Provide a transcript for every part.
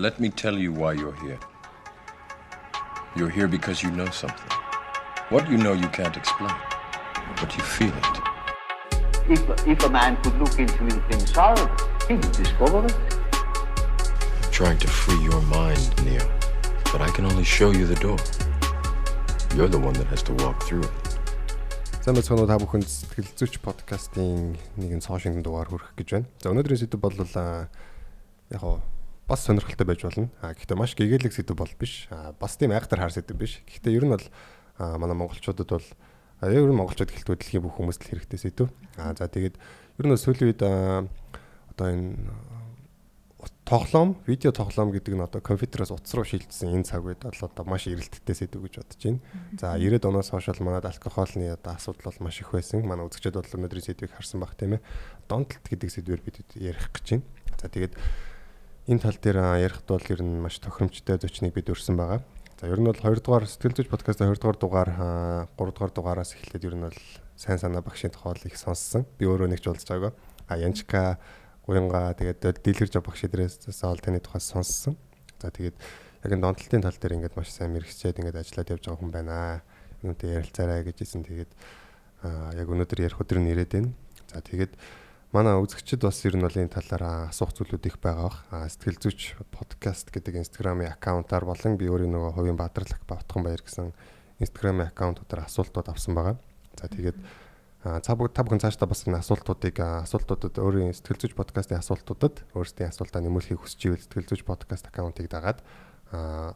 Let me tell you why you're here. You're here because you know something. What you know you can't explain, but you feel it. If a man could look into himself, he would discover it. I'm trying to free your mind, Neo, but I can only show you the door. You're the one that has to walk through it. Сайн байцгаана уу та бүхэнд сэтгэл зүйч подкастын нэгэн цоо шингэн дугаар хүргэх гэж байна. За өнөөдрийн сэдв бол яг бас сонирхолтой байж болно. Гэхдээ маш гэгээлэг сэдв бол биш. Бас тийм айхтар хар сэдв биш. Гэхдээ ер нь бол манай монголчуудад бол ер нь монголчууд гэлтгүй дэлхийн бүх хүмүүст л хэрэгтэй сэдв. За тэгээд ер нь сүүлийн үед одоо энэ тоглоом, видео тоглоом гэдэг нь одоо компьютероос утас руу шилжсэн энэ цаг үед бол одоо маш эрэлттэй сэдв гэж бодож байна. За 90-ад оноос хойш манад алкогольны одоо асуудал бол маш их байсан. Манай үзэгчид бол өнөөдрийн сэдвийг харсан баг тийм ээ. Донтолт гэдэг сэдвээр бид ярих гэж байна. За тэгээд энэ тал дээр ярихд бол ер нь маш тохиромжтой зочныг бид өрсөн байгаа. За ер нь бол 2 дугаар сэтгэл зүйч подкастын 2 дугаар дугаар 3 дугаар дугаараас эхлээд ер нь бол сайн санаа багшийн тухай их сонссон. Би өөрөө нэгж уулзж байгаагаа. Янчка Гуянга тэгээд дийлгэрж багш эдрээс заавал таны тухай сонссон. За тэгээд яг энэ донтолтын тал дээр ингээд маш сайн мэрэгчээд ингээд ажиллаад явж байгаа хүн байна. Үүнтэй ярилцаарай гэжсэн. Тэгээд яг өнөөдөр ярих өдөр нь ирээд байна. За тэгээд манай үзэгчид бас ер нь бол энэ талаараа асуух зүйлүүд их байгаа бах. Сэтгэл зүйч подкаст гэдэг Instagram-ийн аккаунтаар болон би өөрөө нөгөө хувийн Баатарлаг Батхан баяр гэсэн Instagram-ийн аккаунтуудаар асуултууд авсан байгаа. За тэгээд та бүхэн цаашдаа бас энэ асуултуудад өөрийн сэтгэл зүйч подкастын асуултуудад өөрсдийн асуултаа нэмүүлэхийг хүсч ивэл сэтгэл зүйч подкаст аккаунтыг дагаад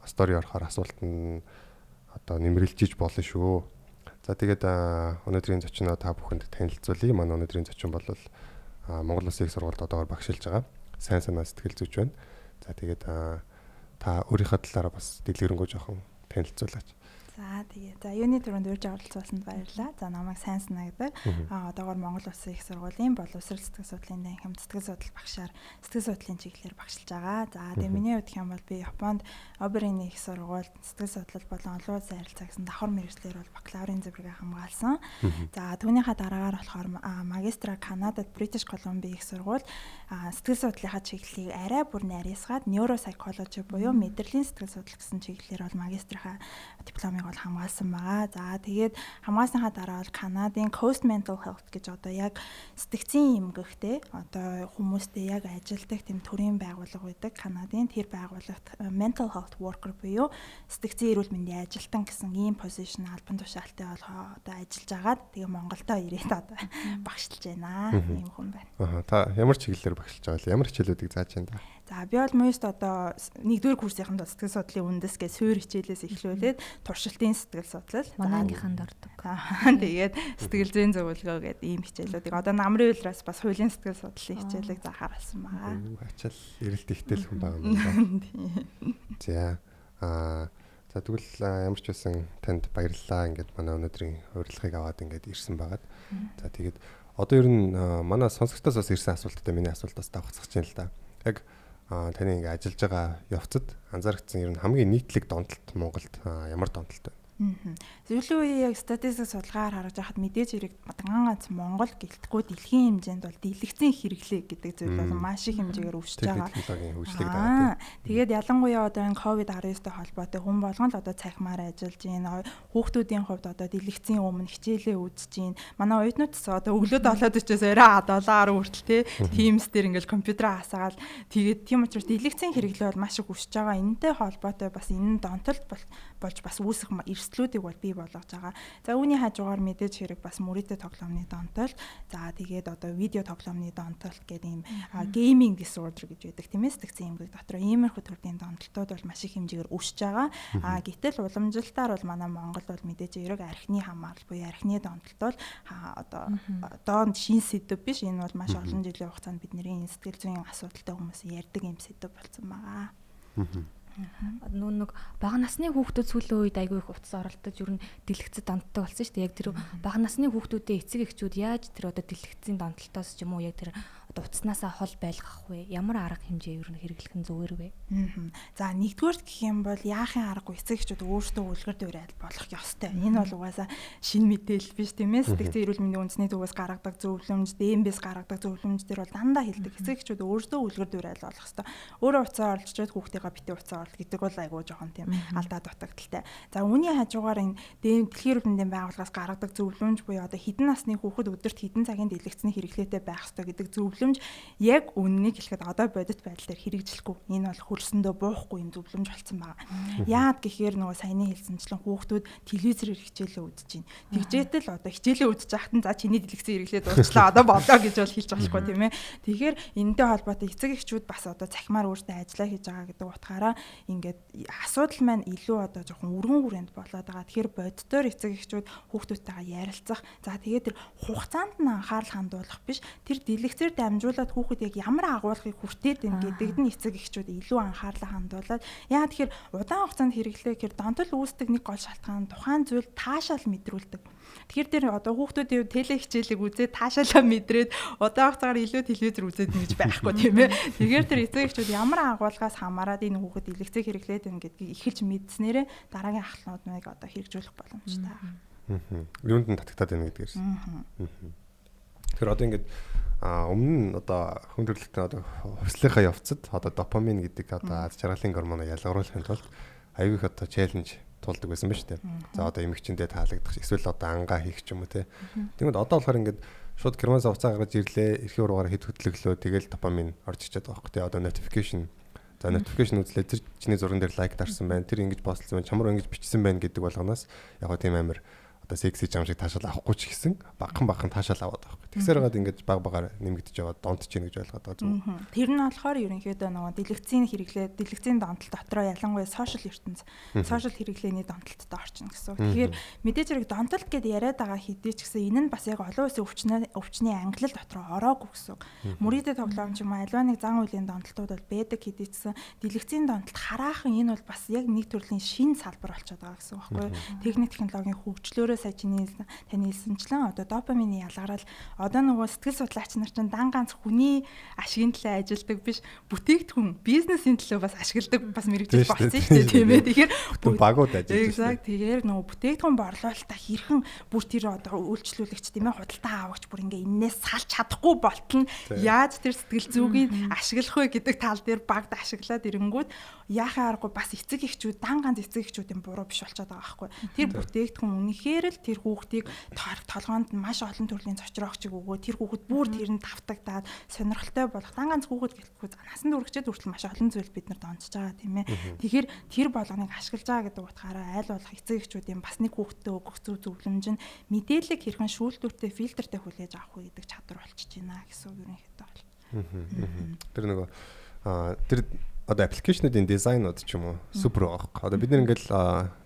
стори орохоор асуулт нь одоо нэмрэлжиж болно шүү. За тэгээд өнөөдрийн зочноо та бүхэнд танилцуулъя. Манай өнөөдрийн зочин бол Монгол Улсын их сургуульд одоогоор багшилж байгаа. Сайн санаа сэтгэл зүйч байна. За тэгээд та өөрийнхөө талаараа бас дэлгэрэнгүй жоохон танилцуулаач. За тэгээ. За юуны түрүүнд урьж оролцуулсанд баярлалаа. За намайг сайн санаа гэдэг. Одоогоор Монгол Улсын их сургуулийн боловсрол сэтгэл судлалын танхимд сэтгэл судлал багшаар сэтгэл судлалын чиглэлээр багшилж байгаа. За тэгээ миний хувьд хэм бол би Японд Оберийн их сургуульд сэтгэл судлал болон олон улсын харилцаа гэсэн давхар мэргэжлэр бол бакалаврын зөвлөгөө хамгаалсан. За түүнийхээ дараагаар болохоор магистра Канадад British Columbia их сургууль сэтгэл судлалынхаа чиглэлийг арай бүр нарийсгаад neuropsychology буюу мэдрэлийн сэтгэл судлал гэсэн чиглэлээр бол магистрийнхаа дипломыг бол хамгаалсан байгаа. За тэгээд хамгаалсныхаа дараа бол Канадын Coast Mental Health гэж одоо яг сэтгцийн эмгэгтэй одоо хүмүүстэй яг ажилдаг тэм төрийн байгууллага байдаг. Канадын тэр байгууллагт mental health worker буюу сэтгцийн эрүүл мэндийн ажилтан гэсэн ийм позишн албан тушаалтай бол одоо ажиллаж агаад тэгээ Монголдоо ирээд одоо багшилж байна. Ийм хүн байна. Та ямар чиглэлээр багшилж байгаа вэ? Ямар хичээлүүдийг зааж байна? За би бол моёст одоо 1-р курсынханд сэтгэл судлалын үндэс гэж суур хичээлээс эхлүүлээд туршилтын сэтгэл судлал манаагийнханд ордог. Тэгээд сэтгэл зүйн зөвлөгөө гэдэг ийм хичээлүүдийг одоо намрын улираас бас хуулийн сэтгэл судлалын хичээлийг заахаар болсон байгаа. Ачаал эрэлт ихтэй хүн байгаа юм байна. За тэгвэл ямар ч байсан танд баярлалаа. Ингээд манай өнөөдрийн урилгыг аваад ингээд ирсэн байгаад. За тэгээд одоо ер нь манай сонсогчдоос бас ирсэн асуулттай миний асуултаас давхацах чинь л да. Яг таны ингээ ажиллаж байгаа явцад анзаарчихсан ер нь хамгийн нийтлэг донтолт Монголд ямар донтолт байна? Сүүлийн үеийн яг статистик судалгаагаар харж байхад мэдээж хэрэг ганц Монгол гэлтгүй дэлхийн хэмжээнд бол дэлгэцийн хэрэглээ гэдэг зүйл бол маш их хэмжээгээр өсөж байгаа. Тэгээд ялангуяа одоо энэ COVID-19-тэй холбоотой хүн болгон л одоо цахимаар ажиллаж байна. Хүүхдүүдийн хувьд одоо дэлгэцийн өмнө хичээлээ үзэж байна. Манай оюутнууд ч одоо өглөө 7:40-оос орой 7-аар хүртэл Teams дээр ингээл компьютераа хасаагаад тэгээд тийм учраас дэлгэцийн хэрэглээ бол маш их өсөж байгаа. Энэтэй холбоотой бас энэ донтолт болж бас үүсэх эрсдлүүдийг бол бий болгож байгаа. За үүний хажуугаар мэдээж хэрэг бас мөрөдө тоглоомны донтолт, за тэгээд одоо видео тоглоомны донтолт гэдэг ийм gaming disorder гэж байдаг тийм ээ, сэтгцэн эмгэг дотор иймэрхүү төрлийн донтолтууд бол маш их хэмжээгээр өсөж байгаа. Гэтэл уламжлалтаар бол манай Монгол бол мэдээж хэрэг архины хамаарал буюу архины донтолт бол одоо шин сэдв биш. Энэ бол маш олон жилийн хугацаанд бидний сэтгэл зүйн асуудалтай хүмүүс ярьдаг юм сэдв болсон байгаа. Нэг бага насны хүүхдүүд сүүлийн үед айгүй их утас оролдож ер нь дэлгэцэд донтдог болсон шүү дээ. Яг тэр бага насны хүүхдүүдээ эцэг эхчүүд яаж тэр одоо дэлгэцийн донтолтоос ч юм уу яг тэр одоо утаснасаа хол байлгах вэ? Ямар арга хэмжээ ер нь хэрэглэх нь зүгээр вэ? За нэгдүгээр гэх юм бол яахын аргагүй эцэгчүүд өөрсдөө үлгэр дуурайл болох ёстой. Энэ бол угаасаа шинэ мэдээлэл биш тийм ээ. Сэтгцэн эрүүл мэндийн үндэсний төвөөс гаргадаг зөвлөмж, ДМБ-с гаргадаг зөвлөмж төр бол дандаа хэлдэг. Эцэгчүүд өөрсдөө үлгэр дуурайл болох ёстой. Өөрөө уцаа орлчод хүүхдийнхээ битээ уцаа орл гэдэг бол айгүй жоохон тийм алдаа дутагдaltaй. За үүний хажуугаар энэ дэлхийн эрүүл мэндийн байгууллагаас гаргадаг зөвлөмж буюу одоо хэдэн насны хүүхэд өдөрт хэдэн цагийн дэлгэцний хэрэглээтэй байх ёстой гэдэг зөвлөмж яг үннийг хэлэхэд одоо бодит байдал дээр хэрэгжихгүй. Энэ бол хөрсөндөө буухгүй юм зөвлөмж болсон байгаа. Яад гэхээр нөгөө саяны хэлсэнчлэн хүүхдүүд телевизээр хичээлээ үзэж байна. Тэгжээтэл одоо хичээлээ үзэж байхад за чиний дэлгэцэн хэрэглээ дуусчлаа одоо болоо гэж бол хэлж болохгүй тийм ээ. Тэгэхээр энэтэй холбоотой эцэг эхчүүд бас одоо цахимаар өөртөө ажиллаа хийж байгаа гэдэг утгаараа ингээд асуудал маань илүү одоо жоохон өргөн хүрээнд болоод байгаа. Тэгэхээр боддоор эцэг эхчүүд хүүхдүүдтэйгээ ярилцах. За тэгээд тэр хугацаанд нь анхаарал хандуулах биш. Тэр дэлгэцээр дамжуулаад хүүхэд яг ямар агуулгыг хүртээд байна гэдэгт нь эцэг эхчүүд илүү анхаарлаа хандуулад яа тэгэхээр удаан хугацаанд хэрэглээ гэхээр донтол үүсдэг нэг гол шалтгаан тухайн зүйл таашаал мэдрүүлдэг. Тэгэхээр тэр одоо хүүхдүүд теле хичээлийг үзээд таашаалаа мэдрээд удаан хугацаагаар илүү телевизээр үзээд нэгж байхгүй тийм ээ. Тэгэхээр тэр эцэг эхчүүд ямар агуулгаас хамаарад энэ хүүхэд дэлгэцээ хэрэглээд байна гэдгийг ихэлж мэдснээрээ дараагийн ахлуудыг одоо хэрэгжүүлэх боломжтой. Юунд нь татагтаад байна гэдгээрс. Тэр одоо ингээд өмнө нь одоо хүн төрөлхтөн одоо хувьслынхаа явцад одоо допамин гэдэг одоо аз жаргалын гормоноо ялгаруулахын тулд аюул их одоо челленж тулдаг байсан ба шүү дээ. За одоо эмэгчэндээ таалагдах эсвэл одоо ангаа хийх ч юм уу те. Тэгмэд одоо болохоор ингээд шууд германаас уцаа гаргаж ирлээ, эрхийн уруугаар хэд хөтлөглөө, тэгэл допамин орж ичээд байгаа хөөх те. Одоо notification. За notification үзлээ тэр чиний зурган дээр лайк дарсан байна. Тэр ингэж постлсан байна. Чамруу ингэж бичсэн байна гэдэг болгоноос яг гоо тийм амир одоо секси жам шиг таашаал авахгүй ч гэсэн багхан таашаал аваад байгаа хөөх. Тэгсээр гад ингэж баг-багаар нэмэгдэж яваад донтож ийн гэж ойлгоод байгаа зүг. Тэр нь болохоор ерөнхийдөө нөгөө дэлгэцийн хэрэглээ, дэлгэцийн донтолт дотроо ялангуяа сошиал ертөнц, сошиал хэрэглээний донтолтод орчин гэсэн. Тэгэхээр мэдээж хэрэг донтолт гэдээ яриад байгаа хэдий ч гэсэн энэ нь бас яг олон улсын өвчний ангилал дотроо ороогүй гэсэн. Мөрөдө тоглоом ч юм уу альва нэг зан үйлийн донтолтууд бол байдаг хэдий ч гэсэн дэлгэцийн донтолт хараахан энэ бол бас яг нэг төрлийн шинэ салбар болчиход байгаа гэсэн байхгүй юу? Техник технологийн хөгжлөөрөө сая таны хэлсэнчлэн одоо допамины ялгарал одоо нөгөө сэтгэл судлаач нар чинь дан ганц хүний ашигын төлөө ажилдаг биш бүтээгдэхүүн бизнесийн төлөө бас ашигладаг бас мэрэгжил болсон шүү дээ тийм ээ. Тэгэхээр багууд ажиллаж байна. Тэгэхээр нөгөө бүтээгдэхүүн борлуулалтаа хэрхэн бүр тэр одоо үйлчлүүлэгч тийм ээ худалдаа авагч бүр ингээ энээс салж чадахгүй болтол нь яаж тэр сэтгэл зүгийг ашиглах вэ гэдэг тал дээр багд ашиглаад ирэнгүүт яахаа аргагүй бас эцэг эхчүүд дан ганц эцэг эхчүүдийн буруу биш болчиход байгаа байхгүй. Тэр бүтээгдэхүүн үнэхээр тэр хүүхдийг толгоонд нь маш олон төрлийн цочрогчиг өгөө тэр хүүхэд бүр тэрэнд давтагдаад сонирхолтой болох дан ганц хүүхэд гэлэхгүй насан туршид хүртэл маш олон зүйл бид нарт онцож байгаа тийм ээ. Тэгэхээр тэр болгоныг ашиглаж байгаа гэдэг утгаараа айл болох эцэг эхчүүдийн бас нэг хүүхдэд өгөх зөв зөвлөмж нь мэдээлэл хэрхэн шүүлтүүртэй фильтртэй хүлээж авах вэ гэдэг чадвар болчихж байна гэсэн үг ерөнхийдөө бол. Тэр нөгөө тэр одоо аппликейшнуудын дизайнууд ч юм уу супер байгаа. Одоо бид нэг ингээл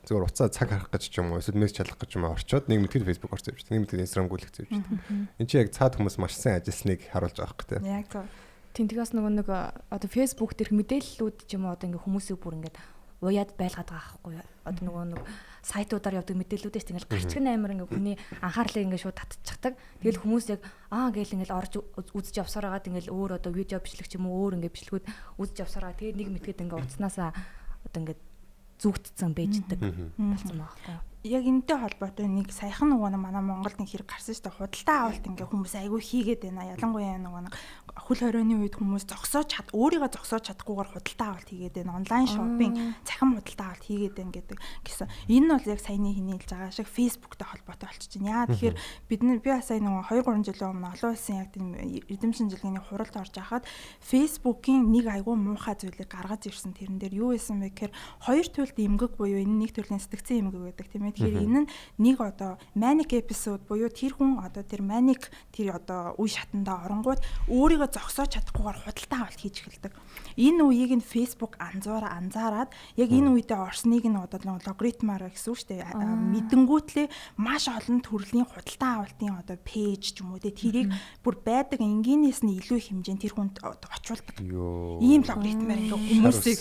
зөвхөн уцаа цаг харах гэж ч юм уу эсвэл мессеж чалах гэж юм орчоод нэг мэтгэл Facebook орсон юм шиг. Нэг мэтгэл Instagram гүйлгэж юм шиг. Энд чинь яг цаад хүмүүс маш сайн ажилласныг харуулж байгаа хэрэг тийм. Яг зөв. Тэнтгээс нэг одоо Facebook дээрх мэдээллүүд ч юм уу одоо ингээ хүмүүсийг бүр ингээд уяад байлгаад байгаа байхгүй. Одоо нэг сайтуудаар явдаг мэдээллүүдээс ингээл гарчгын амир ингээ хүний анхаарлыг ингээ шууд татчихдаг. Тэгэл хүмүүс яг гээл ингээл орж үзэж явсаар байгаад ингээл өөр одоо видео бичлэг ч юм уу өөр ингээ бичлэгүүд үзэж явсаар байгаа. Тэгээд нэг мэдгээд ингээ утаснасаа одоо ингээ зүгтцэн бэждэг болсон байхгүй. Яг энэтэй холбоотой нэг саяхан нөгөө манай Монголд нэг хэрэг гарсан шүү дээ. Худалдаа авалт ингээ хүмүүс айгүй хийгээд байна. Ялангуяа нөгөө хөл хорионы үед хүмүүс өөрийгөө зогсоож чадахгүйгээр худалдаа авалт хийгээд байна. Онлайн шопинг, цахим худалдаа авалт хийгээд байна гэдэг гэсэн. Энэ нь бол яг саяны хэний хэлж байгаа шиг Facebook-тэй холбоотой болчихж байна. Яа тэгэхээр би бас сая нөгөө 2-3 жилийн өмнө олон улсын яг тийм эзэмшин жилгийн хуралд орж байхад Facebook-ийн нэг айгүй муухай зүйлийг гаргаж ирсэн. Тэрэн дээр юу байсан бэ гэхээр хоёр төлөлт эмгэг буюу энэ нэг төрлийн сэтгцэн эмгэг байдаг тийм ээ. Тэгэхээр энэ нь нэг одоо manic episode буюу тэр хүн одоо тэр manic тэр одоо үе шатандаа оронгууд өөрийгөө зогсоож чадахгүйгээр худалдаа авалт хийж эхэлдэг. Энэ үеийг нь Facebook анзаараад яг энэ үедээ орсныг нь одоо логаритмаар гэсэн үг шүү дээ. Мэдэнгүүтлээ маш олон төрлийн худалдаа авалтын одоо пэйж ч юм уу тэрийг бүр байдаг энгийнээс нь илүү хэмжээнд тэр хүнд очуулдаг. Ийм логаритмаар ингээ хүмүүсийг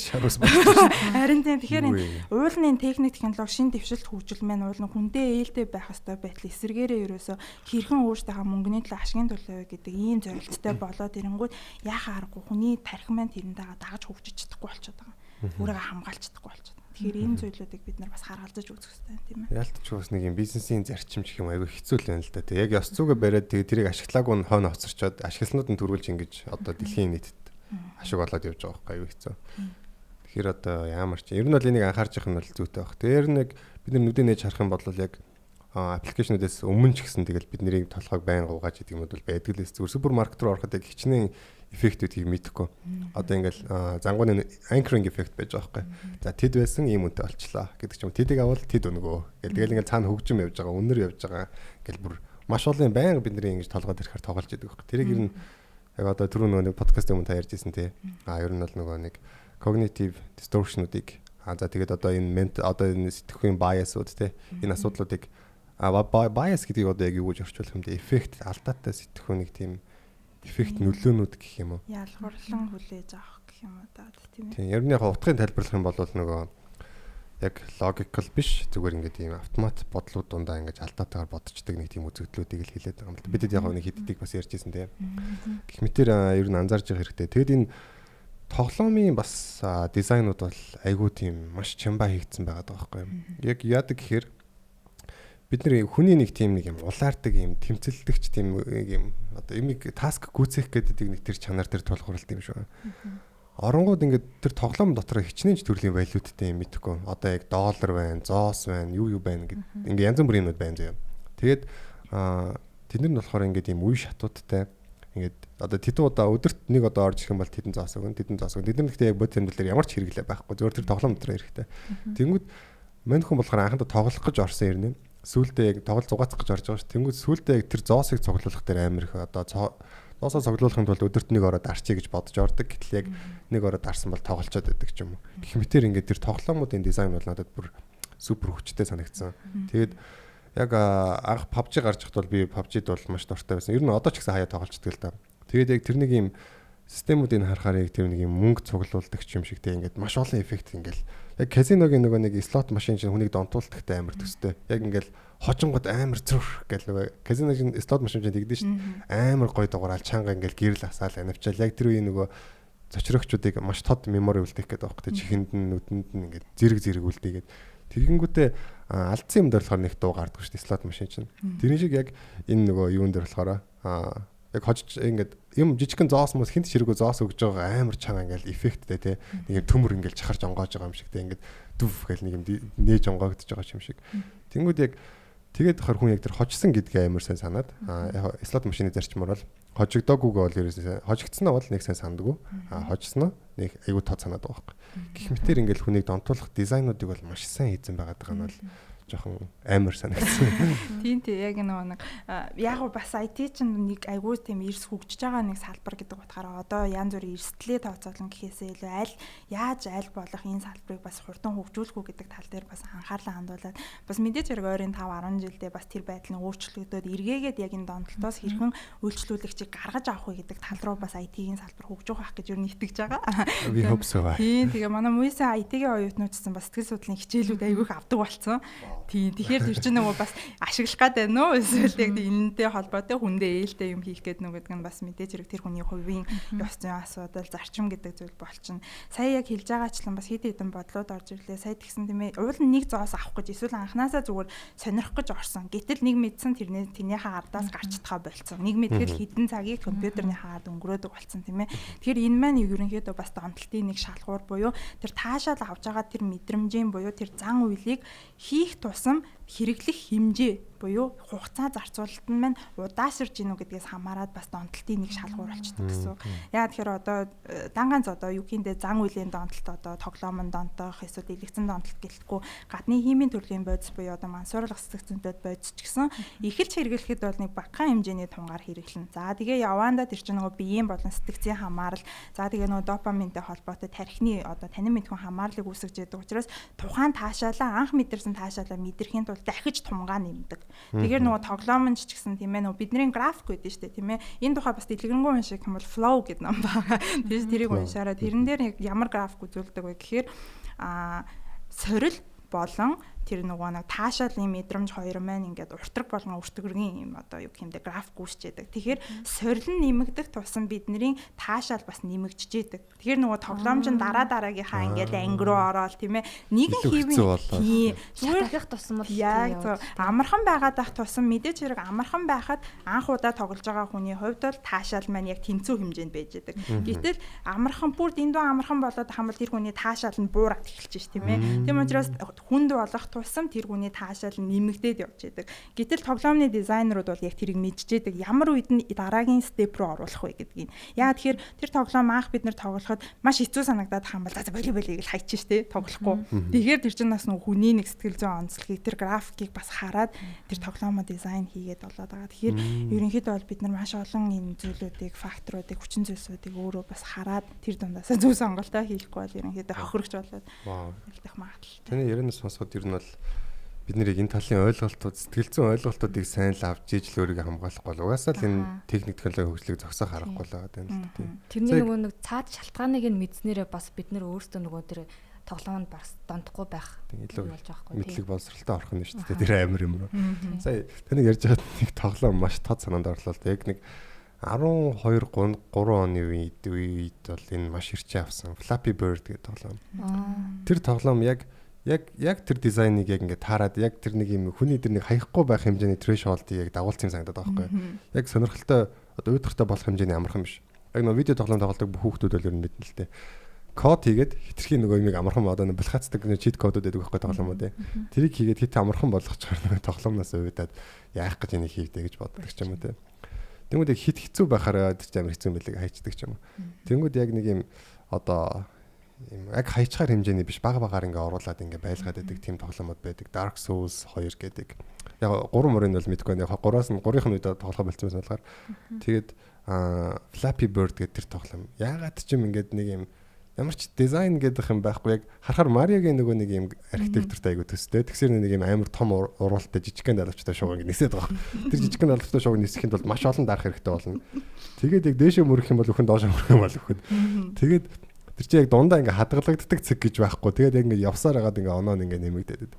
харин тэгэхээр уулын техник технологи шин дэвшилт хөгжил зүйл маань уул нь хүндээ ээлтэй байх ёстой байтал эсэргээрээ ерөөсө хэрхэн өөртөөхөө мөнгөний төлөө ашигын төлөө гэдэг ийм зорилттой болоод ирэнгүүт яхаа аргагүй хүний тархи маань тэрнтэйгээ дагаж хөгжиж чадахгүй болчиход байгаа. Өөрийгөө хамгаалж чадахгүй болчиход. Тэгэхээр энэ зүйлүүдийг бид нар бас харгалзаж үзэх хэрэгтэй тийм ээ. Яалтч бас нэг юм бизнесийн зарчим гэх юм аягүй хэцүү л байна л да. Тэг яг ёс зүгээ бариад тэрийг ашиглаагүй нь хойно хоцорчоод ашигласнууд нь төрүүлж ингэж одоо дэлхийн нийтэд ашиг болоод явж байгаа байхгүй аягүй хэцүү. Тэгэхээр одоо ямар ч ер нь бол энийг анхаарч явах нь бол зүйтэй баг. Тэр нэг бид нар нүдэн нээж харах юм бол яг аппликейшнүүдээс өмнө ч гэсэн тэгэл бид нарыг толгойг байн гуугааж идэг юм бол байдаг л зүгээр супермаркет руу ороход яг хичнээн эффектүүдийг мэдэхгүй. Одоо ингээл зангууны anchoring effect байж байгаа байхгүй. За тэд байсан ийм үнэтэй болчлаа гэдэг ч юм. Тэдийг авал тэд өнгөө. Тэгэл ингээл цаана хөгжим явж байгаа, өнөр явж байгаа. Ингээл бүр маш олон байнга бидний ингэж толгойд ирэхээр тоглож идэг байхгүй. Тэрийг ер нь яг одоо түрүү нөгөө подкастын өмнө та ярьж ирсэн тий. Ер нь бол нөгөө нэг cognitive distortion-уудыг за тэгээд одоо энэ одоо энэ сэтгэхүйн bias-ууд тий. Энэ асуудлуудыг bias гэдгийг одоо яг юу гэж орчуулах юм бэ? Эффект алдаатай сэтгэхүйнийг тийм эффект нөлөөнүүд гэх юм уу? Ялгуурлан хүлээж авах гэх юм уу даа тийм ээ. Тийм. Ер нь яг утгыг тайлбарлах юм бол нөгөө яг logical биш зүгээр ингээд ийм автомат бодлууд дундаа ингээд алдаатайгаар бодчихдаг нэг тийм үзэгдлүүдийг л хэлээд байгаа юм л. Бидэд яг нэг хэддийг бас ярьж ирсэн тийм. Гэх мэтэр ер нь анзаарч явах хэрэгтэй. Тэгэд энэ тоглоомын бас дизайнууд бол айгүй тийм маш чамбаа хийгдсэн байгаа байхгүй юм. Яг яадаг гэхээр бид нар хүний нэг тийм нэг юм улаардаг юм тэмцэлдэгч тийм юм одоо юмыг таск гүйцээх гэдэг нэг тэр чанар тэр тулгуурлалт юм шүү. Оронгууд ингээд тэр тоглоом дотор хичнээн ч төрлийн валюттай юм мэдхгүй. Одоо яг доллар байна, зоос байна, юу байна гэдэг ингээд янз бүрийн юмуд байна заяа. Тэгээд тэд нар нь болохоор ингээд юм үе шатуудтай ингээд одоо тэдэн удаа өдөрт нэг одоо орж ирэх юм бол тэдэн зоос өгөн, тэдэн зоос өгөн. Тэд нар гэхдээ яг бод тэмдэглэлээр ямар ч хэрэглээ байхгүй. Зөвхөн тэр тоглоом дотор хэрэгтэй. Тэнгүүд мань хүн болохоор анхандаа тоглох гэж орсон юм. Сүүлдээ яг тоглол зугаацах гэж орж байгаа ш. Тэнгүүд сүүлдээ яг тэр зоосыг цуглуулах дээр амар их одоо зоосоо цуглуулахын тулд өдөрт нэг ороод арчий гэж бодож ордог. Гэтэл яг нэг ороод арсан бол тоглолцоод байдаг ч юм уу. Гэх мэтэр ингээд тэр тоглоомуудын дизайн бол надад бүр супер хүчтэй санагдсан. Тэгээд яг анх PUBG гарч ихт бол би PUBG-д бол маш дуртай байсан. Ер нь одоо ч гэсэн хаяа тоглолцдог л да. Тэгээд яг тэр нэг юм системүүдийг харахаар яг тэр нэг юм мөнгө цуглуулдаг ч юм шигтэй ингээд маш олон эффект ингээл яг казиногийн нөгөө нэг слот машин чинь хүнийг донтуулдагтай амар төстэй. Яг ингээл хожингод амар зүрх гэл нөгөө казиногийн слот машин чинь тэгдэж шин амар гой дугаараа чанга ингээл гэрэл асаал анивчаал яг тэр үеийн нөгөө зочрогчдыг маш тод мемори үлдээх гэдэг байхгүй чихэнд нь нүдэнд нь ингээд зэрэг үлдээгээд тэгэнгүүтээ алдсан юм дээр болохоор нэг дуу гардаг шүү дээ слот машин чинь. Тэрний шиг яг энэ нөгөө юун дээр болохоор яг хожиж ингээд юм жижигхэн зоос мөс хинт ширгөө зоос өгж байгаа амар чанга ингээл эффекттэй те нэг юм төмөр ингээл чахарч онгоож байгаа юм шиг те ингээд дүв гэл нэг юм нээж онгоогдож байгаа юм шиг. Тэнгүүд яг тэгээд хар хүн яг тэр хожсон гэдгээ амар сайн санаад яг слот машины зарчмаар бол хожигдоогүйгээ бол ерөөсөө хожигдснаа бол нэг сайн сандаггүй хожсноо нэг айгүй тод санаад байгаа байхгүй. Гэх мэтэр ингээл хүнийг донтуулах дизайнуудыг бол маш сайн хийсэн байгаа нь бол жоохон амар санагдсан. Тийм яг нэг яг бас IT чинь нэг айгүй тийм эрс хөгжиж байгаа нэг салбар гэдэг утгаараа одоо янз бүрийн эрсдлээ тооцоолно гэхээсээ илүү яаж аль болох энэ салбарыг бас хурдан хөгжүүлэх үү гэдэг тал дээр бас анхаарлаа хандуулад бас мэдээж хэрэг ойрын 5-10 жилдээ бас тэр байдал нь өөрчлөгдөд эргээгээд яг энэ донтолтоос хэрхэн үйлчлүүлэгчийг гаргаж авах вэ гэдэг тал руу бас IT-ийн салбар хөгжих байх гэж юу нэгтгэж байгаа. We hope so. Тийм тэгээ манай муусын IT-ийн оюутнууд ч бас сэтгэл судлалын хичээлүүд айгүйх авдаг болсон. Тийм тэгэхээр тэр чинь нөгөө бас ашиглах гээд байна уу эсвэл яг энэнтэй холбоотой хүндээ ээлтэй юм хийх гээд нөгөө гэдэг нь бас мэдээж хэрэг тэр хүний хувийн ёс зүйн асуудал зарчим гэдэг зүйл болчихно. Сая яг хэлж байгаачлан бас хэд хэдэн бодлууд орж ирлээ. Сая тэгсэн тийм ээ уул нь нэг зоос авах гэж эсвэл анханасаа зүгээр сонирхох гэж орсон. Гэтэл нэг мэдсэн тэрнийхээ ардаас гарч чадхаа болцсон. Нэг мэдгээл хідэн цагийг компьютерний хаад өнгөрөөдөг болцсон тийм ээ. Тэгэхээр энэ маань ерөнхийдөө бас донтолтын нэг шалгуур буюу тэр таашаал авж байгаа тэр мэдрэмжийн буюу тэр зан үйлийг хийх тусам хэрэглэх хэмжээ буюу хугацаа зарцуулалт нь маань удаашрж гинүү гэдгээс хамаарат бас донтолтын нэг шалгуур болчихдог гэсэн. Яа тэгэхээр одоо данганц одоо юу гиндэ зан үйлийн донтолт одоо тоглоомын донтох эсвэл элэгцэн донтолт гэлтгүй гадны химийн төрлийн бодис буюу одоо мансуурлах сэтгцэнтэд бодис ч гэсэн эхэлж хэрэглэхэд бол нэг багахан хэмжээний тунгаар хэрэглэнэ. За тэгээ яваандаа тэр чинь нөгөө биеийн болон сэтгцийн хамаарал за тэгээ нөгөө допаминтэй холбоотой тархины одоо танин мэдхүн хамаарлыг үүсгэж яадаг учраас тухайн таашаалаа анх мэдэрсэн таашаалаа мэдрэхийн тулд дахиж тунгаа нэмдэг. Тэгэхээр нөгөө тоглоомч ч гэсэн тийм ээ нөгөө бидний график гэдэг шүү дээ тийм ээ. Энэ тухай бас дэлгэрэнгүй унших юм бол flow гэдэг ном байгаа. Тэрс тэрийг уншаараа тэрэн дээр яг ямар график үзүүлдэг вэ гэхээр сорил болон тэр нөгөө нэг таашаалын мэдрэмж хоёр маань ингээд уртраг болгон өртгөргийн юм одоо юу гэмдэ график үүсчээдэг. Тэгэхээр сорилн нэмэгдэх тусам бидний таашаал бас нэмэгдэж идэг. Тэгэхээр нөгөө тоглоомч нь дараагийнхаа ингээд анги руу ороод тийм ээ нэгэн хийвэн зүгээр дахих тусам бол яг амархан байгаад ах тусам мэдээж хэрэг амархан байхад анх удаа тоглож байгаа хүний хувьд бол таашаал маань яг тэнцүү хэмжээнд байж идэг. Гэтэл амархан бүр дэндүү амархан болоод хамбал тэр хүний таашаал нь буураад эхэлж ш тийм ээ. Тийм учраас хүнд болох тусам тэр хүний таашаал нь нэмэгдээд явж идэг. Гэтэл тоглоомны дизайнерууд бол яг тэрийг мэдчихэдэг. Ямар үед нь дараагийн степ рүү оруулах вэ гэдгийг. Яа тэгэхээр тэр тоглоом анх бид нэр тоглоход маш хэцүү санагдаад хамбал за волейболыг л хайчих штэ тоглохгүй. Тэгэхээр тэр чинь бас нэг хүний нэг сэтгэл зүйн онцлогийг тэр графикийг бас хараад тэр тоглоомоо дизайн хийгээд болоод байгаа. Тэгэхээр ерөнхийдөө бол бид нар маш олон энэ зүйлүүдийг, факторуудыг, хүчин зүйлсүүдийг өөрөө бас хараад тэр дундаасаа зөв сонголтоо хийхгүй бол ерөнхийдөө хохирогч болоод хэлдэх магадлалтай. Таны ярианаас сонсоход ер нь бол бид нэр энэ талын ойлголтууд, сэтгэл зүйн ойлголтуудыг сайн л авч ижил өөрийгөө хамгаалахгүй бол угаасаа л энэ техник технологийн хөгжлийг зогсоох харахгүй л байгаа юм л тийм. Тэрний нөгөө нэг цаад шалтгааныг нь мэдснээрээ бас бид нэр өөрсдөө нөгөө тэр тоглоомд бас дондохгүй байх илүү болж байгаа байхгүй. Мэдлэг боловсралтай орох нь шүү дээ. Тэр амар юм руу. Сая таны ярьж байгаа нэг тоглоом маш тод санаанд орлоо л яг нэг 12 3 оны үед бол энэ маш ирчээ авсан Flappy Bird гэдэг тоглоом. Тэр тоглоом яг тэр дизайныг яг ингээд таарад яг тэр нэг юм хүний дээр нэг хаяхгүй байх хэмжээний threshold-ийг яг дагуулсан санагдаад байгаа байхгүй. Яг сонирхолтой одоо уйдгартай болох хэмжээний амархан биш. Яг нөгөө видео тоглоом тоглодог бүх хүүхдүүд бол ер нь мэднэ л дээ. Код хийгээд хитрхийн нөгөө юмыг амархан одоо балхацдаг чит кодууд байдаг байхгүй тоглоомод. Тэрийг хийгээд хит амархан болгочихоор нөгөө тоглоомноос уйдаад яах гэж энийг хийвдэ гэж боддог ч юм уу те. Тэнгүүд яг хит хэцүү байхаараа тэр амар хэцүү мэлэг хайчдаг ч юм уу. Тэнгүүд яг нэг юм одоо яг хайчгаар хэмжээний биш бага-багаар ингээ оруулаад ингээ байлгаад байдаг тийм тоглоомод байдаг. Dark Souls 2 гэдэг. Яг 3 мөрөнд бол мэдгүй байна. 3-аас нь 3-ын үед тоглох болцсон болохоор. Тэгээд Flappy Bird гэдэг тэр тоглоом. Яагаад ч юм ингээд нэг юм ямар ч дизайн гэдэг юм байхгүй яг харахаар Мариогийн нөгөө нэг юм архитектуртай айгу төстэй. Тэгсэр нэг юм амар том уралтай жижигхэн далавчтай шууг нисээд байгаа. Тэр жижигхэн далавчтай шууг нисэхэд бол маш олон дарах хэрэгтэй болно. Тэгээд яг дээшээ мөрөх юм бол өхөн доошоо мөрөх юм бол өхөн. Тэгээд тэр чинь яг дундаа ингээ хадгалагддаг цэг гэж байхгүй. Тэгээд яг ингээ явсаар хагаад ингээ оноо ингээ нэмэгдээд.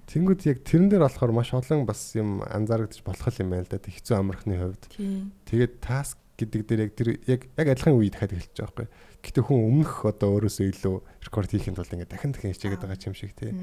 Тэнгүүд яг тэрэн дээр болохоор маш олон бас юм анзаарэгдэж болох юм байна л да. Хэцүү амархны хувьд. Тэгээд task гэдэг дээр яг тэр яг адилхан үе дахиад эхэлж байгаа байхгүй. Гэтэ хүн өмнөх одоо өөрөөсөө илүү рекорд хийхэд бол ингээ дахин хичээгээд байгаа юм шиг тий.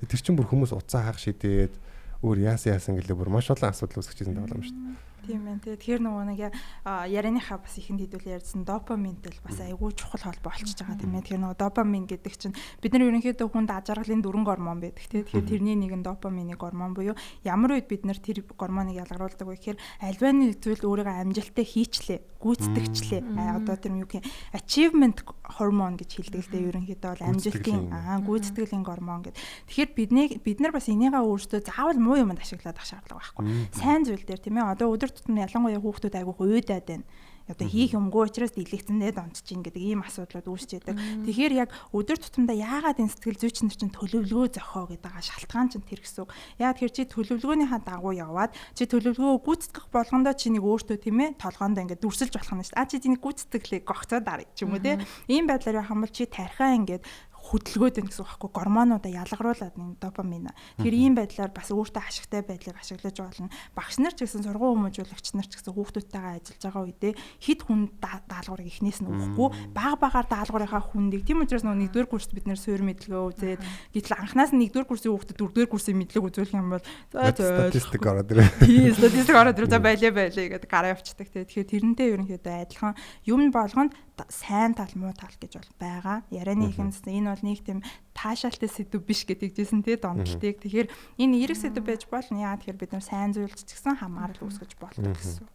Тэр чинь бүр хүмүүс уцаа хаах шидээд өөр яасан гэлээ бүр маш олон асуудал үүсгэжсэн байгаа юм шүү дээ. Тийм ээ. Тэгэхээр нөгөө нэг ярианыхаа бас ихэнд хэдүүл ярьсан допаминтэй бас айгүй чухал холбоо болчихж байгаа тийм ээ. Тэгэхээр нөгөө допамин гэдэг чинь бид нар ерөнхийдөө хүнд аж аргалын дөрвөн гормон байдаг тийм. Тэгэхээр тэрний нэг нь допамины гормон буюу ямар үед бид нар тэр гормоныг ялгаруулдаг вэ гэхээр альва нэг зүйл өөрийгөө амжилттай хийчлээ, гүйцэтгчлээ. Одоо тэр юу гэх юм achievement hormone гэж хэлдэг л дээ ерөнхийдөө бол амжилтын гүйцэтгэлийн гормон гэдэг. Тэгэхээр бид нар бас энийгээ өөрсдөө заавал муу юмд ашиглаад ах шаардлага байхгүй. Сайн зүйл дээр тийм ээ. Одоо өдөр тутмын ялангуяа хүүхдүүд айгүйх уйдаад байна. Одоо хийх юмгүй учраас дэлгэцэндээ донтчихин гэдэг ийм асуудлууд үүсч идэг. Тэгэхээр яг өдөр тутамдаа яагаад энэ сэтгэл зүйч нар чинь төлөвлөгөө зохио гэдэг шалтгаан чинь тэр гэсэн үг. Яагаад тэр чи төлөвлөгөөнийхаа дагуу яваад чи төлөвлөгөө гүйцэтгэх болгондоо чи нэг өөртөө тийм ээ толгоондоо ингээд дүрсэлж болох юм шүү дээ. Чи энийг гүйцэтгэлээ гогцоо дараа ч юм уу тийм. Ийм байдлаар явах юм бол чи тархиа ингээд хөдөлгөөд байна гэсэн үг байхгүй гормонуудаа ялгаруулад нэг допамин. Тэгэхээр ийм байдлаар бас өөртөө ашигтай байдлыг ашиглаж болно. Багш нар ч гэсэн сургууль хүмүүжүүлэгч нар ч гэсэн хүүхдүүдтэйгээ ажиллаж байгаа үедээ хит хүн даалгаврыг эхнээс нь өгөхгүй бага-багаар даалгаврынхаа хүндийг тийм учраас нөгөө 1-р курст бид нэр суурь мэдлэгээ үзээд гэтэл анханаас нь 1-р курсын хүүхдэд 4-р курсын мэдлэг үзүүлэх юм бол статистик ороод ирээ. Тийм статистик ороод ирээ за байлаа гэдэг гараа явчихдаг. Тэгэхээр тэрнтэй ерөнхийдөө адилхан юм болгонд сайн тал муу тал гэж бол байгаа. Ярианы ихэнд энэ бол нэг тийм таашаалтай сэдв биш гэдэгжсэн тий донтолтыг. Тэгэхээр энэ эрэг сэдв байж болно. Яа тэгэхээр бид нар сайн зүйлч гэсэн хамаарал үүсгэж болдог гэсэн.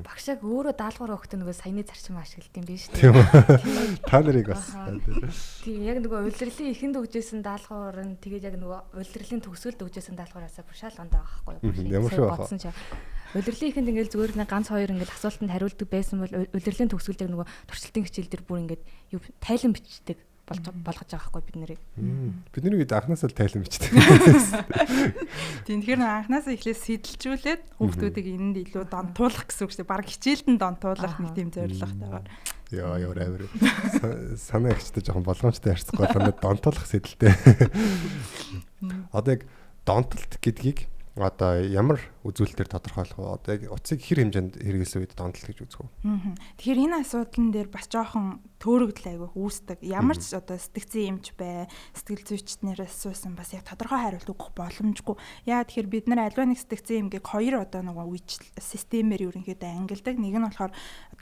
Багшааг өөрөө даалгавар өгөх нөгөө саяны зарчим ашиглалт юм биш үү? Та нарыг бас. Тийм яг нөгөө улирлын ихэнд өгжсэн даалгавар нь тэгээд яг нөгөө улирлын төгсгөлд өгжсэн даалгавараас бүр шалгандаа байхгүй юу? Ямар шүү байна. Улирлын ихэнд ингээл зүгээр нэг ганц хоёр ингээл асуултанд хариулдаг байсан бол улирлын төгсгөлд яг нөгөө туршилтын хичээл дээр бүр ингээд юу тайлан бичдэг болгож байгаа байхгүй бид нарыг. Бидний үед анхнаасаа л тайлан бичдэг. Тийм тэгэхээр анхнаасаа эхлээд сэтэлжүүлээд хүүхдүүдийг энэнд илүү донтуулах гэсэн үг шүү дээ. Бараг хичээлдэн донтуулах нэг тийм зорилготойгоор. Яа авир. Санаа ихтэй жоохон болгоомжтой харьцахгүй байна. Донтуулах сэтэлтэй. Одоо яг донтолт гэдгийг одоо ямар үзүүлэлтээр тодорхойлох вэ? Одоо яг утсыг хэр хэмжээнд хэрэглэсэн үед донтолт гэж үзэх үү? Тэгэхээр энэ асуудлан дээр бас жоохон төөрөгдөл айгүй үүсдэг. Ямар ч одоо сэтгцэн эмч бай, сэтгэл зүйчднээс суусан бас яг тодорхой хариулт өгөх боломжгүй. Яа тэгэхээр бид нар аливаа нэг сэтгцэн эмгийг хоёр одоо нөгөө үеч системээр ерөнхийдөө ангилдаг. Нэг нь болохоор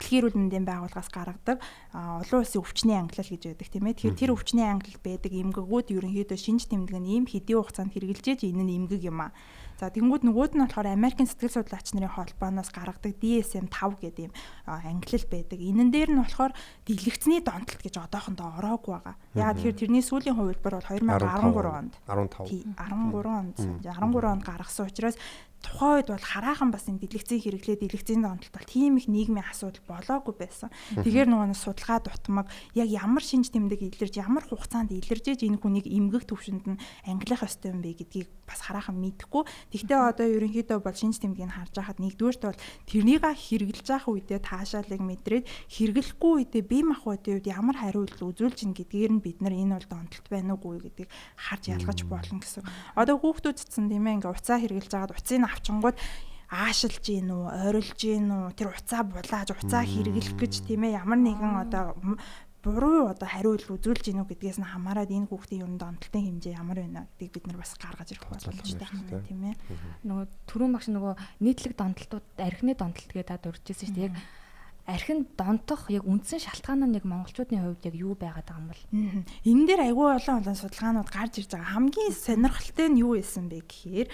Дэлхийн эрүүл мэндийн байгууллагаас гаргадаг олон улсын өвчний ангилал гэж байдаг тийм ээ. Тэгэхээр тэр өвчний ангилал байдаг эмгэгүүд ерөнхийдөө шинж тэмдэг нь ийм хэдийн хугацаанд хэрэгжилж энэ нь эмгэг юм аа. За тэгэнгүүт нөгөөд нь болохоор Америкийн сэтгэл судлаач нарын холбооноос гаргадаг DSM-5 гэдэг юм ангилал байдаг. Энэ дээр нь болохоор дэлгэцний донтолт гэж одоохондоо ороогүй байгаа. Яагаад тэгэхээр тэрний сүүлийн хувилбар бол 2013 онд 13 онд гаргасан учраас тухайн үед бол хараахан бас энэ дэлгэцийн дэлгэцийн донтолт бол тийм их нийгмийн асуудал болоогүй байсан. Тэгэхээр нөгөө судалгаа дутмаг яг ямар шинж тэмдэг илэрж ямар хугацаанд илэрж иж энэ хүнийг эмгэх төвшөнд нь ангилах ёстой юм бэ гэдгийг бас хараахан мэдэхгүй. Тэгвэл одоо ерөнхийдөө бол шинж тэмдгийг харж байхад нэгдүгээрт бол тэрнийг хэрэгжилж явах үедээ таашаалыг мэдрээд хэрэглэхгүй үедээ бие махбодын үед ямар хариулт үзүүлж ин гэдгээр нь бид нар энэ бол донтолт байна уугүй гэдгийг харж ялгаж болно гэсэн. Одоо хүүхдүүд цэцэн тийм ээ ингээ уцаа хэрэгжилж байгаад уцыг авчингууд аашилж гин үү, ойрлж гин үү, тэр уцаа булааж, уцаа хэрэглэх гэж тийм ээ ямар нэгэн одоо буруу одоо хариулт үзүүлж гин үү гэдгээс нь хамаарад энэ хүүхдийн ер нь донтолтын хэмжээ ямар байна гэдгийг бид нар бас гаргаж ирэх боломжтой байна тийм ээ. Нөгөө түрүүн багш нөгөө нийтлэг донтолтууд архины донтолт гэдэг дурдчихсан шүү дээ. Яг архин донтох яг үндсэн шалтгаан нь яг монголчуудын хувьд яг юу байгаад байгаа юм бол энэ дээр айгүй олон судалгаанууд гарч ирж байгаа. Хамгийн сонирхолтой нь юу байсан бэ гэхээр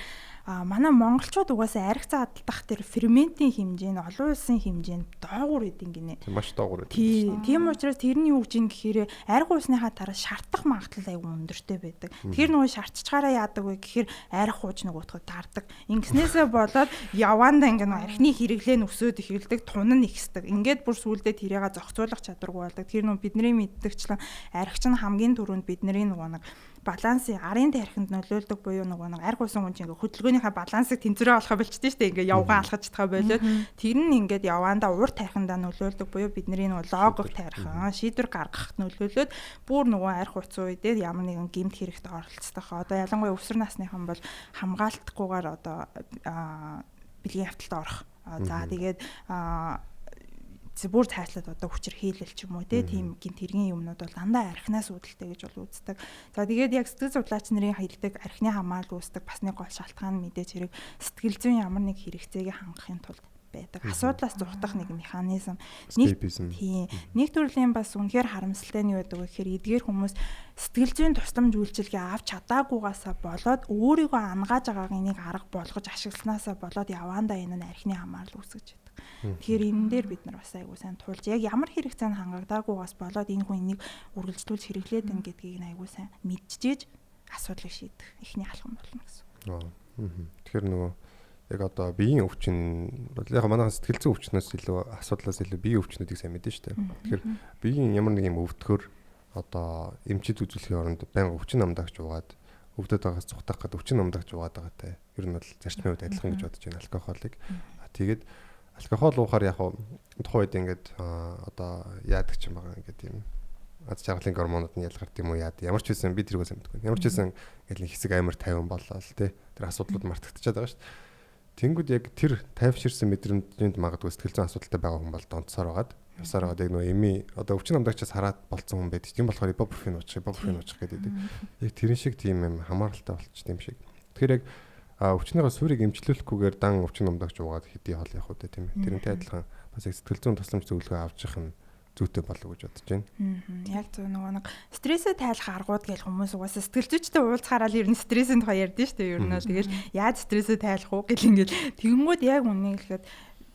манай монголчууд угаасаа арх заадалтах тэр ферментийн хэмжээ нь олон улсын хэмжээнд доогуур идэв гинэ. Маш доогуур. Тийм учраас тэр нь юу гэж юм гэхээр арх уусныхаа дараа шартах магадлал айгүй өндөртэй байдаг. Тэр нөгөө шартчгаараа яадаг вэ гэхээр арх хууч нөгөөдхөд таардаг. Ингэснээсээ болоод яваандаа ингээ архины хэрэглээ нь өсөөд эхэлдэг, тун нь ихсдэг. Ингээд бүр сүулдэ тэрийгээ зохицуулах чадваргүй болдог. Тэр нөгөө бидний мэддэгчлэн арх чинь хамгийн түрүүнд бидний нөгөө нэг балансын арын тархинд нөлөөлдөг буюу нөгөө нэг арх усан хүн чинь ингээ хөдөлгөөнийхөө балансыг тэнцвэрээ олохоо болчихдээ шүү дээ. Ингээ явган алхаж чадхаа болоод тэр нь ингээд яваандаа урт тархиндаа нөлөөлдөг буюу бидний нөгөө логик тархин шийдвэр гаргахад нөлөөлөд бүр нөгөө арх уцсан үедээ ямар нэгэн гэмт хэрэгт оролцдог. Одоо ялангуяа өсвөр насныхан бол хамгаалтахгүйгээр одоо бэлгийн хавталд орох. За тэгээд бүр цаашлаад одоо хүчээр хийлэл ч юм уу тийм гинт хэргийн юмнууд бол дандаа архинаас үүдэлтэй гэж бол үздэг. За тэгээд яг сэтгэл судлаач нарын хэлдэг архины хамаалал үүсдэг бас нэг гол шалтгаан нь мэдээж хэрэг сэтгэл зүйн ямар нэг хэрэгцээг хангахын тулд байдаг. Асуудлаас зугатах нэг механизм. Нэг төрлийн бас үнэхээр харамсалтай нь юу байдаг вэ гэхээр эдгээр хүмүүс сэтгэл зүйн тусламж үйлчилгээ авч чадаагүйгаасаа болоод өөрийгөө ангааж байгаагийн нэг арга болгож ашигласнасаа болоод яваандаа энэ нь архины хамаалал үүсгэж байдаг. Тэгэхээр энэ дээр бид нар бас айгуу сайн тулж яг ямар хэрэгцээнд хангагдаагүйгаас болоод энэ хүн энийг үргэлжлүүлж хэрэглээд байна гэдгийг айгуу сайн мэдчихэж асуудлыг шийдэх эхний алхам болно гэсэн. Тэгэхээр нөгөө яг одоо биеийн өвчин бол яг манай сэтгэл зүйн өвчнөөс илүү асуудлаас илүү биеийн өвчнүүдийг сайн мэдэн штэ. Тэгэхээр биеийн ямар нэг юм өвдөхөр одоо эмчид үзүүлэхийн оронд байнга өвчин намдагч угаад өвдөд байгаас цухтах гэдэг өвчин намдагч угаад байгаатай. Ер нь бол зарчмын үед адилхан гэж бодож байна алкохолыг. Тэгээд алкохол уухаар яг тухайн үед ингээд одоо яадаг ч юм байгаа ингээд юм аз жаргалын гормонууд нь ялгардаг юм уу ямар ч байсан би тэргөө сайн мэдгүй. Ямар ч байсан ингээд нэг хэсэг амар 50 боллоо л тий. Тэр асуудлууд мартагдчихад байгаа шүү дээ. Тэнгүүд яг тэр тайвширсан мэдрэмжинд магадгүй сэтгэл зүйн асуудалтай байгаа хүн бол донцоор байгаад явсаар байгаа яг нөгөө эми одоо өвчин намдагчаас хараад болцсон хүн байдаг. Тийм болохоор ибупрофен уучих гэдэг. Яг тэрэн шиг тийм юм хамааралтай болчих юм шиг. Тэгэхээр яг өвчнийхөө суурийг эмчлүүлэхгүйгээр дан өвчин намдагч уугаад хэдий хол явах үү тийм ээ. Тэрнтэй адилхан бас яг сэтгэл зүйн тусламж зөвлөгөө авч явах нь зүйтэй болов гэж бодож байна. Яг зөв нөгөө нэг стрессээ тайлах аргууд гэж хүмүүс угаасаа сэтгэл зүйчтэй уулзахаараа л ер нь стрессийн тухай ярьдэн шүү дээ. Ер нь тэгэл яаж стрессээ тайлах уу гэл ингээд тэгэнгүүт яг үннийг хэлэхэд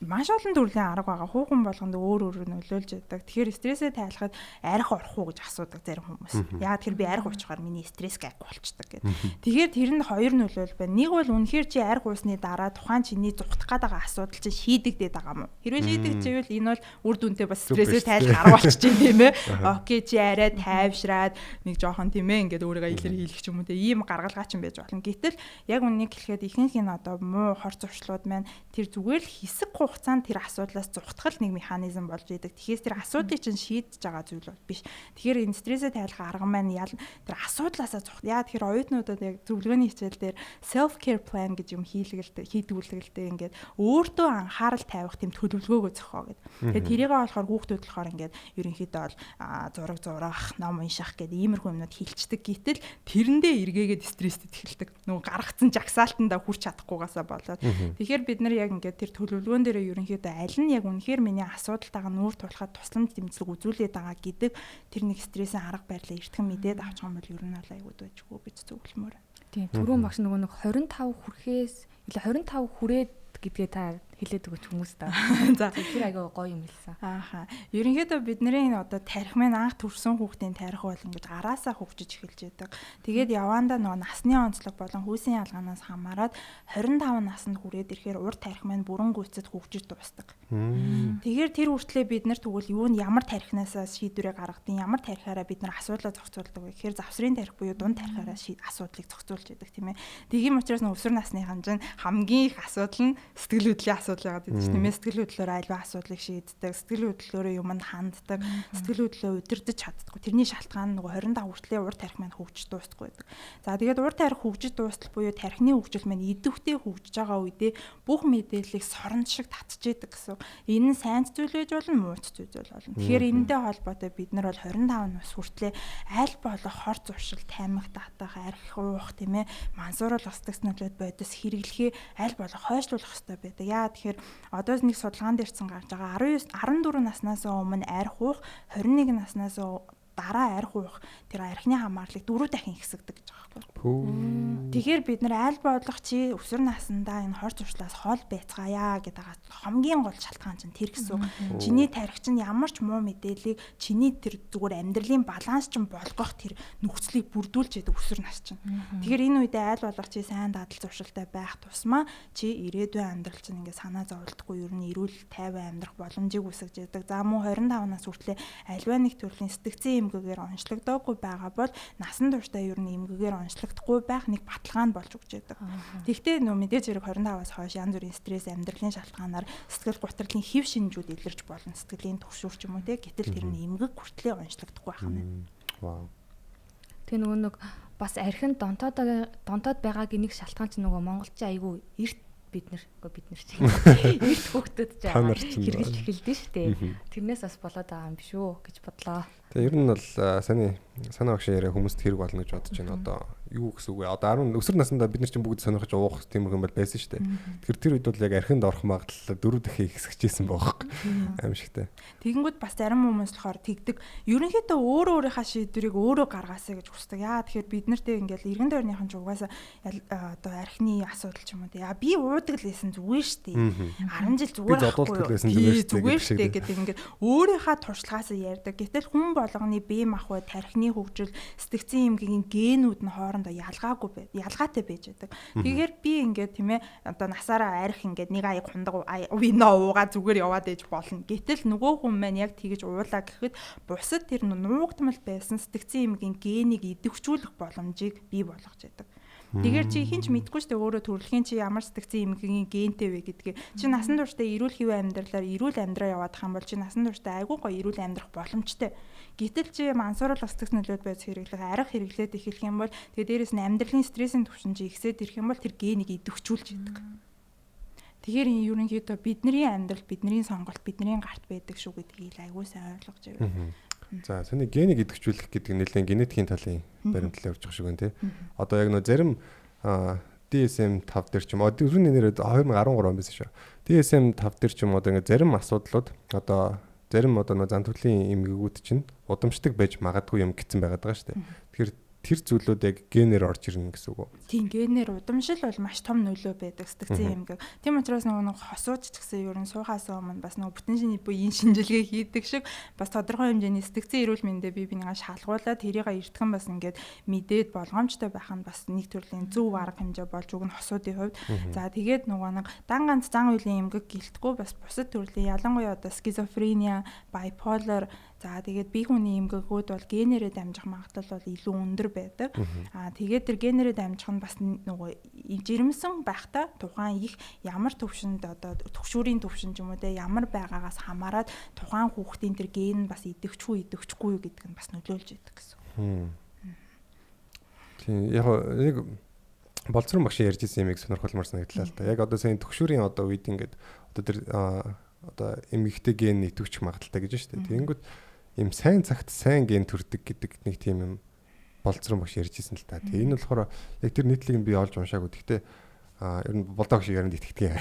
маш олон төрлийн арга байгаа. Хүүхэн болгонд өөр нөлөөлж яадаг. Тэгэхээр стрессээ тайлахад арх орох уу гэж асуудаг зарим хүмүүс. Яагаад тэгэхээр би арх уучгаар миний стресс гайгүй болчдаг гэдэг. Тэгэхээр тэр нь хоёр нөлөөл байна. Нэг бол үнэхээр чи арх уусны дараа тухайн чиний зүгтах гээд байгаа асуудал чинь шийдэгдээд байгаа юм. Хэрвээ шийдэгдчихвэл энэ бол үр дүнтэй бас стрессээ тайлах арга болчих чинь тийм ээ. Окей чи арай тайвшраад нэг жоохон тийм ээ ингээд өөрийгөө илэрхийлэх ч юм уу тийм ийм гаргалгаа ч юм байж болно. Гэтэл яг үннийг хэлэхэд ихэнх нь одоо муу хор зуршлууд маань тэр зүгээр л хэсэг хугацаанд тэр асуудлаас зугтгах нэг механизм болж идэг. Тэгэхээр тэр асуудлыг чинь шийдэж байгаа зүйл бол биш. Тэгэхээр энэ стрессээ тайлах арга маань тэр асуудлаасаа яа тэгэхээр оюутнуудад яг зөвлөгөөний хичээл дээр self care plan гэж юм хийдгүүлэлтэй ингээд өөртөө анхаарал тавих тийм төлөвлөгөөгөө зохио гэдэг. Тэгээд тэрийгээ болохоор хүүхдүүд болохоор ингээд ерөнхийдөө бол зураг зурах, ном унших гэдэг иймэрхүү юмнууд хилчдэг. Гэтэл тэрэндээ эргээгээд стресстэй эхэлдэг. Нөгөө гаргацсан жагсаалтандаа хүрч чадахгүйгаасаа болоод. Тэгэхээр бид нар яг ингээд тэр төлөвлөгөөн дээр ерөнхийдөө аль нь яг үнэхээр миний асуудалтайгаа нүүр тулахад тусламж дэмжлэг үзүүлээд байгаа гэдэг тэр нэг стрессийн арга барилаа эртхэн мэдээд авчих юм бол ер нь бол айгууд байжгүй гэж зөвлөмөр. Тийм түрүүн багш нөгөө нэг 25 хүрэхээс или 25 хүрээд гэдгээ та хэлээд өгч хүмүүс та. За тэр айгаа гоё юм хэлсэн. Ааха. Ерөнхийдөө бидний энэ одоо тарих маань анх төрсэн хүүхдийн тарих бол ингэж араасаа хөгжиж эхэлж байдаг. Тэгээд явандаа нөгөө насны онцлог болон хүйсийн ялгаанаас хамаарат 25 наснд хүрээд ирэхээр урд тарих маань бүрэн гүйцэд хөгжиж дуусдаг. Тэгэхээр тэр хүртлээр бид нар тэгвэл юунд ямар тарихнасаа шийдвэрээ гаргадیں۔ Ямар тарихаараа бид нар асуудлаа зохицуулдаг вэ? Тэгэхээр завсрын тарих буюу дунд тарихаараа асуудлыг зохицуулж яадаг тийм ээ. Тийм учраас өсвөр насны хэмжээнд хамгийн их асуудал нь сэтгэл хөдлөлийн асуудал байгаа гэдэг чинь тийм ээ. Сэтгэл хөдлөлөөр альва асуудлыг шийддэг, сэтгэл хөдлөлөөрөө юмд ханддаг, сэтгэл хөдлөлөө удирдах чаддаггүй. Тэрний шалтгаан нь нөгөө 25 хүртлээр урд тарих маань хөгжиж дуусахгүй байдаг. За тэгээд урд тарих хөгжиж дуустал буюу тархины хөгжил маань идэвхтэй хөгжиж байгаа үедээ бүх мэдээллийг сорон шиг татчихэдэг гэсэн. Энэ нь сайн зүйл байж болно, муу зүйл болно. Тэгэхээр энэтэй холбоотой бид нар бол 25 нас хүртлээр аль болох хор зуршил, таймах, татах, архих, уух тийм ээ, мансууруулах стагснолоод бодис хэрэглэхээ аль болох хойшлуулах хэрэгтэй байдаг. Яа тэгэхээр одоо нэг судалгаан дээрсэн гарч байгаа 14 наснаас өмнө арх уух, 21 наснаас дараа арх уух тэр архины хамаарлыг 4 дахин ихсэгдэг гэж байгаа байхгүй. Тэгэхээр бид нар аль болох чи өсвөр наснда энэ хор зуршлаас хол байцгаая гэдэг хамгийн гол шалтгаан чинь тэр гэсэн. Чиний тарих чинь ямар ч муу мэдээллийг чиний тэр зүгээр амьдралын баланс чинь болгох тэр нөхцөлийг бүрдүүлж яадаг өсвөр нас чинь. Тэгэхээр энэ үедээ аль болох чи сайн дадал зуршилтай байх тусмаа чи ирээдүйн амьдрал чинь ингээ санаа зовлтгүй ер нь эрүүл тайван амьдрах боломжийг үсгэж яадаг. За мөн 25 нас хүртлээр альва нэг төрлийн сэтгцийн эмгэгээр онцлогдоогүй байгаа бол насан туршдаа ер нь эмгэгээр онцлогдохгүй байх нэг баталгаа нь болж өгч байдаг. Тэгэхдээ нөө мэдээж хэрэг 25-аас хойш янз бүрийн стресс амьдралын шалтгаанаар сэтгэл гутралын хэв шинжүүд илэрч болно. Сэтгэлийн төвшүүр ч юм уу те. Гэтэл тэр нь эмгэг хүртлээр онцлогдохгүй байх нь. Вау. Тэгээ нөгөө нэг бас архинд донтоод байгаагийн нэг шалтгаан чинь нөгөө монголчин айгүй эрт бид нар чинь эрт хөгтөд жаа хэрэгжилж эхэлдэж штэ. Тэрнээс бас болоод байгаа юм биш үү гэж бодлоо. Тэгээ ер нь бол санаа багш яриа хүмүүст хэрэг болно гэж бодож байна. Одоо юу гэсэн үг вэ? Одоо 10 өсвөр наснда бид нар чинь бүгд сонирхож уух тиймэрхүү юм бол байсан шүү дээ. Тэгэхээр тэр үед бол яг архинд орох магадлал 4 дахин ихсгэжсэн байхгүй. Аимшигтай. Тэгэнгүүт бас зарим хүмүүс болохоор тэгдэг. Ерөнхийдөө өөрийнхөө шийдвэрийг өөрөө гаргаасаа гэж хүсдэг. Яа тэгэхээр бид нартэй ингээл эргэн тойрныхан ч угаасаа одоо архины асуудал ч юм уу те. Яа би уудаг л байсан зүгээр шүү дээ. 10 жил зүгээр ахгүй. Зүгээр шүү дээ гэдэг ингээд өөрийнхөө туршлагаасаа ярьдаг. Гэтэл хүн болгоны бие махбод тархины хөгжил, сэтгцийн эмгэгийн генүүд нь хоорондоо ялгаатай байж байдаг. Тэгэхээр би ингээд тийм ээ одоо насаараа арх ингээд нэг аяг хундаг вино уугаа зүгээр яваад ээж болно. Гэтэл нөгөө хүн маань яг тэгэж уулаа гэхэд бусад тэр нуугдмал байсан сэтгцийн эмгэгийн генийг идэвхжүүлэх боломжийг бий болгож байдаг. Тэгэхээр чи хинч мэдгүй штэ өөрөө төрөлхийн чи ямар сэтгцийн эмгэгийн гентэй вэ гэдгийг. Чи насан туршдаа эрүүл хэвэн амьдралаар эрүүл амьдраа яваадах юм бол чи насан туршдаа айгүй гоё эрүүл амьдрах боломжтой. Гэтэл чи мансууруулах сэтгц нөлөөд байж хэрэглэх арга хэрэглээд эхэлэх юм бол тэгээ дээрэс нь амьдралын стрессийн түвшин чи ихсээд ирэх юм бол тэр генийг идэвхжүүлж яадаг. Тэгэхээр энэ ерөнхийдөө бидний амьдрал, бидний сонголт, бидний гарт байдаг шүү гэдгийг айгүй сайн ойлгож байгаа. За саний генийг идэвхжүүлэх гэдэг нь нэлээд генетикийн талын баримтлал явж байгаа шиг байна тий. Одоо яг нөө зарим DSM-5 дээр ч юм уу түрүүний нэрээ 2013 он байсан шүү. DSM-5 дээр ч юм уу одоо ингээ зарим асуудлууд одоо зарим одоо нөө зан төлөвийн эмгэгүүд чинь удамшдаг байж магадгүй юм гэсэн байгаад байгаа шүү дээ. Тэгэхээр тэр зүйлүүд яг генээр орж ирнэ гэсэн үг үү? Тийм, генээр удамшил бол маш том нөлөө байдаг сэтгцийн эмгэг. Тийм учраас нөгөө хосууч ч гэсэн ер нь суухаас өмнө бас нөгөө бүтэн шинэ буюу шинжилгээ хийдэг шиг бас тодорхой хэмжээний сэтгцийн эрүүл мэндэ бие бинийгаа шалгуулад тэрийг эртхэн бас ингээд мэдээд болгоомжтой байх нь бас нэг төрлийн зөв арга хэмжээ болж өгнө хосуудын хувьд. За тэгээд нөгөө нэг дан ганц зан үеийн эмгэг гэлтгүй бас бусад төрлийн ялангуяа одоо скизофрения, bipolar За тэгээд бие хүний эмгэгүүд бол генерээ дамжих магадлал бол илүү өндөр байдаг. Тэгээд тэр генерээ дамжих нь бас нөгөө жирэмсэн байхдаа тухайн их ямар төвшөнд одоо төгшүүрийн төвшин ч юм уу те ямар байгаагаас хамаарат тухайн хүүхдийн тэр ген бас идэвчгүй юу гэдэг нь бас нөлөөлж идэг гэсэн. Тийм яг нэг болцрон багш ярьж ирсэн юмыг сонирхолмор санагдлаа л та. Яг одоо сайн төгшүүрийн одоо үед ингээд одоо тэр одоо эмгэгтэй ген идэвч магадaltaй гэж байна шүү дээ. Тэгэнгүүт ийм сайн цагт сайн ген төрдөг гэдэг нэг тийм юм болцрон багш ярьж ирсэн л та. Тэгээ энэ болохоор яг тэр нийтлийг нь би олж уншаагүй. Гэхдээ ер нь болдог шиг ярианд итгэдэг.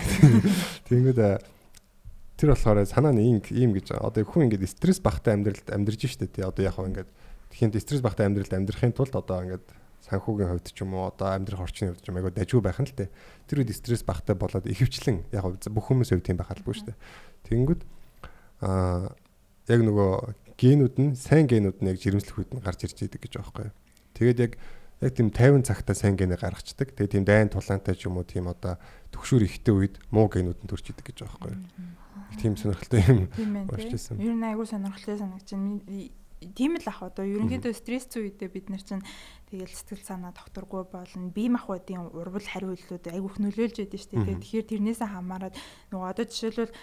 Тэгэнгүүт тэр болохоор санаа нь ийм гэж одоо хүн ингээд стресс багтай амьдралд амьдарч штэ тий. Одоо яг ингээд тэгэхээр стресс багтай амьдралд амьдрахын тулд одоо ингээд санхүүгийн хувьд ч юм уу одоо амьдрах орчны хувьд ч юм айгу дажгүй байх нь л те. Тэр үед стресс багтай болоод ихэвчлэн яг бүх хүмүүс хувьд тийм байх албагүй шүү дээ. Тэгэнгүүт яг нөгөө генүүд нь сайн генүүд нь яг жирэмслэх үед нь гарч ирж идэг гэж байгаа байхгүй. Тэгээд яг тийм 50 цагтаа сайн генэ гаргацдаг. Тэгээд тийм дайн тулаантай ч юм уу тийм одоо төгшүүр ихтэй үед муу генүүд нь төрж идэг гэж байгаа байхгүй. Тийм сонирхолтой юм болчихсон. Ер нь айгу сонирхолтой санагч байна. Тийм л ах одоо ерөнхийдөө стресс үедээ бид нар чинь тэгэл сэтгэл санаа докторгүй болно. Бие махбодын урвал хариултууд айгүйх нөлөөлж байдаг шүү дээ. Тэгэхээр тэрнээсээ хамаарат нөгөө одоо жишээлбэл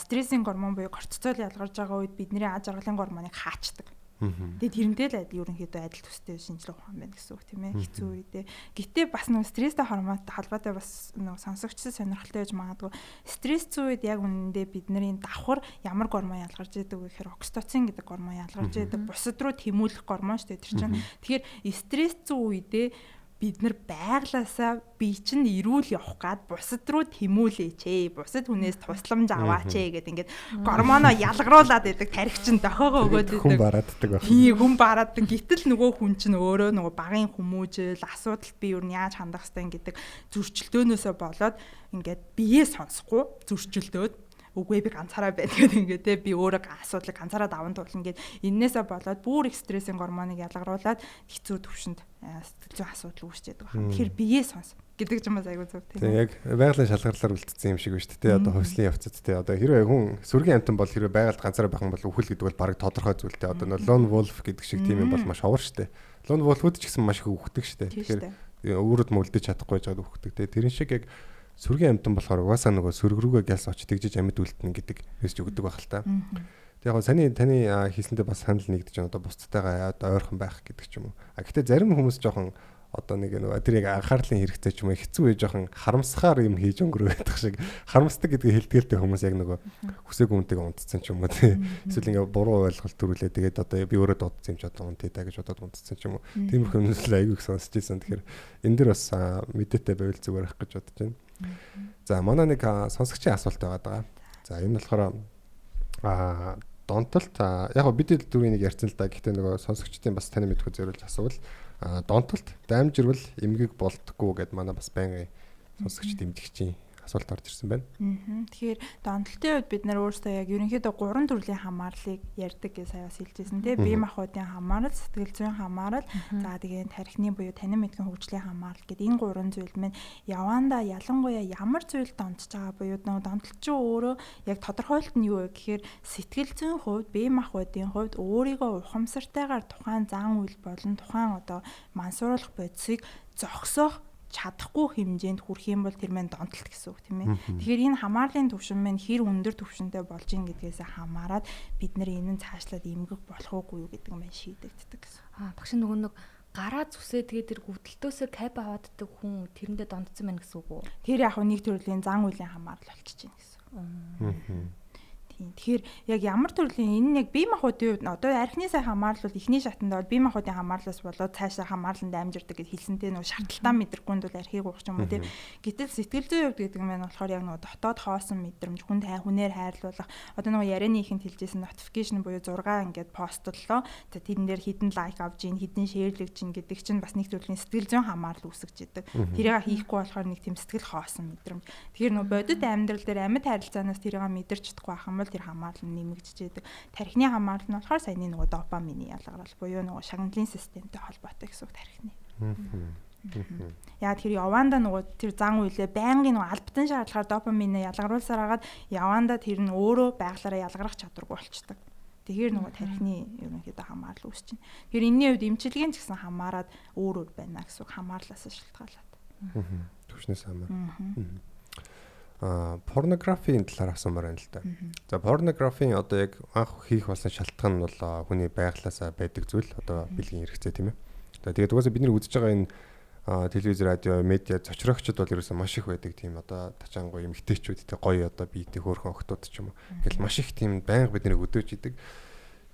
стрессийн гормон буюу кортизол ялгарч байгаа үед бидний аж аргалын гормоныг хаачдаг. Тэгээд тэрнтэй л ерөнхийдөө адил төстэй шинжилгээ ухаан байна гэсэн үг тийм ээ. Хэцүү үедээ. Гэтэ бас нөгөө стресстэй хормонтой холбоотой бас нөгөө сонсогчтой сонирхолтой гэж магадгүй. Стресс үед яг үнэндээ бидний давхар ямар гормон ялгарч идэг вэ гэхээр окситоцин гэдэг гормон ялгарч идэг. Бусад руу тэмүүлэх гормон шүү дээ тэр чинь. Тэгэхээр стресс үедээ бид нар байглаасаа бие чинь эрүүл явах гад бусад руу тэмүүлээч ээ. Бусад хүнээс тусламж аваач ээ гэдэг ингээд гормоно ялгаруулад байдаг тарих чинь дохоогоо өгөөд байдаг. Хүн барааддаг байх. Хүн барааддаг. Гэтэл нөгөө хүн чинь өөрөө нөгөө багын хүмүүжил, асуудалд би юу яаж хандах хэвтэй гэдэг зөрчилдөөнөөсөө болоод ингээд биеэ сонсохгүй зөрчилдөөд үгүй би ганцаараа байдаг ингээд те би өөрөө асуудлыг ганцаараа даван туулна гэд эннээсээ болоод бүр их стрессийн гормоныг ялгаруулад хэцүү төвшөнд сэтгэл зүйн асуудал үүсчихэд байгаа. Тэгэхээр биеэ сонс гэдэг ч юм бас айгүй зөв тийм. Яг байгалийн шалгарлаар үлдсэн юм шиг байна шүү дээ. Одоо хувьслын явцад те одоо хэрвээ хүн сүргийн амтан бол хэрвээ байгальд ганцаараа байх юм бол үхэл гэдэг бол баг тодорхой зүйл те. Одоо lone wolf гэдэг шиг тийм юм бол маш ховор шүү дээ. Lone wolf-ууд ч гэсэн маш их үхдэг шүү дээ. Тэгэхээр өөрөд мөлдөж чадахгүй жаад үхдэг те. Тэрэн шиг яг сүргийн амтан болохоор угаасаа нөгөө сүрг рүүгээ гялс очиж тэгжиж амьд үлдэнэ гэдэг мессеж өгдөг байх л та. Тэг яг таны хийсэндээ бас санал нэгдэж байна. Одоо бусдтайгаа ойрхон байх гэдэг ч юм уу. Гэхдээ зарим хүмүүс жоохон одоо нэг нөгөө тэр яг анхаарлын хэрэгцээ ч юм уу хэцүү үе жоохон харамсахаар юм хийж өнгөрөө байдаг шиг харамсдаг гэдгийг хэлтгэлтэй хүмүүс яг нөгөө хүсээгүй үнтэйг унтцсан ч юм уу тий. Эсвэл ингээ буруу ойлголт төрүүлээ. Тэгээд одоо би өөрөө дуудсан юм ч одоо унтээ та гэж бодоод унтцсан ч юм уу. Тиймэрхүү юмнууд аягүй их сонсч ийсэн. Тэгэхээр энэ дэр бас мэдээтэй байвал зүгээр ах гэж бодож байна. За манай нэг сонсогчийн асуулт байгаа. За энэ болохоор донтолт яг бид дөрвийн нэг ярьсан л да. Гэхдээ нөгөө сонсогчдын бас таны мэдхүү зөвлөж асуувал донтолт дамжирвал эмгэг болдгоо гэд манай бас байнгын сонсогч дэмжигчийн асуулт орж ирсэн байна. Тэгэхээр донтолтын үед бид нар өөрсдөө яг ерөнхийдөө 3 төрлийн хамаарлыг ярьдаг гэж сая бас хэлжсэн тийм. Бие махбодын хамаарал, сэтгэл зүйн хамаарал, за тэгээд тархины буюу танин мэдхийн хөгжлийн хамаарал гэдэг энэ 3 зүйл маань явандаа ялангуяа ямар зүйл донтож байгаа буюу донтолчин өөрөө яг тодорхойлт нь юу вэ гэхээр сэтгэл зүйн хувьд, бие махбодын хувьд өөрийгөө ухамсартайгаар тухайн зан үйл болон тухайн одоо мансууруулах бодисыг зогсоох чадахгүй хэмжээнд хүрэх юм бол тэр мэн донтолт гэсэн үг тийм ээ. Тэгэхээр энэ хамаарлын түвшин мэн хэр өндөр түвшинтэй болж ийн гэдгээс хамаарат бид нэр энэ нь цаашлаад эмгэг болох уугүй юу гэдэг нь шийдэгддэг гэсэн. Багш нөгөө нэг гараа зүсээ тэгээд тэр гүдэлтөөсөө кайба хавааддаг хүн тэрэндээ донтсон байна гэсэн үг үү? Тэр яг нэг төрлийн зан үеийн хамаарал болчихж байна гэсэн. Тэгэхээр яг ямар төрлийн энэ яг бие махбодын үед одоо архины сая хамаарал бол эхний шатанд бол бие махбодын хамаарлаас болоод цаашаа хамаарланд амжирдаг гэж хэлсэнтэй нөгөө шаардлагатай мэдрэггүй бол архийг уух юм уу тийм. Гэтэл сэтгэл зүйн хувьд гэдэг нь болохоор яг нөгөө дотоод хоосон мэдрэмж хүнээр хайрлуулах одоо нөгөө ярианы ихэнд хэлжсэн notification буюу 6 ингээд постлоо. За тэрэн дээр хідэн лайк авж ийн хідэн шеэрлэгж ийн гэдэг чинь бас нэг төрлийн сэтгэл зүйн хамаарал үүсгэж идэг. Тэрийг хийхгүй болохоор нэг тийм сэтгэл хоосон мэдрэмж. Тэгэхээр нөгөө бодит амьдрал дээр амьд харилцаанаас тэрийг мэдэрч чадахгүй байх юм тэр хамаарал нь нэмэгдэж идэг. Тархины хамаарал нь болохоор саяны нөгөө допамины ялгарал буюу нөгөө шагналын системтэй холбоотой гэсэн үг тархины. Яг тэр явандаа нөгөө тэр зан үйлээ байнгын нөгөө албатан шаардлагаар допаминыг ялгаруулсаар хагаад явандаа тэр нь өөрөө байглаараа ялгарах чадваргүй болчдөг. Тэгэхээр нөгөө тархины ерөнхийдөө хамаарал үүсэж байна. Тэгэхээр энэний үед эмчилгээнд ч гэсэн хамаарад өөр байна гэсэн үг, хамаарлаас шалтгаалаад. Төвчнээс хамаар. Порнографийн талаар асуумаар байна л да. За порнографийн одоо яг анх хийх болсон шалтгаан нь бол хүний байглаасаа байдаг зүйл, одоо бэлгийн хэрэгцээ тийм ээ. За тэгээд угаасаа бидний үзэж байгаа энэ телевиз, радио, медиа зочрогчд бол ерөөсөө маш их байдаг тийм одоо тачаангуй эмгтээчүүд те гоё одоо биетэй хөөрхөн охтууд ч юм уу. Ингээл маш их тийм байнга биднийг өдөөж идэг.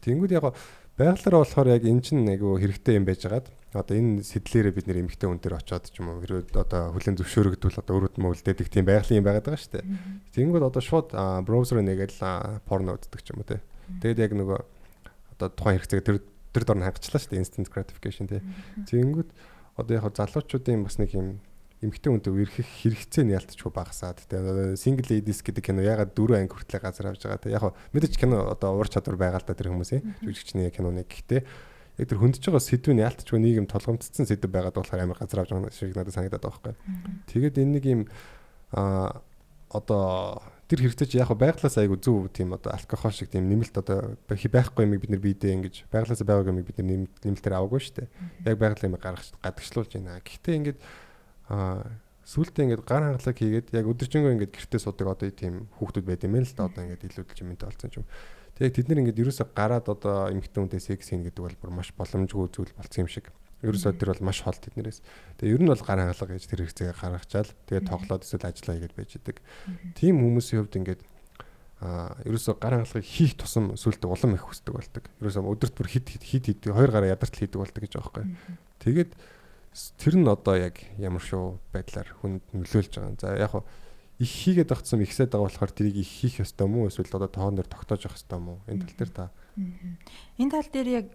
Тэнгүүд яг байгалаараа болохоор яг эн чинь айгүй хэрэгтэй юм байжгаад одоо энэ сэтлэрээ бид нэр эмгтээ хүн дээр очиод ч юм уу хэрвээ одоо хүлэн зөвшөөрөгдвөл одоо өрөөдмө үлдээдэг тийм байгалийн юм байгаад байгаа шүү дээ. Тэнгүүд одоо шууд браузер нэгээл порно үздэг ч юм уу те. Тэгээд яг нөгөө одоо тухайн хэрэгцээг тэр дор нь хангацлаа шүү дээ, instant gratification те. Тэнгүүд одоо яг залуучуудын бас нэг юм эмгтэн хүнтэй үерхэх хэрэгцээ нь ялтчгүй багасаад тэгээ single ladies гэдэг кино ягаад 4 анги хүртэл газар авч байгаа те. Яг мэдээж кино одоо уур чадвар байгаа л да тэр хүмүүсийн жүжигчний киноны гэхдээ яг тэр хөндөж байгаа сэдвийн ялтчгүй нийгэм толгомцсон сэдв байгаад болохоор амар газар авч байгаа шиг надад санагдаад байгаа байхгүй. Тэгээд энэ нэг юм одоо тэр хэрэгцээ чи яг байглаас айгу зөв тийм одоо алкогол шиг тийм нэмэлт одоо байхгүй юмыг бид нар биедээ ингэж байглаас байгааг юмыг бид нар нэмэлтээр аваагүй шүү дээ. Яг байгалийн юм гадагшлуулж байна. Гэхдээ ингэж сүүлдээ ингээд гар хангалаг хийгээд яг өдөржингөө ингээд гэртээ суудаг одоо тийм хүүхдүүд байд юм л да одоо ингээд илүүдэлж юмтай болсон юм. Тэгээд тэд нэр ингээд ерөөсө гараад одоо эмэгтэй хүнтэй секс хийн гэдэг бол бүр маш боломжгүй зүйл болсон юм шиг. Ерөөсөө тэр бол маш хол тэднэрээс. Тэгээ ер нь бол гар хангалаг гэж тэр хэрэгцээгээ гаргачаал тэгээд тоглоод эсвэл ажиллаа хийгээд байж идэг. Тийм хүмүүсийн хувьд ингээд ерөөсөө гар хангалагыг хийх тусам сүлдээ улам их хүсдэг болдог. Ерөөсөө өдөрт бүр хид хоёр гараа ядартал хийдэг болдог гэж байгаа байхгүй. Тэгээд тэр нь одоо яг ямар шүү байдлаар хүнд нөлөөлж байгаа. За яг их хийгээд багцсан ихсээд байгаа болохоор тэрийг их хийх ёстой мó эсвэл одоо тоон дээр тогтоож явах ёстой мó? Энэ тал дээр та. Энэ тал дээр яг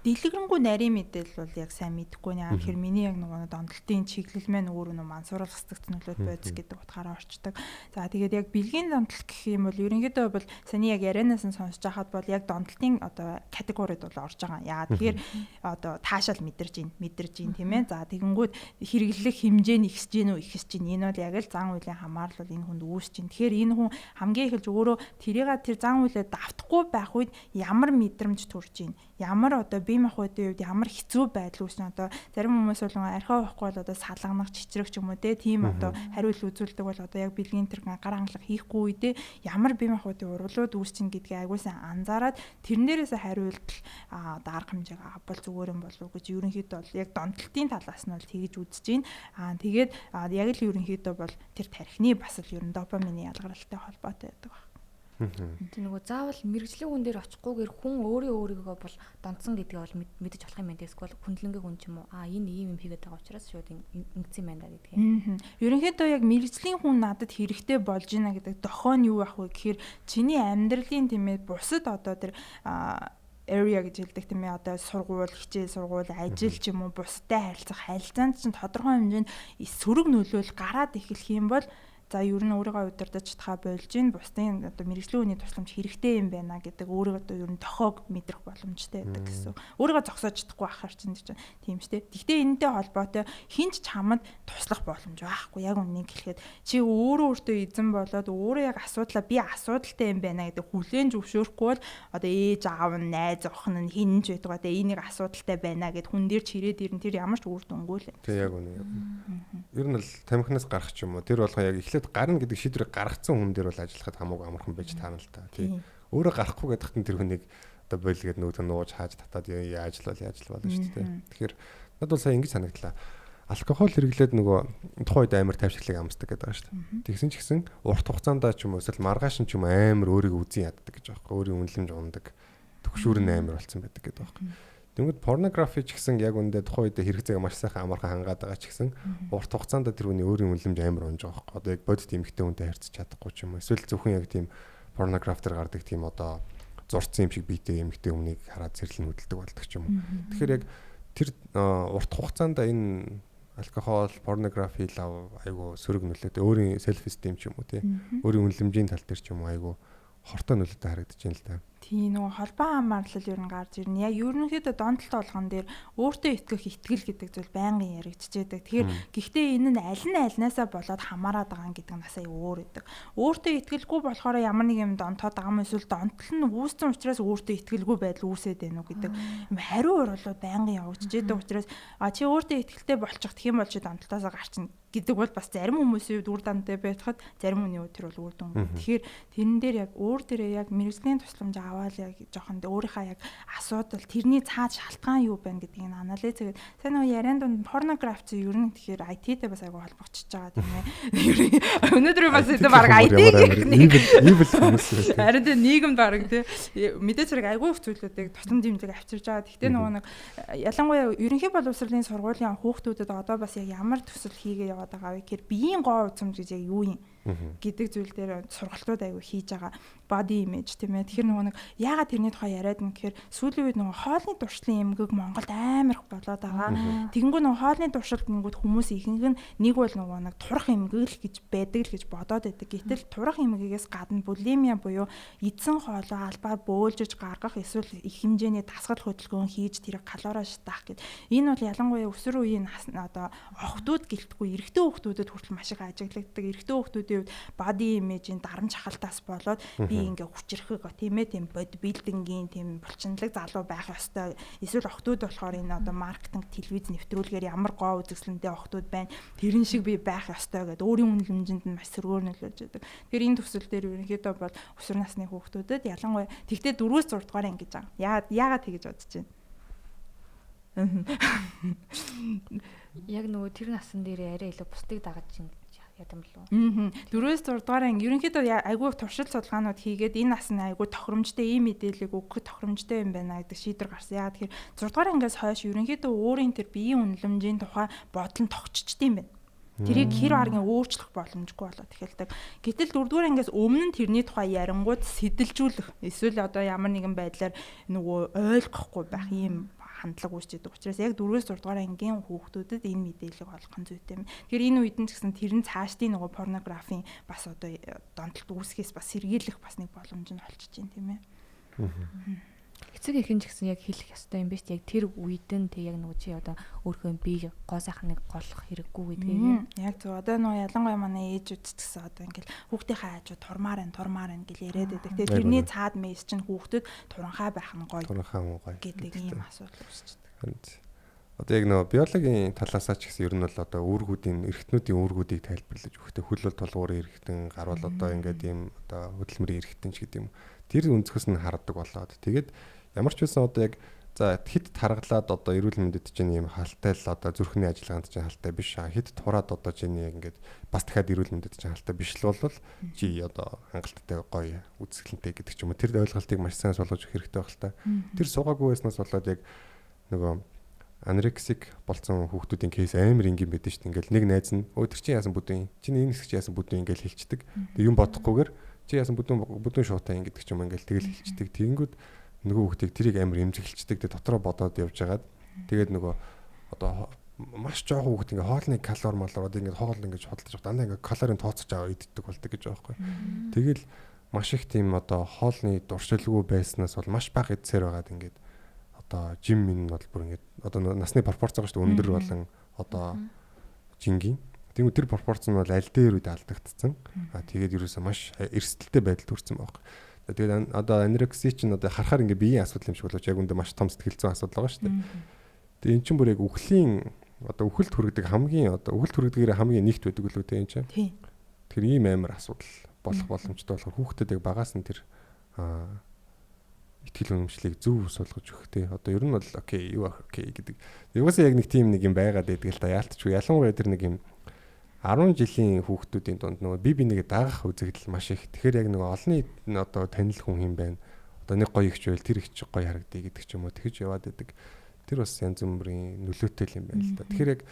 дэлгэрэнгүй нарийн мэдээлэл бол яг сайн мэдэхгүй нэ. Тэгэхээр миний яг нөгөө донтолтын чиглэл маань өөр нь мансууруулах хэсэгт нөлөөд байц гэдэг утгаараа орчдөг. За тэгээд яг бэлгийн донтолт гэх юм бол ерөнхийдөө бол саний яг ярианаас нь сонсож байхад бол яг донтолтын одоо категорид бол орж байгаа. Яагаад тэгэхээр одоо таашаал мэдэрж ийн тийм ээ. За тэгэнгүүт хэрэглэх хэмжээ нь ихсэж гин үү ихсэж гин. Энэ бол яг л зан үйлийн хамаарал бол энэ хүнд үүсэж гин. Тэгэхээр энэ хүн хамгийн эхэлж өөрөө тэр зан үйлээ давтахгүй байх үед ямар мэдрэмж төрж гин. Ямар одоо бие махбодын үед ямар хэцүү байдал үүснэ одоо зарим хүмүүс бол архиа уухгүй бол одоо салганах чичрэх ч юм уу те тийм одоо хариулт үзүүлдэг бол одоо яг бэлгийн тэр гар хангалах хийхгүй үедээ ямар бие махбодын урвалууд үүсчин гэдгийг айгуусан анзаараад тэрнээрээс хариулт одоо арга хэмжээг авбал зүгээр юм болов уу гэж ерөнхийдөө бол яг донтолтын талаас нь бол тэгж үзэж байна. Тэгээд яг л ерөнхийдөө бол тэр тархины бас л ерөн допамины ялгаралтай холбоотой байдаг байна. Тэг нөгөө заавал мэрэгжлийн хүн дээр очихгүйгээр хүн өөрийгөө бол донцсон гэдгээ бол мэдэж болох юм байна. Эсвэл хүндлэнгийн хүн ч юм уу энэ ийм юм хийгээд байгаа учраас шууд ингэсэн юм байна гэдэг юм. Ерөнхийдөө яг мэрэгжлийн хүн надад хэрэгтэй болж байна гэдэг дохоо нь юу ах вэ гэхээр чиний амьдралын тэмээ бусад одоо тэр area гэж хэлдэг тийм ээ одоо сургууль, хичээл сургууль, ажил ч юм уу бусдад харилцаанд чинь тодорхой хэмжээнд сөрөг нөлөөл гараад эхэлэх юм бол за ер нь өөрийгөө удирдах чадхаа болж гин бусдын одоо мэрэгжлийн үний тусламж хэрэгтэй юм байна гэдэг өөрийгөө одоо ер нь тохиог мэдрэх боломжтой байдаг гэсэн. Өөрийгөө зогсоож чадахгүй ахаар чинь тийм шүү дээ. Гэхдээ энэтэй холбоотой хинч чамд туслах боломж байхгүй. Яг үннийг хэлэхэд чи өөртөө эзэн болоод өөрөө яг асуудлаа би асуудалтай юм байна гэдэг хүлээн зөвшөөрөхгүй бол одоо ээж аав нь найз охин нь хин ч байдаг одоо энийг асуудалтай байна гэд хүн дээр чирээд ирэн тэр ямар ч үр дүнгүй л. Тэг яг үнэ. Ер нь л тамхинаас гарах ч юм уу тэр болгоо яг гарна гэдэг шийдвэрийг гаргацсан хүн дээр бол ажиллахад хамаагүй амархан байж таана л та. Тий. Өөрөө гарахгүй гэдэгт тэр хүнийг одоо бойлгээд нүүтэн нууж хааж татаад яаж л болно шүү дээ. Тэгэхээр надад бол сая ингэж санагдлаа. Алкогол хэрэглээд нөгөө тухайн үед амар тайвширлыг амсдаг гэдэг байгаа шүү дээ. Тэгсэн ч гэсэн урт хугацаанд ч юм уу эсвэл маргааш нь ч юм амар өөрийгөө үзэн яддаг гэж байгаа байхгүй. Өөрийн үнэлэмж ундаг. Төгшүүр нь амар болсон байдаг гэдэг байхгүй. Тэгвэл порнографи ч гэсэн яг үндэ тухайн үед хэрэгцээг маш сайхан амархан хангаад байгаа ч гэсэн урт хугацаанд тэр хүний өөрийн үнэлэмж амар унж байгаа байхгүй. Одоо яг бодит эмэгтэй хүнтэй харьцаж чадахгүй ч юм уу. Эсвэл зөвхөн яг тийм порнограф дээр гардаг тийм одоо зурцсан юм шиг биетэй эмэгтэй хүнийг хараад зэрлэн хөдөлдөг болдог ч юм уу. Тэгэхээр яг тэр урт хугацаанд энэ алкогол, порнографи лав айгу сөрөг нөлөөтэй өөрийн селф эстим ч юм уу тий. Өөрийн үнэлэмжийн тал дээр ч юм уу айгу хортой нөлөөтэй харагдаж байна л да. Тийм нөгөө холбоо хамаарлал ер нь гарч ирнэ. Яг ерөнхийдөө донтолт болгон дээр өөртөө итгэх итгэл гэдэг зүйл байнгын яригдчихэдэг. Тэгэхээр гэхдээ энэ нь аль нь альнаасаа болоод хамаарат байгаа гэдэг нь асаа өөр өгдөг. Өөртөө итгэлгүй болохоор ямар нэг юм донтоод байгаа юм эсвэл донтол нь үүссэн учраас өөртөө итгэлгүй байдал үүсээд байна уу гэдэг хариу урвалууд байнгын явагдчихэдэг учраас чи өөртөө итгэлтэй болчих гэх юм бол чи донтолтоосоо гарчна гэдэг бол бас зарим хүмүүсийн үр дамтай байхад зарим хүний үр тэр бол үр дүн. Тэгэхээр тэрэн дээр яг өөр дээрээ яг мэрэгжлийн тусламж аваад яг жоохон өөрийнхөө яг асуудал тэрний цаад шалтгаан юу байна гэдгийг анализ хийгээд сайн нөгөө ярианд донд порнографи ер нь тэгэхээр IT-тэй бас айгүй холбогдчихж байгаа тийм ээ. Өнөөдөр бас энэ баг IT evil хүмүүс. Харин тэ нийгэмд баг тийм мэдээж хэрэг айгүй их зүйлүүдийг тусламж дэмжлэг авчирж байгаа. Гэхдээ нөгөө нэг ялангуяа ерөнхий боловсролын сургуулийн хүүхдүүдэд одоо бас яг ямар төсөл хийгээ яваад байгаа вэ гэхээр биеийн гоо үзмж гэж яг юу юм гэдэг зүйл дээр сургалтууд аягүй хийж байгаа. Body image тийм ээ. Тэгэхээр нөгөө нэг яагаад тэрний тухай яриад юм гэхээр сүүлийн үед нөгөө хоолны туршлын эмгэг Монголд амар их болоод байгаа. Тэгэнгүүт нөгөө хоолны туршилт гингүүд хүмүүс ихэнх нь нэг бол нөгөө нэг турах эмгэг л гэж байдаг л гэж бодоод байдаг. Гэтэл турах эмгэгээс гадна булимия буюу эзэн хоолоо албаар бөөлжиж гаргах эсвэл их хэмжээний дасгал хөдөлгөөн хийж тэрийг калораа шатаах гэд. Энэ бол ялангуяа өсвөр үеийн одоо охтууд гэлтгүй эрэгтэй хүүхдүүдэд хүртэл маш их ажиглагддаг. Эрэгтэй хүүхдүүдийн body image-ийн дарамт шахалтаас болоод би ингээ хүчрэхэг тийм ээ тийм бодибилдингийн тийм булчинлаг залуу байх ёстой. Эсвэл охтууд болохоор энэ одоо маркетинг телевиз нэвтрүүлгээр ямар гоо үзэсгэлэнтэй охтууд байна. Тэрэн шиг би байх ёстой гэдэг өөрийн үнэл хэмжээнд нь маш сөргөөр нөлөөлж байдаг. Тэгэхээр энэ төсөл дээр ерөнхийдөө бол өсвөр насны хүүхдүүдэд ялангуяа тэгтээ 4-өөс 6 дугаар ангиж байгаа. Яагаад тэгэж бодож байна? Яг нөгөө тэр насан дээр арай илүү бусдыг дагаж ингэж ядам лу. 4-өөс 6 дугаар анги ерөнхийдөө айгүй туршил судалгаанууд хийгээд энэ насны айгүй тохиромжтой ийм мэдээллийг өгөх тохиромжтой юм байна гэдэг шийдвэр гарсан. Яагаад тэгэхээр 6 дугаар ангиас хойш ерөнхийдөө өөрийн тэр биеийн үнэлэмжийн тухай бодол нь тогтчихдээ юм байна. Тэрийг хэр аргын өөрчлөх боломжгүй болоод эхэлдэг. Гэтэл 4-р ангиас өмнө нь тэрний тухай ярингууд сэтэлжүүлэх эсвэл одоо ямар нэгэн байдлаар нөгөө ойлгохгүй байх ийм хандлага үүсчихэд учраас яг 4-өөс 6 дугаар ангийн хүүхдүүдэд энэ мэдээллийг олгох нь зүйтэй юм. Тэгэхээр энэ үед нь ч гэсэн тэрэн цаашдын нөгөө порнографийн бас одоо донтолт үүсгэхээс бас сэргийлэх бас нэг боломж нь олчиж байна тийм ээ. Эцэг эхэн ч гэсэн яг хэлэх ёстой юм биш яг тэр үед нь тэг яг нөгөө чи одоо өөрхөн бие гоо сайхан нэг голох хэрэггүй гэдгийг яг зөв одоо нөгөө ялангуяа манай ээжүүд ч гэсэн одоо ингээл хүүхдийнхээ хажууд турмаар энэ гэл яриад байдаг. Тэгээ тэрний цаад мессеж чинь хүүхдэд туранхай байх нь гоё гэдэг ийм асуудал үүсчихдэг. Одоо яг нөгөө биологийн талаасаа ч гэсэн ер нь бол одоо үүргүүдийн эргэтнүүдийн үүргүүдийг тайлбарлаж өгөхдөө хөл бол толгуурын эргэтэн гар бол одоо ингээд ийм одоо хөдөлмөрийн эргэтэн ч гэдэг юм. Тэр өнцгөөс нь хардаг болоод тэгээд ямар ч байсан одоо яг за хэд таргалаад одоо эрүүл мэндэд чинь ийм халтай л одоо зүрхний ажиллагаанд чинь халтай биш хэд тураад одоо чинь ингээд бас дахиад эрүүл мэндэд чинь халтай биш л бол чи одоо хангалттай гоё үзэсгэлэнтэй гэдэг ч юм уу тэр ойлголтыг маш сайн суулгаж өгөх хэрэгтэй байх л та. Тэр суугаагүй байснаас болоод яг нөгөө анорексик болсон хүүхдүүдийн кейс амар ингийн байдаг шүү дээ. Ингээл нэг найз нь өө тэр чинь яасан бүдүүн чиний энэ хэсэг чи яасан бүдүүн ингээл хэлчихдэг. Тэг юм бодохгүйгээр чи яасан бүдүүн шуутай ингээд ч юм ингээл тэгэл хэлчихдэг. Тэгэнгүүт нөгөө хүүхдийг тэрийг амар эмзэглэлцдэг. Тэг дотроо бодоод явж хагаад тэгээд нөгөө одоо маш жоохон хүүхд ингээ хоолны калори малороод ингээ хоол ингээ хөдөлж байгаа дандаа ингээ калорийн тооцож аваа иддэг болдог гэж байгаа байхгүй. Тэгэл маш их тийм одоо хоолны дуршилгүй байснаас бол маш бага эдсээр байгаад ингээ одоо жим минь бол бүр ингээд одоо насны пропорц байгаа шүү дээ өндөр болон одоо жингийн. Тэгвэл тэр пропорц нь бол аль дээр үед алдагдсан. Тэгээд ерөөсөө маш эрсдэлтэй байдалд хүрсэн байхгүй. Тэгээд одоо анорекси чинь одоо харахаар ингээд биеийн асуудал юм шиг болооч яг үндэ маш том сэтгэл зүйн асуудал байгаа шүү дээ. Тэгээд эн чинь бүр яг үхлийн одоо үхэлд хүргэдэг хамгийн одоо үхэлд хүргэдгээр хамгийн нэгт байдаг л үү те энэ чинь. Тэр ийм амар асуудал болох боломжтой болохоор хүүхдэд яг багаас нь тэр итгэл үнэмшлийг зөв суулгаж өгөх те. Одоо ер нь бол окей юу окей гэдэг. Юугасаа яг нэг тийм нэг юм байгаад байдаг л да яалтчгүй. Ялангуяа тэр нэг юм 10 жилийн хүүхдүүдийн дунд нөгөө бие биенийгээ дагах үзэгдэл маш их. Тэгэхээр яг нөгөө олонний одоо танил хүн юм байна. Одоо нэг гоё ихч байл тэр ихч гоё харагдъя гэдэг ч юм уу тэгж яваад байдаг. Тэр бас янз бүрийн нөлөөтэй юм байна л да. Тэгэхээр яг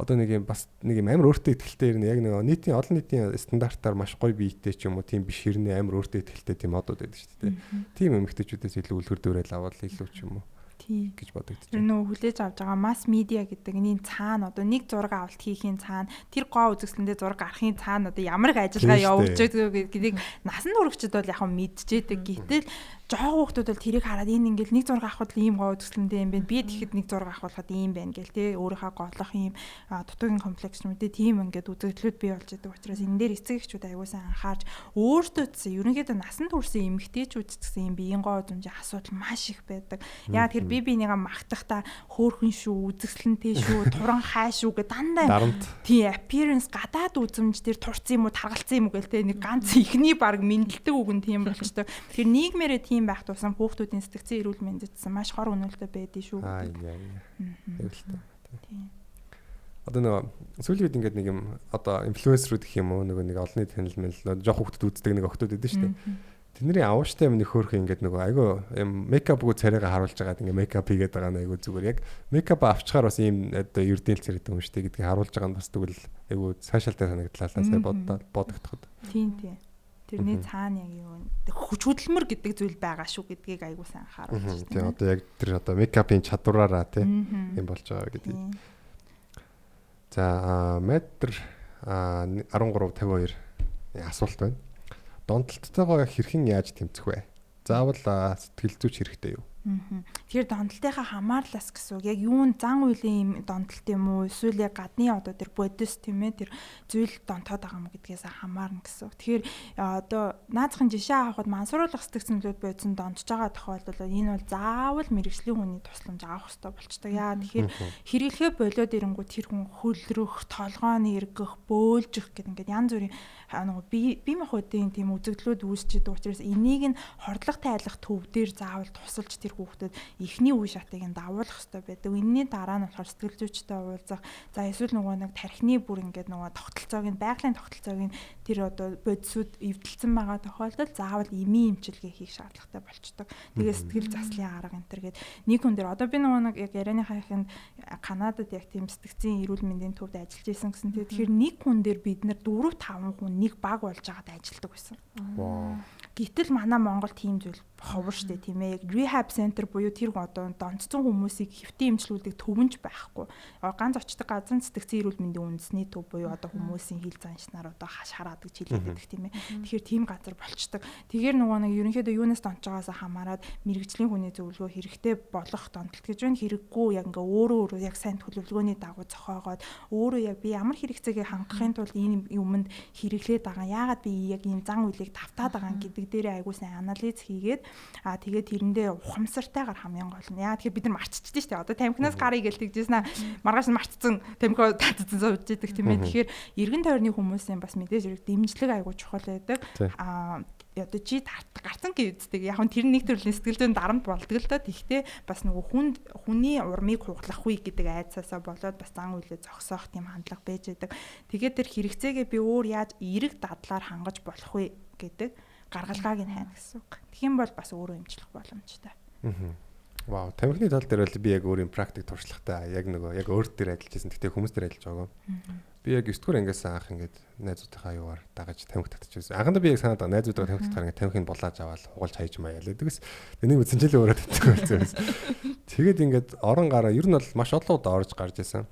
одоо нэг юм бас нэг юм амар өөртөө ихтэй юм яг нэг нийтийн олон нийтийн стандартаар маш гоё биетэй ч юм уу тийм биш хэрнээ амар өөртөө ихтэй тийм одод байдаг шүү дээ. Тийм эмэгтэйчүүдээс илүү үлгэр дуурайл аваад илүү ч юм уу гэж бодогдож байна. Нөө хүлээж авч байгаа масс медиа гэдэг энэ цаана одоо нэг зураг авалт хийхийн цаана тэр гоо үзэсгэлэнтэй зураг гаргахын цаана одоо ямар их ажиллагаа явуулж байгааг гэдгийг насан туршид бол яг мэдчихэдэг. Гэтэл жоо хүүхдүүд бол тэрийг хараад энэ ингээл нэг зураг авахд ийм гоо үзэсгэлэнтэй юм байна. Би тэгэхэд нэг зураг авахад ийм байна гэл те өөрийнхөө голох юм дутуугийн комплекс юм те тийм ингээд үзэгдлүүд бий болж байгаа учраас энэ дээр эцэг эхчүүд аягуулсан анхаарч өөртөө ч ерөнхийдөө насан туршсан эмэгтэйчүүд ч гэсэн юм биеийн гоо үзмжийн асуудал маш их байдаг. Яа тэр би бинийгаа магтахдаа хөөхөн шүү, үзэсгэлэнтэй шүү, туран хай шүү гэ дандаа тий appearance гадаад үзмж тэр турцсан юм уу, таргалцсан юм уу гэл те нэг ганц ихний баг мэдлдэг үг нь тийм болчтой. Тэгэхээр нийгмээрээ тийм байх тусам хүүхдүүдийн сэтгцэн эрүүл мэндэдсэн маш хор өнөөлтөй байдгийг шүү. Тийм. Одоо нөгөө сүүлийн үед ингээд нэг юм одоо инфлюенсерүүд гэх юм уу нөгөө нэг олонний танил мэл жоох хүүхдүүд үздэг нэг охтууд идэв шүү дээ. Тэдний авууштай юм нөхөөрх ингээд нөгөө айгүй юм мейкапгүй царайгаа харуулж байгаад ингээд мейкап хийгээд байгаа нь айгүй зүгээр яг мейкап авчгаар бас ийм одоо ердийн царайт юм шүү дээ гэдгийг харуулж байгаа нь бас тэгвэл айгүй цаашаалтай санагдлаа сая бодогдоход. Тийм. Тэрний цаана яг юу хөдөлмөр гэдэг зүйл байгаа шүү гэдгийг айгүй сайн анхааруулж байна. Тийм одоо яг тэр одоо мейкапын чадвараараа тийм юм болж байгаа гэдэг. За метр 1352 асуулт байна. Донтолттойгоо хэрхэн яаж тэмцэх вэ? Заавал сэтгэл зүйч хэрэгтэй юу? Тэгэхээр донтолтынхаа хамаарлаас гэсэн үг яг юун зан үйлийн донтолт юм уу эсвэл яг гадны одоо тэр бодис тийм ээ тэр зүйл донтоод байгаа юм гэдгээс хамаарна гэсэн үг. Тэгэхээр одоо наацхан жишээ авахад мансууруулах сэтгцэнлүүд бодсон донтож байгаа тохиолдол энэ бол заавал мэрэгжлийн хүний тусламж авах хэрэгтэй болчтой. Яа тэгэхээр хэрэглэхээ болоод ирэнгүү тэр хүн хөлрөх, толгооны эргэх, бөөлжих гэдэг ингээд янз бүрийн бие махбодын тийм үзэгдлүүд үүсчихэд учраас энийг нь хордлох тайлах төв дээр заавал тусалж тэр хүүхдэд эхний үе шатыг нь дагуулах хэрэгтэй байдаг. Энэний дараа нь болохоор сэтгэл зүйчтэй уулзах. За эсвэл нөгөө нэг тархины бүр ингээд нөгөө тогтолцоог нь байгалийн тогтолцоог нь тэр одоо бодисууд эвдэлсэн байгаа тохиолдолд заавал эмийн эмчилгээ хийх шаардлагатай болчдөг. Тэгээ сэтгэл заслын арга энэ төр гээд нэг хүн дээр одоо би нөгөө нэг яг ярианыхаа ихэнд Канадад яг тийм сэтгцийн эрүүл мэндийн төвд ажиллаж исэн гэсэн. Тэгэхээр нэг хүн дээр бид нэр 4-5 хүн нэг баг болж байгаад ажилладаг байсан. Гэтэл манай Монголд тийм зүйл ховор штэ тийм ээ. Rehab center буюу тэр одоо донцсон хүмүүсийг хэвтэн эмчлүүлдэг төвөнж байхгүй. Ганц очдог газар сэтгцэн эрүүл мэндийн үндэсний төв буюу одоо хүмүүсийн хил заншнаар одоо хараадаг чийлэгдэх тийм ээ. Тэгэхээр тийм газар болчдөг. Тэгэхээр нөгөө нэг ерөнхийдөө юунаас донж байгаасаа хамаарад мэрэгжлийн хүний зөвлөгөө хэрэгтэй болох донтолт гэж байна. Хэрэггүй яг ингээ өөрөө яг сайн төлөвлөгөөний дагуу зохиогоод өөрөө яг би ямар хэрэгцээгээ хангахын тулд энэ юмд хэрэглээд байгаа. Яагаад би яг ийм зан үйлийг тавтаад байгаа гэдэг дээрээ айгуу сайн анализ хийгээд тэгээд тэрэндээ ухамсартайгаар хамгийн гол нь. Яа тэгэхээр бид нар марцчихдээ шүү дээ. Одоо тамхинаас гарыг гэлтэгжсэн аа. Маргааш нь марцсан тамхио татсан сууж идэг тийм ээ. Тэгэхээр эргэн тойрны хүмүүсийн бас мэдээж хэрэг дэмжлэг айгуу чухал байдаг. Одоо чи гарцсан гэвддэг. Яг нь тэр нэг төрлийн сэтгэл зүйн дарамт болдог л доо. Тэгтээ бас нөгөө хүний урмыг хуглах үе гэдэг айцаасаа болоод бас зан үйлээ зогсоох тийм хандлага байж байдаг. Тэгээд тэр хэрэгцээгээ би өөр яаж эерэг дадлаар хангаж болох вэ гэдэг гаргалгааг нь хайна гэсэн үг. Тэгхийн бол бас өөрөө эмчлэх боломжтой. Вау, тамхины тал дээр бол би яг өөрийн практик туршлагатай яг нөгөө яг өөр дээр ажиллаж байсан. Тэгтээ хүмүүс дээр ажиллаж байгаа. Би яг 9 дугаар ангиас анх ингээд найзуудынхаа юугаар дагаж тамхи татчихсан. Анхандаа би яг санаад байгаа найзуудаа тамхи татахаар ингээд тамхиныг булааж аваад хугалж хайж маяа л гэдэгс. Энийг үзэнчилээ өөрөө татчих байсан. Тэгээд ингээд орон гараа ер нь бол маш олон удаа орж гарч байсан.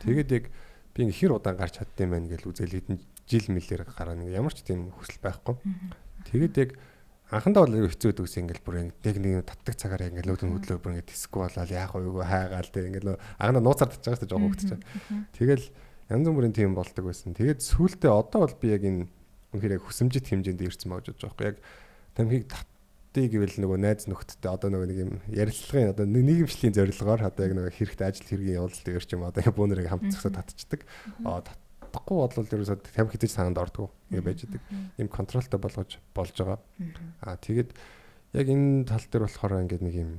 Тэгээд яг би ингээд хэр удаан гарч чаддсан байх гэж үзэл хэдэн жил мэлээр гараа нэг ямар ч тийм хүсэл байхгүй. Тэгээд яг анхандаа бол хэцүү байдаг гэсэн ингээд бүр яг нэг татдаг цагаар яг ингээд лөөдөн хөдлөө бүр ингээд тэсгүй болоод яах вэ хайгаал тэг ингээд анхандаа нууцаар татчих байгаа шүү дээ жоо хөгтөж. Тэгэл янз бүрийн тийм болдог байсан. Тэгээд сүүлдээ одоо бол би яг энэ үнэхээр яг хүсэмжит хэмжээнд ирсэн байгаа гэж байгаа юм. Яг тамхиг татдээ гэвэл нөгөө найз нөхдөдтэй одоо нөгөө нэг юм ярилцлагын одоо нийгэмшлийн зорилгоор одоо яг нөгөө хэрэгтэй ажил хэргийн явуулалтыг ирч юм одоо бүүнэрийг хамт зогсоод татчихдаг. Татахгүй бодлол ерөөсөө тамхи хийж санаанд ордог юм байж идэг. Ийм контролтой болгож болж байгаа. Тэгээд яг энэ тал дээр болохоор ингээд нэг юм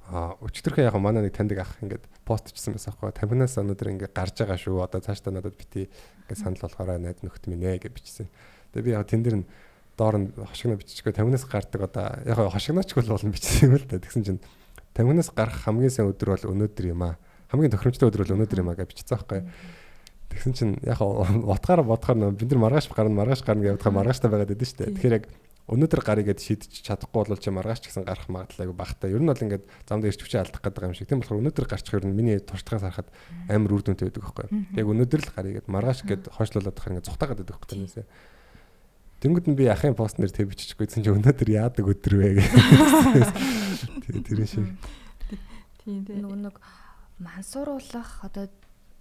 өчтөрхөө яг манай нэг таньдаг ах ингээд пост хийсэн байсан байхгүй. Тамхинаас өнөөдөр ингээд гарч байгаа шүү. Одоо цаашдаа надад бити ингээд санал болохоор найз нөхд минь ээ гэж бичсэн. Тэгээ би яг тэн дээр нь доор нь хошигноо биччихгүй тамхинаас гардаг одоо яг хошигнооч хөл болно бичсэн юм л да. Тэгсэн чинь тамхинаас гарах хамгийн сайн өдөр бол өнөөдөр юм аа. Хамгийн тохиромжтой өдөр бол өнөөдөр юм аа гэж бичсэн байхгүй. Тэгсэн чинь яг бодохоор бид нар маргааш гарна гэж явдгаа маргааштай байгаад байдсан шүү дээ. Тэгэхээр яг өнөөдөр гарыг гээд шийдэж чадахгүй бол чи маргааш ч гэсэн гарах магадлал айгүй багтаа. Ер нь бол ингээд замд ирч хүчээ алдах гэдэг юм шиг. Тийм болохоор өнөөдөр гарчих ер нь миний туршлагаас харахад амар үр дүнтэй байдаг байхгүй юу. Яг өнөөдөр л гарыг гээд маргааш гээд хойшлуулаад тахаар ингээд зүхтаагаад байдаг байхгүй юу. Тэнгүүд нь би ахын пост нэр тэг бичихгүйсэн чи өнөөдөр яадаг өдөр вэ гэх. Тэгээ тэр шиг. Тийм нэг мансууруулах одоо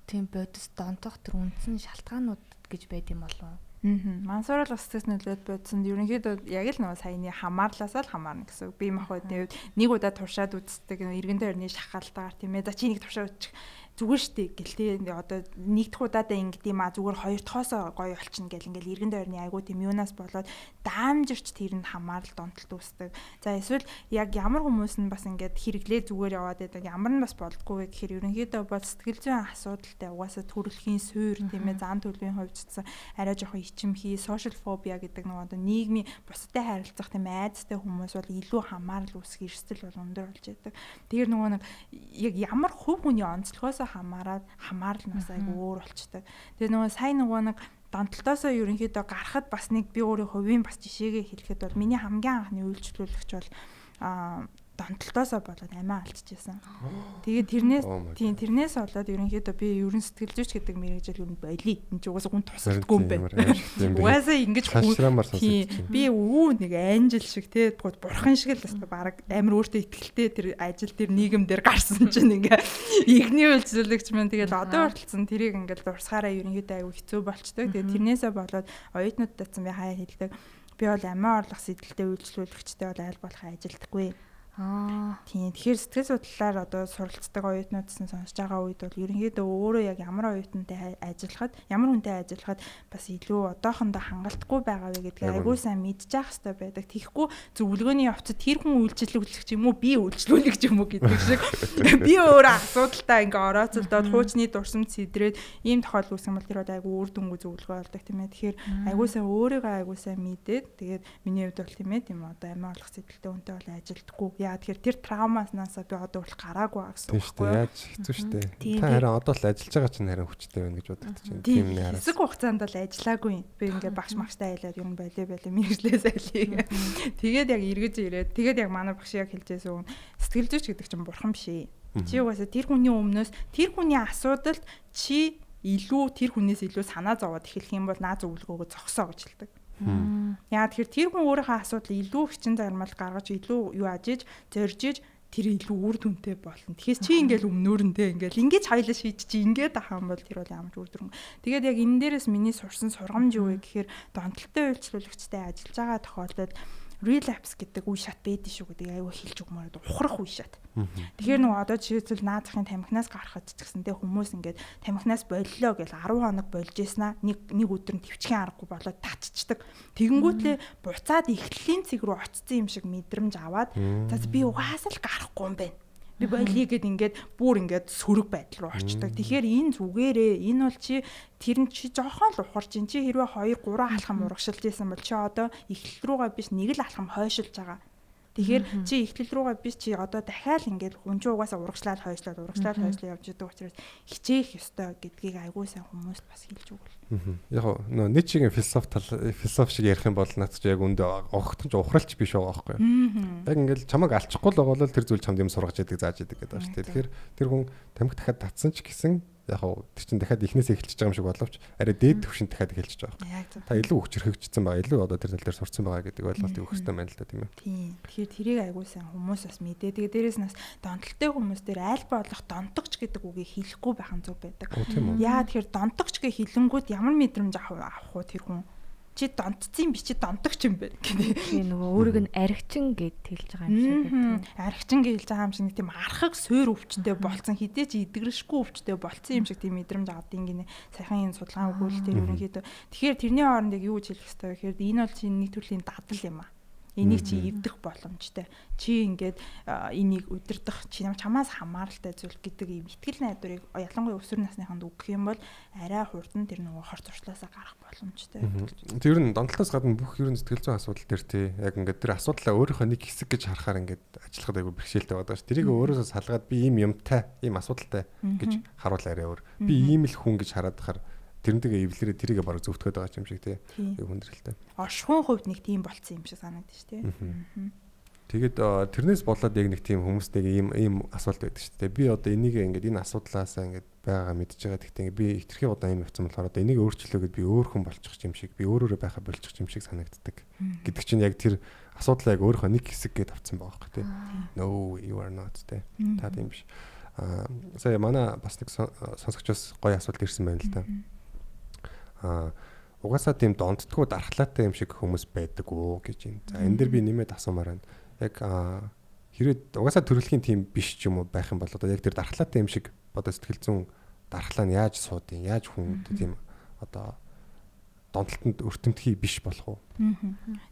тийм бодис донтох тэр үндсэн шалтгаанууд гэж байд юм болов уу? Мансууруулах стресс нөлөөд бодсонд ерөнхийдөө яг л нөгөө саяны хамаарласаа л хамаарна гэсэн. Би махбодны үед нэг удаа туршаад үздэг эргэн тойрны шахалтаар тийм ээ. За чи нэг туршаад үзчих зүгээр штэ гэлтэй одоо нэгдэх удаадаа ингэдэм а зүгээр хоёр дахосоо гоё олчихно гэл ингээл эргэн тойрны айгуу тийм юунаас болоод даамжирч тэр нь хамаарал донтолт үүсдэг. За эсвэл яг ямар хүмүүс нь бас ингээд хэрэглээ зүгээр яваад байдаг ямар нь бас болдгоо гэхээр ерөнхийдөө бол сэтгэл зүйн асуудалтай угаасаа төрөлхийн суурь тийм ээ зан төлөвийн хувьд ч арай жоохон ичимхий social phobia гэдэг нэг одоо нийгмийн бусдад харилцах тийм айдастай хүмүүс бол илүү хамаарал үүсэх эрсдэл бол өндөр болж байдаг. Тэгэхээр нөгөө нэг яг ямар хувь хүний онцлогоос хамаарал нас айгу өөр болчтой. Тэгээ нөгөө сайн нөгөө нэг донтолтоосоо ерөнхийдөө гарахад бас нэг би өөрөө хувийн бас жишээгээ хэлэхэд бол миний хамгийн анхны үйлчлүүлэгч бол донтолтоосоо болоод амиа алдчихсан. Тэгээд тэрнээс болоод ерөнхийдөө би ерөн сэтгэл зүйч гэдэг мэргэжил ер нь болий. Энд ч угаасаа хүн тусалдаггүй юм байна. Угаасаа ингэж би нэг анжил шиг те бурхан шиг л баг амар өөртөө ихтэй тэр ажил тэр нийгэм дээр гарсан чинь ингээ ихний үйлчлүүлэгч маань тэгээд одоо хүртэлсэн тэрийг ингээл дурсахаараа ерөнхийдөө аягүй хэцүү болчтой. Тэгээд тэрнээсээ болоод оюутнуудтай би хаяа хэлдэг. Би бол амиа орлох сэдэлтэй үйлчлүүлэгчтэй бол аль болох ажилдаггүй. Тийм. Тэгэхээр сэтгэл судлалаар одоо суралцдаг оюутнуудсан сонсож байгаа үед бол ерөнхийдөө өөрөө яг ямар оюутантай ажиллахад, ямар хүнтэй ажиллахад бас илүү одоохондоо хангалтгүй байгаа вэ гэдгийг айгүй сайн мэдчих хэвээр байдаг. Тэгэхгүй зөвлөгөөний явцад тэр хүн үйлчлүүлэгч юм уу, би үйлчлүүлэгч юм уу гэдэг шиг би өөрөө асуудалтай ингээ орооцолдоод хуучны дурсамж сэдрээд ийм тохиол үүсгэн бол тэр бол айгүй үр дүнгүй зөвлөгөө болдог тийм ээ. Тэгэхээр айгүй сайн өөрийгөө айгүй сайн мэдээд тэгээд миний хувьд бол тийм ээ тийм одоо амиа орлох сэдэлтэй хүнтэй бол ажилдахгүй. Яа тэгэхээр тэр травмааснаас би одоо хүртэл гараагүй гэсэн үг байхгүй юу? Яаж хэцүү шттэ. Та харин одоо л ажиллаж байгаа чинь харин хүчтэй байна гэж боддог чинь. Тийм нэ. Хэсэг хугацаанд бол ажиллаагүй. Би ингээ багш магштай айлаад ер нь болоо мэрэгжлээс айлыг. Тэгээд яг эргэж ирээд тэгээд яг манай багш яг хэлжсэн үг сэтгэл зүйч гэдэг чинь бурхан биш ээ. Чи угаасаа тэр хүний өмнөөс тэр хүний асуудалд чи илүү тэр хүнээс илүү санаа зовоод эхлэх юм бол наа зөвлөгөөгөө зогсоо гэж хэлдэг. Яа тэгэхээр тэр хүн өөрийнхөө асуудал илүү хүчин зармал гаргаж илүү юу ажиж зоржиж тэр илүү үр дүнтэй болно. Тэгэхээр чи ингээл өмнөөрөндөө ингээл ингэж хоёлаа шийдчих чи ингээд ахаа юм бол тэр бол ямар ч үр дүн. Тэгээд яг энэ дээрээс миний сурсан сургамж юу вэ гэхээр донтолтой үйлчлүүлэгчтэй ажиллаж байгаа тохиолдолд relapse гэдэг үе шат байдаг шүү гэдэг аюу хэлж өгмөр ухрах үе шат. Тэгэхээр нөгөө одоо жишээлбэл наадахын тамхинаас гарахад ч гэсэнтэй хүмүүс ингээд тамхинаас боллоо гэж 10 хоног болж ийснаа нэг өдөр нь төвчхийн аргагүй болоод татчихдаг. Тэгэнгүүтлээ буцаад эхлэлийн цэг рүү очсон юм шиг мэдрэмж аваад за би угаасаа л гарахгүй юм байна. Би болий гэд ингээд бүр ингээд сөрөг байдал руу орчдөг. Тэгэхээр энэ зүгээрээ энэ бол чи тэр нь чи жоохон л ухарч ин чи хэрвээ 2 3 алхам урагшилж исэн бол чи одоо эхлэл рүүгээ биш нэг л алхам хойшилж байгаа. Тэгэхээр чи эхлэл рүүгээ биш чи одоо дахиад ингээд хүн ч угаасаа урагшлаад хойшлоод явж идэг учраас хичээх ёстой гэдгийг айгүй сайн хүмүүст бас хэлж өгвөл. Яг нөө Ницшегийн философи шиг ярих юм бол наад чи яг өндөө огтхон ч ухралч биш байгаа байхгүй юу. Яг ингээд чамайг алчихгүй л байгаа бол тэр зүйл чамд юм сургаж яадаг зааж яадаг гэдэг байна шүү дээ. Тэгэхээр тэр хүн тамхи дахиад татсан ч гэсэн яг тэр чин дахиад эхнээсээ эхэлчихэж байгаа юм шиг боловч арай дээд төвшөнд дахиад эхэлчихэж байгаа юм. Та илүү хүчрхэгжсэн байгаа, илүү одоо тэр тал дээр сурцсан байгаа гэдэг ойлголтыг өгөх хэрэгтэй байна л да тийм ээ. Тийм. Тэгэхээр тэрийг айгуу сайн хүмүүс бас мэдээ. Тэгээ дээрээс нас донтолтой хүмүүс дээр аль болох донтогч гэдэг үгийг хэлэхгүй байх нь зөв байдаг. Яа тэгэхээр донтогч гэ хэлэнгүүд ямар мэдрэмж авах вэ тэр хүн? Чи донтцсон биш чи донтогч юм байна гэдэг. Нөгөө өөрийг нь архичин гэд хэлж байгаа юм шиг гэдэг. Архичин гэж хэлж байгаа юм шиг тийм архаг суур өвчтэй болцсон хідээ чи идэгрэшгүй өвчтэй болцсон юм шиг тийм мэдрэмж авдаг гинэ. Сайхан энэ судалгаа өгүүлэлтээр ерөнхийдөө. Тэгэхээр тэрний хооронд яг юу гэж хэлэх хэрэгтэй вэ гэхээр энэ бол чинь нэг төрлийн дадал юм аа. Энийг чи эвдэх боломжтой. Чи ингээд энийг удирдах чамаас хамааралтай зүйл гэдэг ийм ихтгэл найдварыг ялангуяа өсвөр насныханд өгөх юм бол арай хурдан тэр нөгөө хор зуршлаасаа гарах боломжтой. Тэр нь донтолтоос гадна бүх ерөн сэтгэл зүйн асуудал төр тий яг ингээд тэр асуудлаа өөрийнхөө нэг хэсэг гэж харахаар ингээд ажиллахад айгүй бэрхшээлтэй байдаг ш. Тэрийг өөрөөсөө салгаад би ийм юмтай, ийм асуудалтай гэж харуул арай өөр. Би ийм л хүн гэж хараад хахаар тэрнтэйгээ эвлэрээ тэрийгээ бараг зөвтгöd байгаа юм шиг тий. Хүндрэлтэй. Оршихуун хувьд нэг тийм болцсон юм шиг санагдаж тий. Тэгээд тэрнээс болоод яг нэг тийм хүмүүстэйгээ ийм асуулт байдаг шүү дээ. Би одоо энийг ингээд энэ асуудлаасаа ингээд байгаагаа мэдж байгаа. Гэхдээ би ихтерхий удаан юм явцсан болохоор одоо энийг өөрчлөөгээд би өөр хүн болчих юм шиг, би өөрөөрөө байхаа болчих юм шиг санагддаг. Гэдэг чинь яг тэр асуудлаа яг өөрийнхөө нэг хэсэг гээд авцсан байгаа байхгүй тий. No, you are not тий. Та тийм биш. Сая манай бас нэг сонсогчоос гоё асуулт ирсэн байна л да. Угаасаа тийм дондтгоо дархлаатай юм шиг хүмүүс байдаг уу гэж юм. За энэ дэр би нэмээд асуумаар байна. Яг хэрэг угаасаа төрөлхийн тийм биш ч юм уу байх юм бол одоо яг тэр дархлаатай юм шиг одоо сэтгэл зүйн дархлаа нь яаж суудیں۔ Яаж хүн тийм одоо донтолтонд өртөмтгий биш болох уу?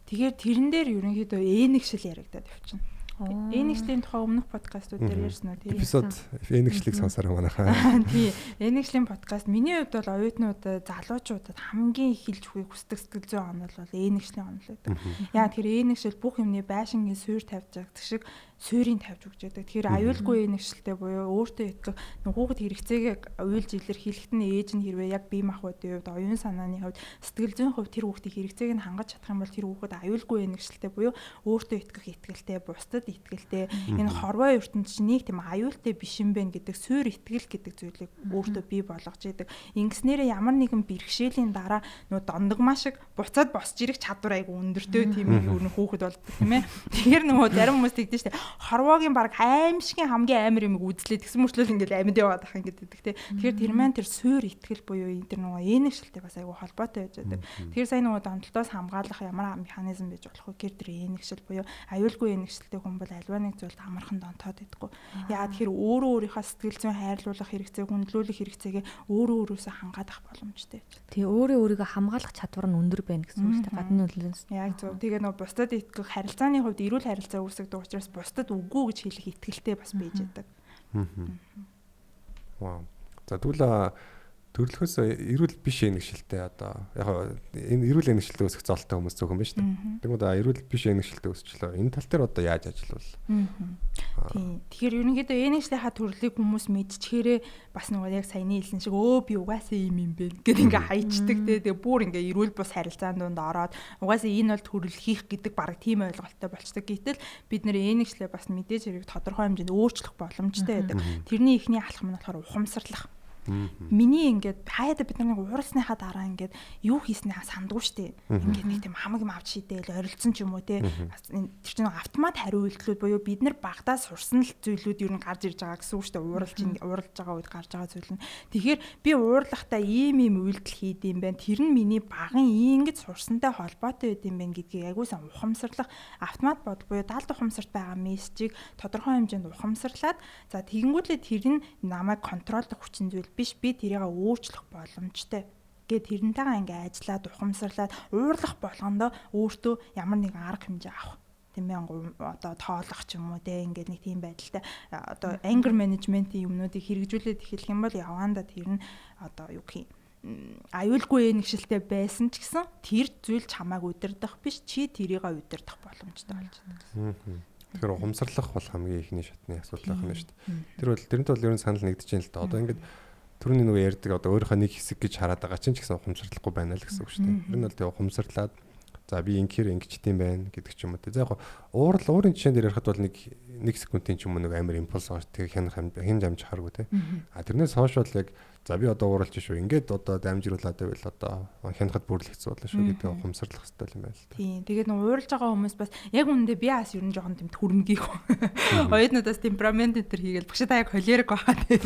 Тэгэхээр тэрэн дээр ерөнхийдөө ээнэгшил яригадаад явчихна. Ээнэгшлийн тухай өмнөх подкастууд дээр ярьсан уу тийм. Эпизод ээнэгшлийг сонсороо манайхаа. Тийм. Ээнэгшлийн подкаст миний хувьд бол оюутнуудад залуучуудад хамгийн их хэлж өгөхийг хүсдэг сэтгэл зүйн онол бол ээнэгшлийн онол байдаг. Яа тэр ээнэгшил бүх юмны байшингийн суурь тавьж байгаа шиг суурийг тавьж өгч яадаг. Тэгэхээр аюулгүй ээнэгшилтэй буюу өөртөө итгэх нугуугд хэрэгцээгээ уйлж илэрхийлэхэд нь ээж нь хэрвээ яг бие махбодын хувьд оюун санааны хувьд сэтгэл зүйн хувьд тэр хүүхдийн хэрэгцээг нь хангаж чадах юм бол тэр хүүхэд аюулгүй ээнэгшилтэй буюу өөртөө итгэх итгэлтэй бусдад итгэлтэй энэ хорвоо ертөнд чинь нэг тийм аюултай биш юм байна гэдэг суурь итгэл гэдэг зүйлийг өөртөө бий болгож яадаг. Ингэснээрээ ямар нэгэн бэрхшээлийн дараа нөө дондогмаа шиг буцаад босч ирэх чадвар айгу өндөртэй тийм юу нөх хүүхэд болдог тийм ээ. Тэгэхээр нөгөө зарим хүмүүс тэгдэж штэ хорвоогийн баг аимшигын хамгийн амар юм үзлээ тэгсэн мөрчлөл ингээл амьд яваад ах ингээд гэдэг тийм. Тэгэхээр тэр маань тэр суурь итгэл буюу энэ тэр нөгөө ээнэгшилтэй бас айгу холбоотой байж байдаг. Тэгэхээр сайн нөгөө донтолтоос хамгаалах ямар механизм байж болох вэ? Тэр ээнэгшил буюу аюулгүй ээнэгшилтэй хүн бол альва нэг зүйлд амархан донтоод идэггүй. Яагаад тэгэхээр өөрөө өөрийнхөө сэтгэл зүйн хайрлуулах хэрэгцээ, хүндлүүлэх хэрэгцээгээ өөрөө өөрөөсөө хангаадах боломжтой байж байна. Тэгээ өөрийгөө хамгаалах чадвар нь өндөр байна гэсэн үг шүү дээ. Гадны нөлөөс. Яг зөв. Тэгээ нөгөө бусдад итгэх харилцааны хувьд эрүүл харилцаа үүсгдэг учраас бусдад үгүй гэж хэлэх итгэлтэй бас байж байдаг. Вау. За тэгвэл төрлөхөөс эрүүл биш ээнэгшилтэй одоо яг энэ эрүүл ээнэгшилтэй өсөх золтой хүмүүс зөвхөн байна шүү дээ. Тэгмээд эрүүл биш ээнэгшилтэй өсчлөө. Энэ тал дээр одоо яаж ажиллавал? Тийм. Тэгэхээр ерөнхийдөө ээнэгшлийнхаа төрлийг хүмүүс мэдчихээрээ бас нөгөө яг саяны хэлсэн шиг би угаасаа юм бэ гэд ингээ хайчдаг те. Тэгээ бүр ингээ эрүүл бус харилцаанд донд ороод угаасаа энэ бол төрөл хийх гэдэг баг тийм ойлголттой болчдаг. Гэтэл бид нэр ээнэгшлээ бас мэдээж хэрэг тодорхой хэмжээнд өөрчлөх боломжтой байдаг. Тэрний эхний алхам нь болохоор ухамсарлах. Миний ингээд хаяада бид нарыг уурсныхаа дараа ингээд юу хийснээ сандгүй штэ. Ингээд нэг тийм хамаг юм авч шидээл орилцсон ч юм уу те. Тэр чинь автомат хариу үйлдэлүүд буюу бид нар багтаа сурсан л зүйлүүд юу н гарч ирж байгаа гэсэн үг штэ. Ууралж байгаа үед гарч байгаа зүйл нь. Тэгэхээр би уурлахтаа ийм үйлдэл хийд юм байна. Тэр нь миний багын ингэж сурсантай холбоотой байд юм байна гэдгийг айгуусан ухамсарлах автомат бод буюу далд ухамсарт байгаа мессежийг тодорхой хэмжээнд ухамсарлаад за тэгэнгүүтлээ тэр нь намайг контролдох хүчин зүйл биш би тэрийг өөрчлөх боломжтой гэд тэрнтэйгээ ингээ ажиллаад ухамсарлаад уурлах болгондоо өөртөө ямар нэгэн арга хэмжээ авах тийм ээ одоо тоолох ч юм уу те ингээ нэг тийм байдалтай одоо anger management-ийн юмнуудыг хэрэгжүүлээд эхлэх юм бол яванда тэр нь одоо юу гэх юм аюулгүй ээнэгшилтэй байсан ч гэсэн тэр зүйл чамайг удирдах биш чи тэрийг удирдах боломжтой болж байна гэсэн. Тэгэхээр ухамсарлах бол хамгийн ихний шатны асуудал байна шүү дээ. Тэрнтэй бол ер нь санал нэгдэж байна л да. Одоо ингээд түрүүний нөгөө ярьдаг одоо өөрийнхөө нэг хэсэг гэж хараад байгаа чинь ч гэсэн ухамсарлахгүй байна л гэсэн үг шүү дээ. Тэр нь бол тэг ухамсарлаад за би ингэхээр ингэчт юм байна гэдэг ч юм уу. За яг уурын жишээн дээр ярихад бол нэг секундын ч юм уу нэг амар импульс авч тэг хянах хин замж харгүй те. Тэрнээс хойш бол яг за би одоо ууралж шүү. Ингээд одоо дамжруулаад байвал одоо хянахад бүр л хэцүү болно шүү гэдэг ухамсарлах хэрэгтэй юм байна л та. Тийм. Тэгээд ууралж байгаа хүмүүс бас яг үүндээ би бас ер нь жоохон тийм төрмгий хөө. Оюутнуудаас темперамент энэ төр хийгээл багш та яг холерик байгаа те.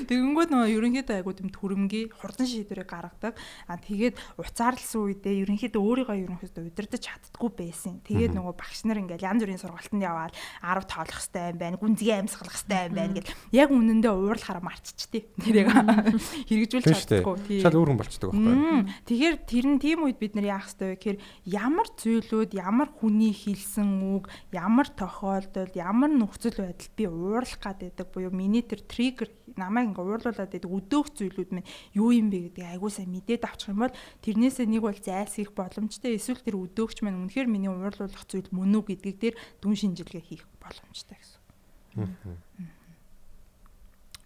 Тэгэнгүүт нөгөө ерөнхийдөө айгуу тийм төрмгий хурдан шийдвэрийг гаргадаг. Тэгээд уцаарлсан үедээ ерөнхийдөө өөрийгөө ерөнхийдөө удирдах чаддгүй байсан. Тэгээд нөгөө багш нар ингээл янз бүрийн сургалтанд яваад 10 тоолох хэрэгтэй юм байна. Гүнзгий амьсгалах хэрэгтэй юм байна гэл яг үнэндээ уурлахаараа марччихдээ. Хэрэгжүүлж чаддаггүй. Шал өөр хүн болчдөг байхгүй. Тэгэхээр тэр нь тийм үед бид нар яах ёстой вэ гэхээр ямар зүйлүүд, ямар хүний хэлсэн үг, ямар тохиолдолд, ямар нөхцөл байдалд би уурлах гэдэг буюу миний тэр триггер намайг ингээ уурлуулад байдаг өдөөх зүйлүүд минь юу юм бэ гэдэг айгуу сайн мэдээд авчих юм бол тэрнээсээ нэг бол зайлсхийх боломжтой. Эсвэл тэр өдөөгч маань үнэхээр миний уурлуулах зүйл мөн үү гэдгийг дээр дүн шинжилгээ хийх боломжтой гэсэн.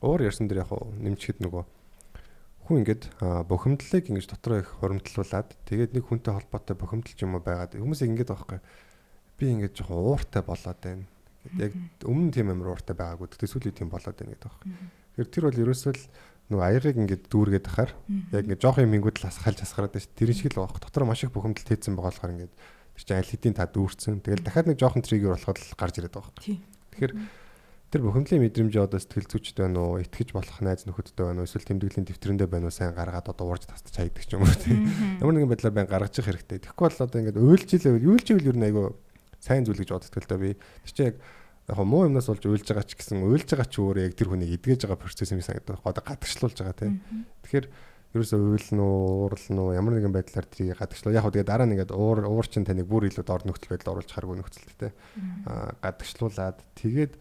Өөр ярьсан дээр яг нэмчихэд нөгөө хүн ингээд бухимдлыг ингэж дотроо их хуримтлуулад тэгээд нэг хүнтэй холбоотой бухимдал ч юм уу байгаад хүмүүс ингэж байгаа байхгүй. Би ингэж жоохон ууртай болоод байна. Яг өмнө тийм амар ууртай байгаагүй. Тэгтээ сүүлийн тийм болоод байна гэдэг байхгүй. Тэгэхээр тэр бол ерөөсөө л нөгөө аягыг ингэж дүүргээд ахаар яг ингэж жоох юм ингүүд л хасгалж хасгараад байна шүү. Тэр шиг л байхгүй. Дотроо маш их бухимдал хийсэн байгаа болохоор ингэж тэр чинь аль хэдийн та дүүрсэн. Тэгэл дахиад нэг жоохон триггер болоход л гарч ирээд байгаа байхгүй. Тэгэхээр тэр бухимдлын мэдрэмжээ одоо сэтгэл зүйчд байна уу, итгэж болох найз нөхөдтэй байна уу, эсвэл тэмдэглэлийн дэвтэрэндээ байна уу сайн гаргаад одоо уурж тасдаж хайдаг ч юм уу тийм. Ямар нэгэн байдлаар байн гаргаж явах хэрэгтэй. Тэгэхгүй бол одоо ингээд уйлживэл ер нь айгүй сайн зүйл гэж боддог л да би. Тэр чинь яг муу юмнаас болж уйлж байгаа ч гэсэн уйлж байгаа ч өөрөө яг тэр хүнийг эдгэж байгаа процесс юм санагдаад одоо гадагшлуулж байгаа тийм. Тэгэхээр ерөөсөө уйлна уу, уурлна уу, ямар нэгэн байдлаар тэрийг гадагшлуу. Яг тэгээ дараа нь ингээд уур чин таныг бүр илүү дор нөхцөл байдал оруулж харгүй нөхцөлтэй гадагшлуулад тэгээд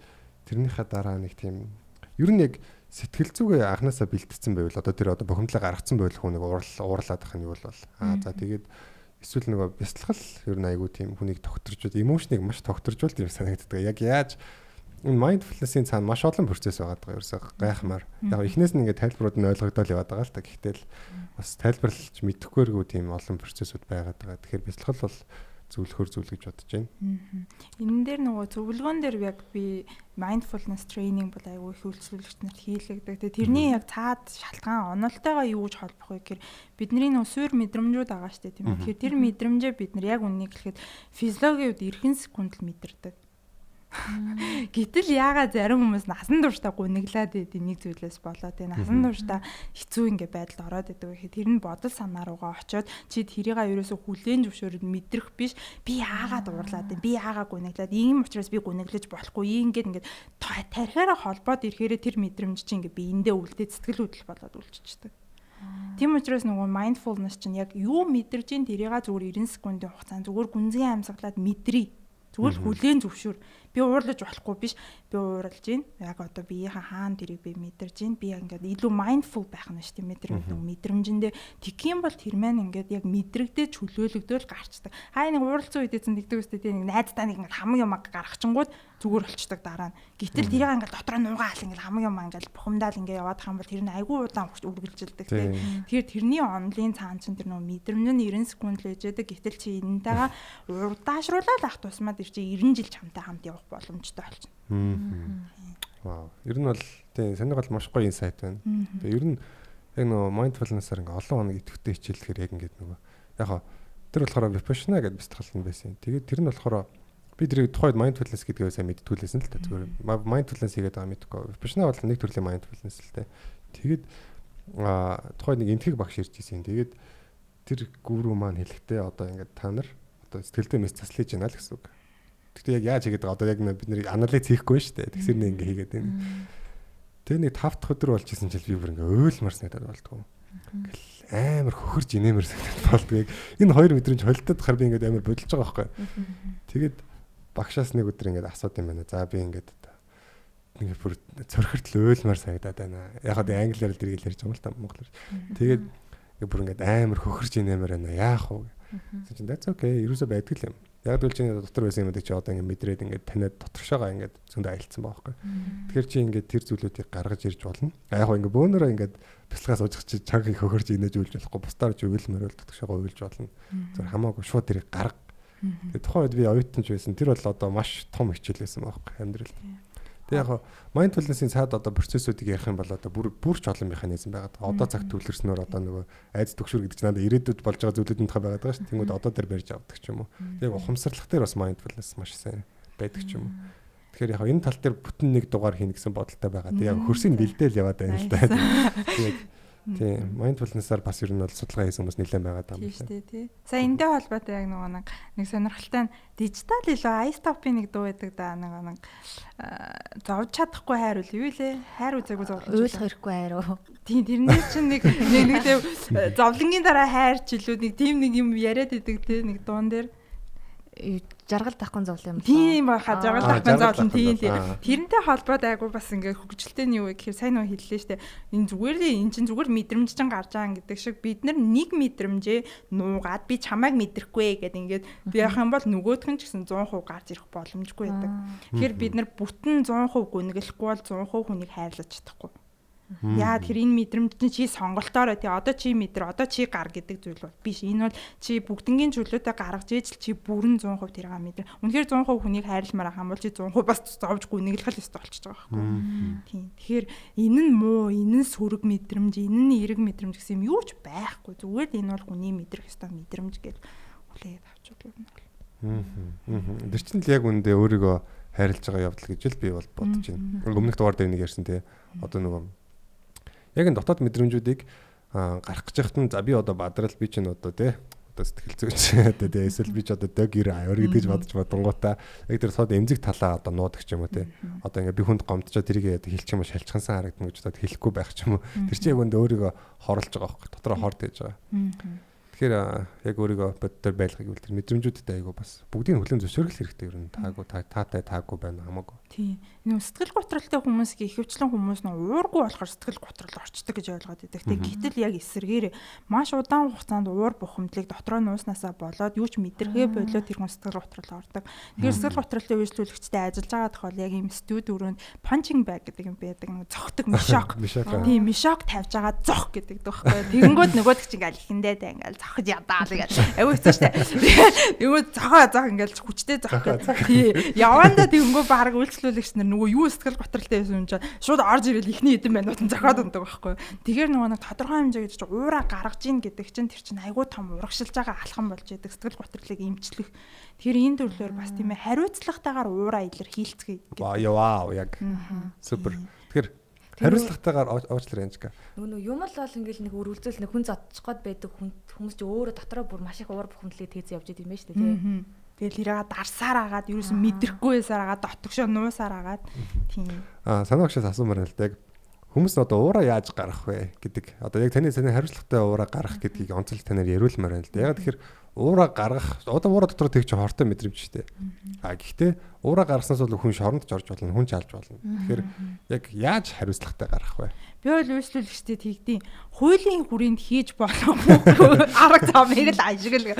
тэрнийхээ дараа нэг тийм ер нь яг сэтгэл зүгээ анханасаа бэлтгэсэн байвал одоо тэр одоо бухимдлаа гаргацсан байвал хүнийг уурлаад ах нь юу бол за тэгээд эсвэл нөгөө бясалгал ер нь айгүй тийм хүнийг тогтворжууд эмоушныг маш тогтворжуулт юм санагддаг. Яг яаж энэ mindfulness-ийн цаана маш олон процесс байгаа даа ерөөсөө гайхмаар. Яг эхнээс нь ингээд тайлбарууд нь ойлгогдол яваад байгаа л та. Гэхдээ л бас тайлбарлаж мэдэхгүйргүй тийм олон процессууд байгаад байгаа. Тэгэхээр бясалгал бол зөвлөхөр зүйл гэж бодож байна. Энэ дээр нөгөө зөвлөгөөн дээр яг би mindfulness training бол аюу их үйлчлүүлэгч нарт хийлэгдэг. Тэгээ тэрний яг цаад шалтгаан онолтойгоо юу гэж холбох вэ гэхээр бидний нөгөө суур мэдрэмжүүд байгаа шүү дээ тийм үү. Тэгэхээр тэр мэдрэмжээ бид нар яг үннийг хэлэхэд физиологийн үед эрхэн секунд л мэдэрдэг. Гэтэл яагаад зарим хүмүүс насан туршдаа гуниглаад идэв нэг зүйлээс болоод энэ насан туршдаа хэцүү ингээ байдалд ороод идэв гэхэд тэр нь бодол санаа руугаа очиод чи тэрийгээ ерөөсө хүлээн зөвшөөрөд мэдрэх биш би яагаад уурлаад байна би яагаад гуниглаад ийм учраас би гуниглаж болохгүй ингээд тархиараа холбоод ирэхээр тэр мэдрэмж чи ингээ биендээ үлдээд сэтгэл хөдлөл болоод үлччихдэг. Тийм учраас нөгөө mindfulness чинь яг юу мэдэрж ин тэрийгээ зүгээр 90 секундын хугацаанд зүгээр гүнзгий амьсгалаад мэдрий. Зүгээр хүлээн зөвшөөр. Би уурлаж болохгүй биш. Би уурлаж гин. Яг одоо биеийнхээ хаан дэрийг би мэдэрж гин. Би ингээд илүү mindful байх нь шүү дээ. Мэдрэмжэндээ тэгхийн бол тэр маань ингээд яг мэдрэгдээ чөлөөлөгдөөл гарчдаг. Хаа нэг ууралцсан үед эзэн тэгдэг үстэй тийм нэг найздаа нэг ингээд хамаг юм гаргachингууд зүгээр болчдаг дараа нь. Гэтэл тэрийг ингээд дотроо нуугаал ингээд хамаг юм ингээд бухимдаал ингээд яваад хам бол тэр нь айгүй удаан үргэлжилдэг тийм. Тэгэхээр тэрний онлын цаан чинь тэр нөгөө мэдрэмж нь 90 секунд л ээжэдэг. Гэтэл чи энэнтэйгээ урдаашруулаад ах тусмаа тэр чи 90 жил чамтай хамт явах боломжтой болчихно. Вау. Ер нь бол тийм сонирхол маш гоё инсайт байна. Тэгээ ер нь яг нөгөө mindfulness-аар ингээ олон хоног идэвхтэй хичээлэхээр яг ингээд нөгөө яг тэр болохоор vipassana гэдэг бэлтгэл нь байсан. Тэгээд тэр нь болохоор би тэрийг тухайд mindfulness гэдгээ сайн мэдтгүүлсэн л та зүгээр. Mindfulness хийгээд байгаа мэдгүй. Vipassana бол нэг төрлийн mindfulness л та. Тэгээд тухайд нэг энтгэг багш ирж ирсэн. Тэгээд тэр гүрүү маань хэлэхдээ одоо ингээд та нар одоо сэтгэлдээ мэс заслаж байна л гэсэн үг. Гэхдээ яг яаж хийгээд байгаа одоо яг бид нэр анализ хийхгүй шүү дээ. Тэгсэр нэг ингээ хийгээд байна. Тэгээ нэг 5 дахь өдөр болчихсон чил би бүр ингээ өөлмөр санагдаад болтгоо. Ингээл амар хөхөрж инээмэр санагдаад болтгоо. Энэ хоёр мэдрэмж холдоод хар би ингээ амар бодолж байгаа байхгүй. Тэгээд багшаас нэг өдөр ингээ асууд юм байна. За би ингээ ингээ бүр цорхиртл өөлмөр санагдаад байна. Яг одоо англиар л дэргээл ярьж байгаа юм л та монголоор. Тэгээд бүр ингээ амар хөхөрж инээмэр байна. Яах вэ? Тэгсэн чинь that's okay. Ерөөсөө байдаг юм. Яг л чинь дотор байсан юм даа чи одоо ингээ мэдрээд ингээ танад доторшоогоо ингээ зөндөө аялцсан байгаа байхгүй. Тэгэхээр чи ингээ тэр зүйлүүдийг гаргаж ирж болно. Яг хоо ингээ бөөнөрөө ингээ бяцлагаас уучих чи чаг их хөхөрж инээж үйлж болохгүй. Бусдаар ч өвөлмөрөл доторшоогоо үйлж болно. Зөв хамаагүй шууд тэрийг гарга. Тэгээ тухайн үед би оюутанч байсан. Тэр бол одоо маш том хичээл байсан байхгүй амьдралд. Тэгээ яг mindfulness-ийн цаад одоо процессүүдийг ярих юм бол одоо бүр ч олон механизм байгаа. Одоо цагт төвлөрснөөр одоо нөгөө айц төгшөр гэдэг чинь надад ирээдүйд болж байгаа зүйлүүд нутгаа байгаад байгаа шүү. Тэнгүүд одоо дээр барьж авдаг ч юм уу. Яг ухамсарлах дээр бас mindfulness маш сайн байдаг ч юм уу. Тэгэхээр яг энэ тал дээр бүтэн нэг дугаар хийнэ гэсэн бодолтой байгаа. Тэгээ яг хөрсийг бэлдээл яваад байна л да. Тийм mindfulness-аар бас ер нь бол судалгаа хийсэн хүмүүс нэлээд байгаа даа. Тийм шүү дээ. За энэтэй холбоотой яг нэг сонирхолтой нь дижитал илүү iStop-ийн нэг дуу байдаг да. Нэг зовж чадахгүй хайр үл юу лээ? Хайр үзээгүй зовлон. Ойлгох хэрэггүй хайр уу? Тийм тэрний чинь нэг зовлонгийн дараа хайр ч илүү нэг тийм нэг юм яриад идэг те нэг дуун дээр жаргал тахгүй зовлон юм. Тийм баха жаргал тахгүй зовлон тийм. Тэрнтэй холбоод айгу бас ингээ хөгжилтэй нь юу гэхээр сайн нөө хэллээ штэ. Энэ зүгээр л эн чинь зүгээр мэдрэмж чинь гарч байгаа гэдэг шиг бид нар нэг мэдрэмжээ нуугаад би чамайг мэдрэхгүй гэдэг ингээд би явах юм бол нөгөөх нь ч гэсэн 100% гарч ирэх боломжгүй байдаг. Тэгэхээр бид нар бүтэн 100% гүнгэлэхгүй бол 100% хүнийг хайрлаж чадахгүй. Яа тэр энэ мэдрэмж чи сонголтоор тий одоо чи мэдэр одоо чи гар гэдэг зүйл бол биш. Энэ бол чи бүгднгийн чөлөөтэй гаргаж ээж чи бүрэн 100% тэрийг мэдэр. Үнэхээр 100% хүнийг хайрламаар ахам бол чи 100% бас зовж гүнэглэх л ёстой болчихж байгаа байхгүй. Тийм. Тэгэхээр энэ нь муу, энэ нь сөрөг мэдрэмж, энэ нь эерэг мэдрэмж гэсэн юм юу ч байхгүй. Зүгээр л энэ бол хүний мэдрэх ёстой мэдрэмж гэж хүлээгээд авчихдаг юм байна. Тэр чинь л яг үндэ өөрийгөө хайрлаж байгаа явдал гэж л би бол бодож байна. Өмнөх дугаар дээр нэг ярьсан тий. Одоо нөгөө яг энэ дотоод мэдрэмжүүдийг гарах гэж байхад нь за би одоо бадрал би чинь одоо тий одоо сэтгэл зүйч тий эсвэл би ч одоо дог 90 авир гэж бодож бодонгуудаа яг тэр сод эмзэг талаа одоо нуудаг ч юм уу тий одоо ингээ би хүнд гомдчоо тэрийг хэлчих юм шалчхансан харагдана гэж бодоод хэлэхгүй байх ч юм уу тэр чинь яг үндэ өөрийгөө хорлож байгаа байхгүй дотроо хорд хийж байгаа. Тэгэхээр яг өөрийгөө боддоор байлгахыг үл тэр мэдрэмжүүдтэй айгу бас бүгдийг хүлэн зөвшөөрөх хэрэгтэй юм таагүй таагүй байна хамаагүй. Тийм. Нэг сэтгэл готролтой хүмүүс ихэвчлэн хүмүүс нь уургүй болохоор сэтгэл готрол орчдөг гэж ойлгоод байдаг. Гэтэл яг эсэргээр маш удаан хугацаанд уур бухимдлыг дотроо нууснасаа болоод юу ч мэдэрхээ болоод тэр хүн сэтгэл готрол ордог. Тэгэхээр сэтгэл готролтой үйлчлүүлэгчтэй ажиллаж байгаа тохиол яг ийм студи өрөөнд punching bag гэдэг юм байдаг. Нэг зогтөг мишок. Тийм мишок тавьж байгаа зох гэдэг байхгүй. Тэгэнгүүт нөгөөд чинь ингээл ихэндээ ингээл зохиж ядаа л ингээл аюу хэвчээ штэ. Тэгвэл зох ингээл хүчтэй зох гэдэг. Тийм. Явандаа тэгэнгүү баг үйлчлүүлэгч нар нөгөө юу сэтгэл готролтой байсан юм чинь шууд орж ирэл ихний эдэн байнууд нь зохиод ундаг байхгүй. Тэгэхээр нөгөө нэг тодорхой хэмжээ гэж чинь уураа гаргаж ийн гэдэг чинь тэр чинь айгүй том урагшилж байгаа алхам болж идэг сэтгэл готролыг эмчлэх. Тэгэхээр энэ төрлөөр бас тийм ээ хариуцлагатайгаар уураа илэрхийлцгээе. Вау яг супер. Тэгэхээр хариуцлагатайгаар уучлаарай Анжика. Нөгөө юм л бол ингээл нэг үргэлжлэл нэг хүн зодчих гээд байдаг хүмүүс ч өөрөө дотроо бүр маш их уур бухимдлыг тээз явж идэм байж тээ. Тэгэл ирээга дарсаар агаад ерөөсөн мэдрэхгүй байсаар агаад дотгошоо нуусаар агаад тийм. Санаагчаас асуумаар л дээ. Хүмүүс одоо уураа яаж гарах вэ гэдэг. Одоо яг таны хариуцлагатай уураа гарах гэдгийг онцлог танаар яриулмаар байна л дээ. Яг тэгэхээр уураа гаргах одоо уураа дотор тэг чи хортой мэдрэмж штэ. Гэхдээ уураа гаргаснаас бол хүн шоронд ч орж болно, хүн ч алж болно. Тэгэхээр яг яаж хариуцлагатай гарах вэ? Би бол үйлчлүүлэгчтэй тэгдэм хуулийн хүрээнд хийж болохгүй арга замыг л ажиглал.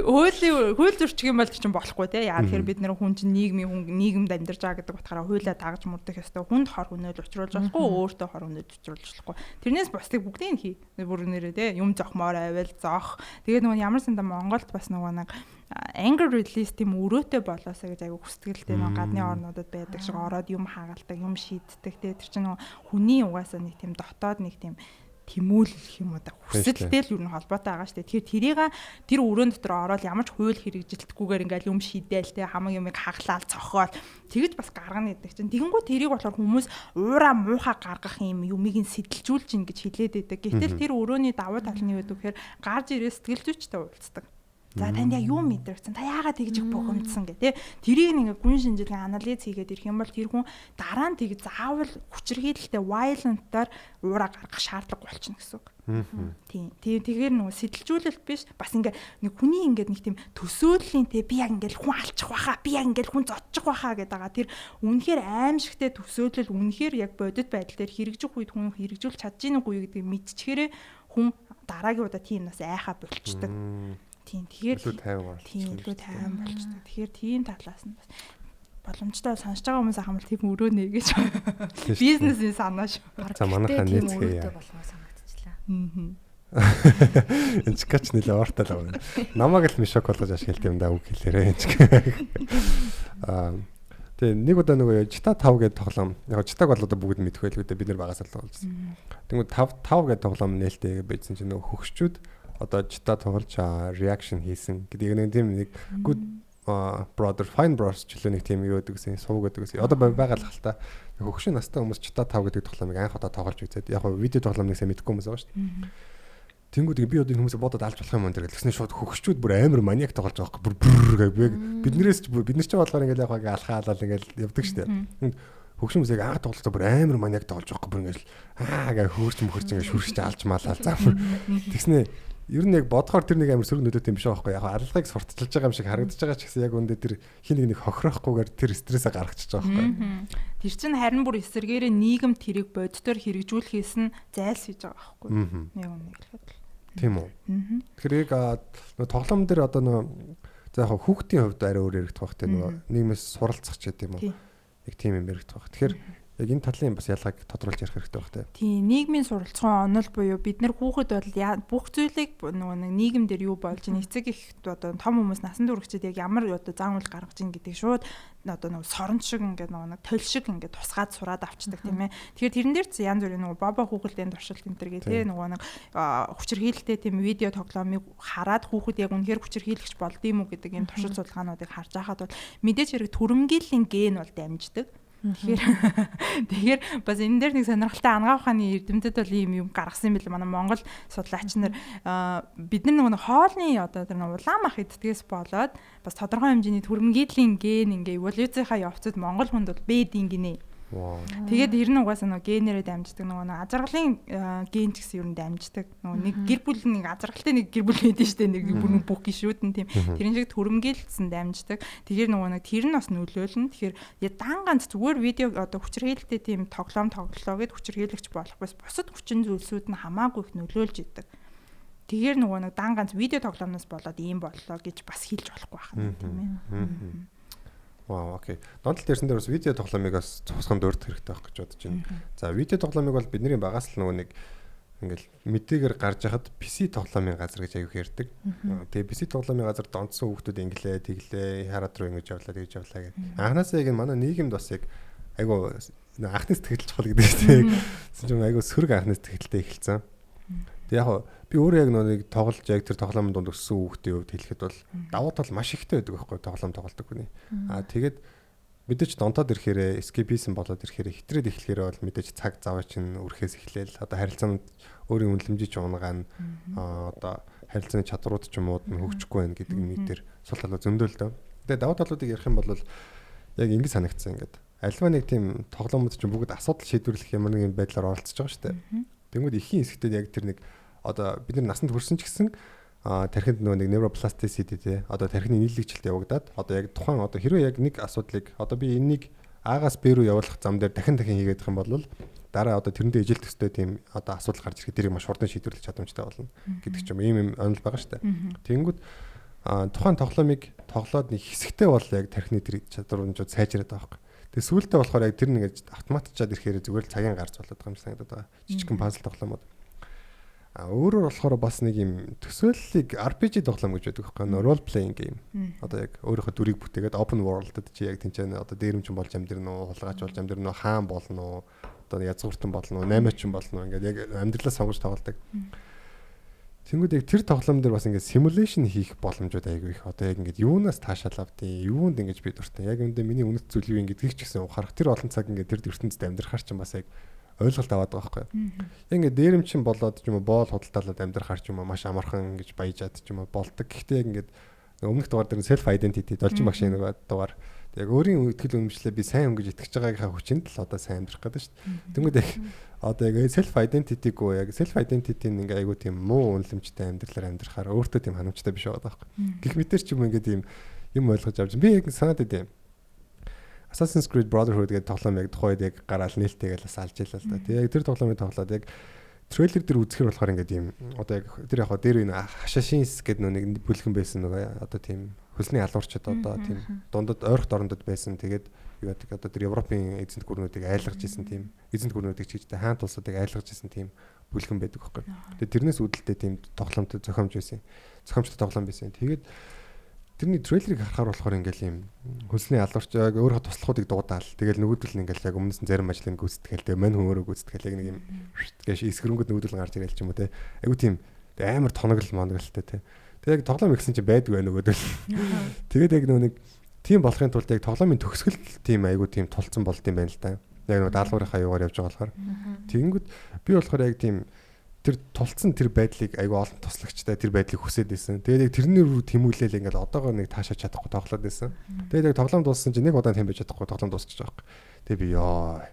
Хууль зөрчих юм бол ч болохгүй те. Яа тэгэхээр бид нэр хүн чинь нийгэмд амьдарч байгаа гэдэг утгаараа хуулиа дагаж мөрдөх ёстой. Хүнд хор хүнөөл учруулж болохгүй, өөртөө хор хүнөөл учруулж болохгүй. Тэрнээс бусдыг бүгдийг хий. Бүр нэрээ те. Юм зохмоор байвал зох. Тэгээд нөгөө ямар санда Монголд бас нөгөө нэг anger release тийм өрөөтэй болоосаа гэж айгу хүсдэгтэй нэг гадны орнуудад байдаг шиг ороод юм хаагалдаг, юм шийддэг. Тэгээд тэр чинь хүний угаасаа нэг тийм дотоод нэг тийм тэмүүлэх юм уу да хүсэлтэй л юу н холбоотой байгаа шүү дээ. Тэгэхээр тэр өрөөнд дотор ороод ямар ч хууль хэрэгжилтгүйгээр ингээл юм шийдээл те хамаг юмыг хаглаал цохоол тэгэж бас гаргана гэдэг чинь. Тэгэнгүү тэрийг болохоор хүмүүс уураа муухай гаргах юм юмыг нь сэтэлжүүлж ин гэж хэлээд байдаг. Гэтэл тэр өрөөний давуу тал нь юу гэдэг вэхээр гарч ирээ сэтгэл зүйчтэй уулздаг. За танд яг юу мэдэрсэн? Та яагаад тэгж бухимдсан гэ тэ? Тэрийг ингээ гүн шинжилгээ анализ хийгээд ирэх юм бол тэр хүн дараа нь тэг заавал хүчирхийлэлтэй violent-аар уураа гаргах шаардлага болчихно гэсэн үг. Тийм. Тэгэхээр нөгөө сэтэлжүүлэлт биш бас ингээ нэг хүний ингээ нэг тийм төсөөллийн те би яг ингээ хүн алчих баха, би яг ингээ хүн зодчих баха гэдэг байгаа. Тэр үнэхээр аимшигтэй төсөөлөл үнэхээр яг бодит байдал дээр хэрэгжих үед хүн хэрэгжүүлж чадж ийнүгүй гэдгийг мэдчихээрээ хүн дараагийн удаа тийм нас айхаа болчдөг. Тийм тэгэхээр илүү тайван болчихсон. Тэгэхээр тийм талаас нь бас боломжтой сонсож байгаа хүмүүс ахмал тийм өрөөнэ гэж бизнесийн санаа шүү. За манайхаа нээцгээе. Санагдчихлаа. Энчкач нэлээ ууртай л байна. Намайг л мишок болгож ашиглав юм да үг хэлээрээ энчк. Тэгээ нэг удаа нөгөө Jita 5 гэдэг тоглоом. Яг Jita-г бол одоо бүгд мэдэх байлгүй дээ бид нар багасаа л тоглосон. Тэгмээ 5 гэдэг тоглоом нээлттэй байжсэн чинь нөгөө хөгшчүүд одоо Jita тоглож reaction хийсэн гэдэг нэг тийм нэг good brother fine bros ч л нэг тийм юу гэдэг гэсэн сууг гэдэг гэсэн. Одоо байгаа л хальта хөгшин настай хүмүүс Jita 5 гэдэг тоглоомыг анх удаа тоглож үзээд яг видео тоглоомыг сайн мэдгүй хүмүүс байгаа шүү дээ. Тэнгүүд би одоо хүмүүсээ бодоод алж болох юм энэ гэсэн шууд хөгшчүүд бүр амар маниак тоглож байгаа байхгүй. Биднээс ч болохоор ингээл яг алхаалал ингээл явдаг шүү дээ. Хөгшин хүмүүсийг анх тоглохдоо бүр амар маниак тоглож байгаа бүр ингээл гээ хөөрч ингээл шүршиж алж маалаа заа. Тэгснэ ер нь яг бодохоор тэр нэг амар сөрөг нөтөт юм биш байхгүй. Яг аллагыг сурталчилж байгаа юм шиг харагдаж байгаа ч гэсэн яг үндэ тэр хин нэг хохирохгүйгээр тэр стрессээ гаргачихж байгаа байхгүй. Тэр чинь харин бүр эсэргээрээ нийгэм тэрийг боддоор хэрэгжүүлэхээс нь зайлсхийж байгаа байхгүй. Яг үнэ хэлэхэд. Тийм үү. Тэгэхээр яг тоглоом дээр одоо нөгөө за яг хүүхдийн хувьд арай өөр яригдах байх те нөгөө нийгмээс суралцах ч гэдэг юм уу. Яг тийм юм яригдах байх. Тэгэхээр Яг энэ талын бас ялгааг тодруулж ярих хэрэгтэй байх тийм. Тийм, нийгмийн суралцсан онол буюу бид нар хүүхэд бол бүх зүйлийг нөгөө нэг нийгэмдэр юу болж эцэг их одоо том хүмүүс насан туршид яг ямар одоо зан үйл гаргаж ийн гэдэг шууд одоо нөгөө сорон шиг ингээд нөгөө төл шиг ингээд тусгаад сураад авчдаг тийм ээ. Тэгэхээр тэрэн дээр ч янз бүрийн нөгөө баба хүүхэлдэйн туршилт энэ төр гэх тийм нөгөө нэг хүчирхийлэлтэй тийм видео тоглоомыг хараад хүүхэд яг үнэхээр хүчирхийлэгч болдгийм үү гэдэг ийм туршилт судалгаануудыг харж байхад бол мэдээж хэрэг түрэмгийллийн ген бол дамждаг. Тэгэхээр бас энэ дээр нэг сонирхолтой ангаа ухааны эрдэмтэд бол ийм юм гаргасан юм бэл манай Монгол судлаач нар бид нар нөгөө хоолны одоо тэр улаан мах иддгээс болоод бас тодорхой хэмжээний түрэмгийллийн ген ингээ эволюцийнхаа явцад Монгол хүнд бол бэдин гинэ. Тэгээд ер нь угаасаа нөгөө генерээ дамждаг нөгөө азаргалын ген ч гэсэн ер нь дамждаг. Нөгөө нэг гэр бүл нэг азаргалтай нэг гэр бүл гэдэг нь шүү дээ. Нэг бүх гişүүд нь тийм. Тэрэн шиг түрэмгийлэлсэн дамждаг. Тэгэхээр нөгөө нэг тэр нь бас нөлөөлнө. Тэгэхээр дан ганц зүгээр видео одоо хүчирхийлэлтэй тийм тоглоом тоглолоо гэд хүчирхийлэгч болох бас бусад хүчин зүйлсүүд нь хамаагүй их нөлөөлж идэг. Тэгэхээр нөгөө нэг дан ганц видео тоглоомноос болоод ийм боллоо гэж бас хэлж болохгүй байна тийм ээ. Вау, окей. Донтол дээрсэн дээр бас видео тоглоомыг бас цусганд өөрт хэрэгтэй байх гэж бодож байна. За, видео тоглоомыг бол бидний багаас л нөгөө нэг ингээл мэдээгээр гарч яхад PC тоглоомын газар гэж аягүй ярьдаг. Тэгээ PC тоглоомын газар донцсон хүүхдүүд инглээ, тэглээ, хараад руу ингэж явлаа гэх. Анханасаа яг манай нийгэмд бас яг аягүй анхны сэтгэлж чухал гэдэг чинь аягүй сөрөг анхны сэтгэлтэй эхэлсэн. Тэгээ яг би өөрөө яг нэг тоглож яг тэр тоглоомын дунд өссөн хүүхдийн хувьд хэлэхэд бол давуу тал маш ихтэй байдаг байхгүй тоглоом тоглодог хүний. Тэгээд мэдээж донтоод ирэхээр escapism болоод ирэхээр хитрээд эхлэхээр бол мэдээж цаг зав чинь үрхээс эхлээл одоо харилцаанд өөрийн үнэлэмжийг унгаана одоо харилцааны чадрууд ч юм уу хөгжихгүй байх гэдэг нийтээр сул талаа зөндөл дөө. Тэгээд давуу талуудыг ярих юм бол яг ингэ санагдсан ингээд альва нэг тийм тоглоомод чинь бүгд асуудал шийдвэрлэх ямар нэгэн байдлаар оролцож байгаа шүү дээ. Тэнгүүд ихийн хэсэгтээ яг тэр нэг одоо бид нар насанд хүрсэн ч гэсэн тархинд нөгөө нэг neuroplasticity тий одоо тархины нийлэгчлэлт явагдаад одоо яг тухайн одоо хэрвээ яг нэг асуудлыг одоо би энэнийг А-гаас Б рүү явуулах зам дээр дахин хийгээд их юм бол дараа одоо тэрэндээ ижил төстэй тийм одоо асуудал гарч ирэхэд тэрийг маш хурдан шийдвэрлэх чадамжтай болно гэдэг ч юм ийм онол байгаа шүү дээ. Тэнгүүд тухайн тоглоомыг тоглоод нэг хэсэгтээ бол яг тархины тэр чадварууд сайжраад байгаа юм. Тэгээ сүүлдээ болохоор яг тэр нэг автоматчаад ирэхээр зүгээр л цагийн гарц болоод байгаа юм санагдаад байгаа. Жижигхэн пазл тоглоомод. Өөрөөр болохоор бас нэг юм төсөөллийг RPG тоглоом гэж байдаг байхгүй рол плейинг гейм. Одоо яг өөрийнхөө дүрийг бүтээгээд open world-д чи яг тэнцэнэ одоо дээрэмчин болж амьдрын уу, хулгайч болж амьдрын уу, хаан болно уу, одоо язгууртан болно уу, наймаачин болно уу ингээд яг амьдралаа сонгож тоглодог. Тэнгүүд яг тэр тоглоом дээр бас ингээд simulation хийх боломжууд айгүй их. Одоо яг ингээд юунаас таашаал авдیں۔ Юунд ингэж би дуртай. Яг үүндээ миний үнэт зүйл юу ингэдгийг ч гэсэн ухаарах. Тэр олон цаг ингээд тэр ертөнцид амьдрахаар ч бас яг ойлголт аваад байгаа байхгүй. Яг ингээд дээрэмчин болоод ч юм уу боол худалдаалаад амьдрахаар ч юм уу маш амархан ингэж баяжаад ч юм уу болдог. Гэхдээ яг ингээд өмнөх дугаар дээр self identity должин багш нэг дугаар яг өөрийн итгэл үнэмшлээ би сайн өнгөж итгэж байгаагийнхаа хүчинд л одоо сайн амьдрах гэдэг шүү дээ. Тэнгүүд яг одоо яг self identity-г уу яг self identity-н ингээ айгуу тийм муу үнэлэмжтэй амьдралаар амьдрахаар өөртөө тийм ханамжтай биш байгаа байхгүй. Гэх мэтэр ч юм ингээ тийм юм ойлгож авч би яг санаад идэв. Assassin's Creed Brotherhood гэдэг тоглоом яг тухайд яг гараал нээлттэйгээ бас алж ийлээ л да. Тэгээ яг тэр тоглоомыг тоглоод яг трейлер дээр үзэхэр болохоор ингээ тийм одоо яг тэр яг дээр энэ хашашинс гэдэг нэг бүлгэн байсан нөгөө одоо тийм хөлсний алуурчид одоо тийм дундад ойрхот орондод байсан. Тэгээд юу гэдэг одоо тэр Европын эзэнт гүрнүүдийг айлгаж исэн тийм эзэнт гүрнүүдийг чигтэй хаант улсуудыг айлгаж исэн тийм бүлгэн байдаг байхгүй. Тэгээд тэрнээс үүдэлтэй тийм тоглоомтой зохиомж байсан. Зохиомжтой тоглоом байсан. Тэгээд тэрний трейлерыг харахаар болохоор ингээл юм хөлсний алуурч яг өөрөө туслахуудыг дуудаал. Тэгэл нөгөөдөл нь ингээл яг өмнөөс нь зарим ажлыг гүйцэтгэл тэгээ мань хүн өөрөө гүйцэтгэл яг нэг юм гэж эсгэрнгүүд нөгөөдөл гарч ирэл ч юм уу те. Айгу тийм амар тоногл моноглтой те. Тэгээ яг тоглоом ихсэн чинь байдгүй байх нөгөөдөл. Тэгээд яг нэг тийм болохын тулд яг тоглоомын төгсгөл тийм айгу тийм тулцсан болд юм байна л да. Яг нэг даалгаврынхаа юугаар явж байгаа болохоор. Тэгэнгүүт би болохоор яг тийм тэр тулцсан тэр байдлыг айгу олон туслагчтай тэр байдлыг хүсээд байсан. Тэгээд яг тэрний рүү тэмүүлээл ингээл одоогоо нэг таашааж чадахгүй тоглоод байсан. Тэгээд яг тоглоом дууссан чинь нэг удаа тэм байж чадахгүй тоглоом дуусчих жоох. Тэгээд би ёо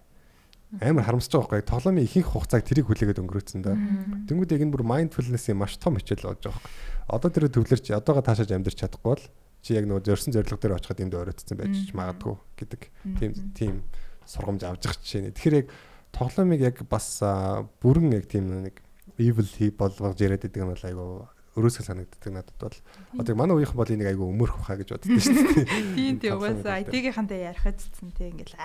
амар харамсаж байгаа байхгүй. Тоглоомын ихэнх хугацааг тэрийг хүлээгээд өнгөрөөцсөн да. Тэнгүүд яг энэ бүр mindfulness-ийн маш том хичээл болж байгаа байхгүй. Одоо тэр төвлөрч одоогоо таашааж амьдрч чадахгүй бол чи яг нөгөө зорьсон зорилго дээр очиход энд оройтсан байж магадгүй гэдэг тийм сургамж авч байгаа чинь. Тэгэхээр яг тоглоомыг яг бас бүрэн яг тийм нэг evil болгож яриад байдаг нь бол айгу өрөөсгөл санагддаг надад бол. Одоо манай үеийнхэн бол энийг айгүй өмөрөх хаа гэж боддоо шүү дээ. Тийм угаасаа IT-гийнхантай ярих гэсэн тийм ингээл